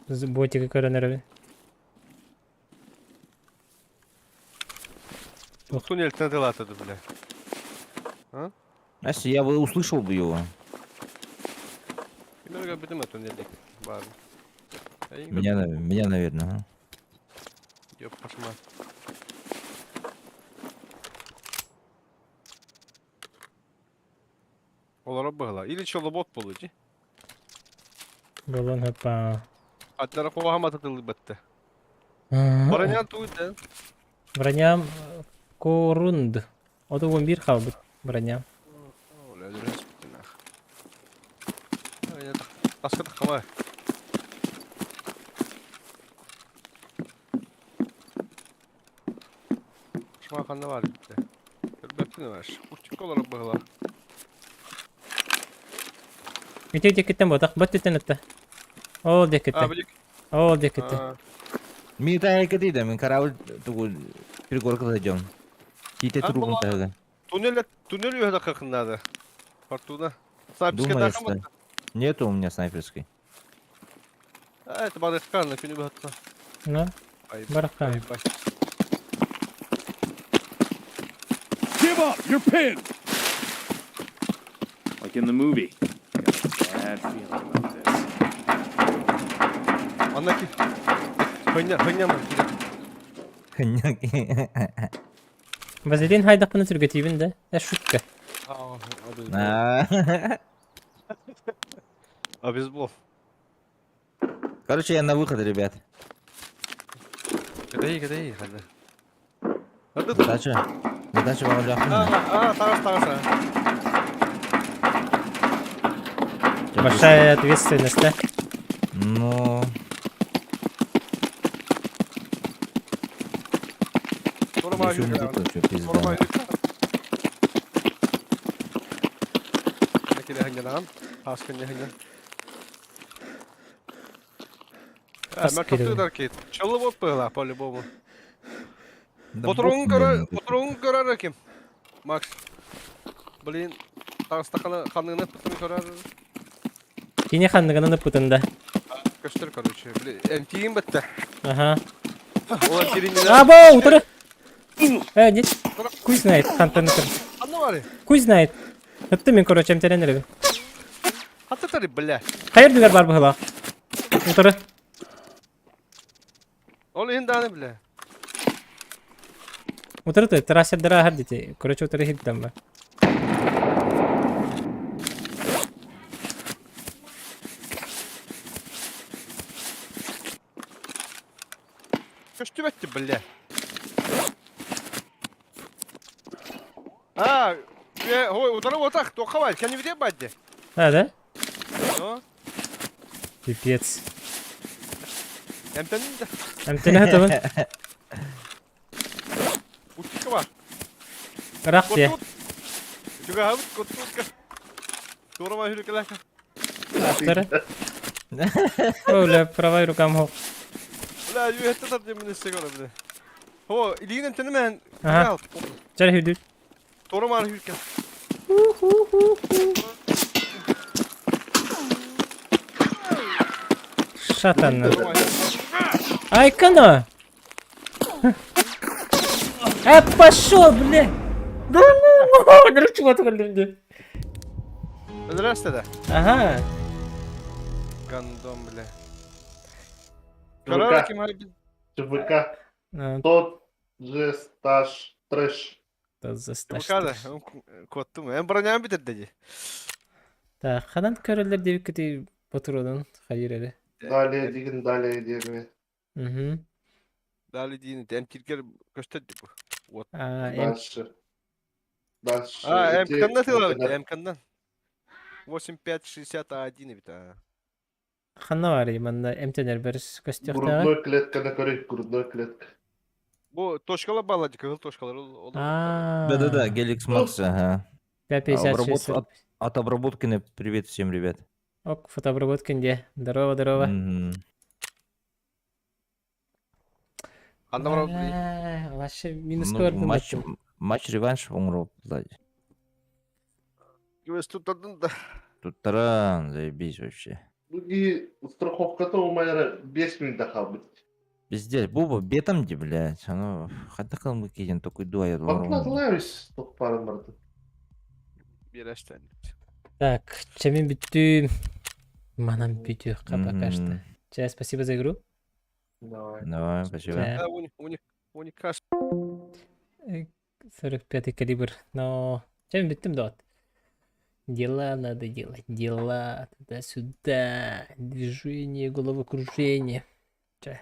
Ботики коронерові. Туннель тентелата бля. Если я бы услышал бы его. Kimler bitim tünnelik var. Меня, наверное. Ага. Yok başıma. Olara bağla. İli çolu bot bulucu. Болон хапа. Atlara kova hamata tıldı battı. Baranyan tuydu. Броням корунд. Ото 11 қалды броням. Öyle öldürürüz bitti nah. Öyle taska takama. Şuma kanlı var bitti. Elbette ne var? Uçuk olarak bağla. Итек декеттен ботақ. Бот деттен өтті. Ол Ha декетті. bilik. Ол декетті. Милитарный коты, да, мы корабль такой пригорка зайдем. Ките А, трубы была. тогда. Tünel yok da kakınladı. Fortuna. Sniper'ske Думаешь, takamadı. что? Нету у меня снайперской. Evet, bana kanlı günü bir hatta. Ну, Ay, Bırak ay, abi. ay. Give up! You're pinned! Like in the movie. I got a bad feeling about this. Аннаки. Хыня мı? Вазелин хайдак bunu türgetibin de. Шутка. Обезбол. Короче, я на выход, ребят. Кадай, хadi. Hadi. Задача вам жақын. Тағас. Большая ответственность, да? Ну, еще не такой, что пизда. Чолы вот было, по-любому. Да Потрон бог меня не көрөр кем. Макс. Блин, тағыста қаныңны пұтын көрөр. Кене хандығының путында. Көстер, короче. Блин, әмтейін бітті. Ага. Олар тереңден... Або, утыры! Нет. Куй знает, хантаны кыр. Анна бар е? Куй знает. Өтті мен, короче, әмтеренер. Хатты тәрі, бля. Қайыр дүгер бар бұғыла. Утыры. Ол енді аны, бля. Утыры ты, терасердера хар дете. Короче, утыры хилден ба. Көшті бәтті, бля. Ой, удару отақ, тоқа бар, кәне виде бәдді? Да? Ну? Пипец. Әмтәнін де. Әмтені хатымын. Утика бар. Рақ де. Juga habis kututka. Турма хүркеләка. Утыры. Оля, правай рукам хоп. Бля, юетте тартым мен сегора бля. Хо, илинен тенемен. Ага. Чар хүйдү. Турма хүркел. Шатанны. Айкана! Пошел, бля! Да ну! Дурачок отгордым. Здрасте. Ага. Гандон, бля. ЧВК. Короче, кем айб. ЧВК. А, Тот же стаж трэш. тот засташ. Букада, коттум. Эн броням битерди. Так, хадан көрөлөр деп кети отурудун хайыр эле. Далее деген далее деме. Мгм. Дали дини, эм тиркер көстөдү бу. Вот. Дальше. Дальше. Эм Эти- кандан тыла, это- эм кандан. 8561 бит. Ханна бар иманда эмтенер берс көстөктөгө. Грудной клетка на корей. Грудной клетка. Бу тошкалар баллади, кыл тошкалар. Да-да-да, Геликс Макс, ага. 556. От обработки привет всем, ребят. Ок, фотообработкинде. Здорово. Мгм. Андамар. Вообще минус Ну, көрдүм. матч реванш оңырау болады. Кювес туттадын да. Туттаран, заебись вообще. И страховка-то у меня 5 минут дохабыть. Пиздец, Буба, бетом де, блядь. Оно, хата калмы кейден такой дуай Отладываюсь, только пару мартов. Бирәштән. Так, чемин бүттү. Манам бүтү капа кашты. Ча, спасибо за игру. Давай. Давай, спасибо. Ча. Уник каш. 45 калибр. Но чемин бүттүм да. Дела надо делать. Дела туда-сюда. Движение, головокружение. Ча.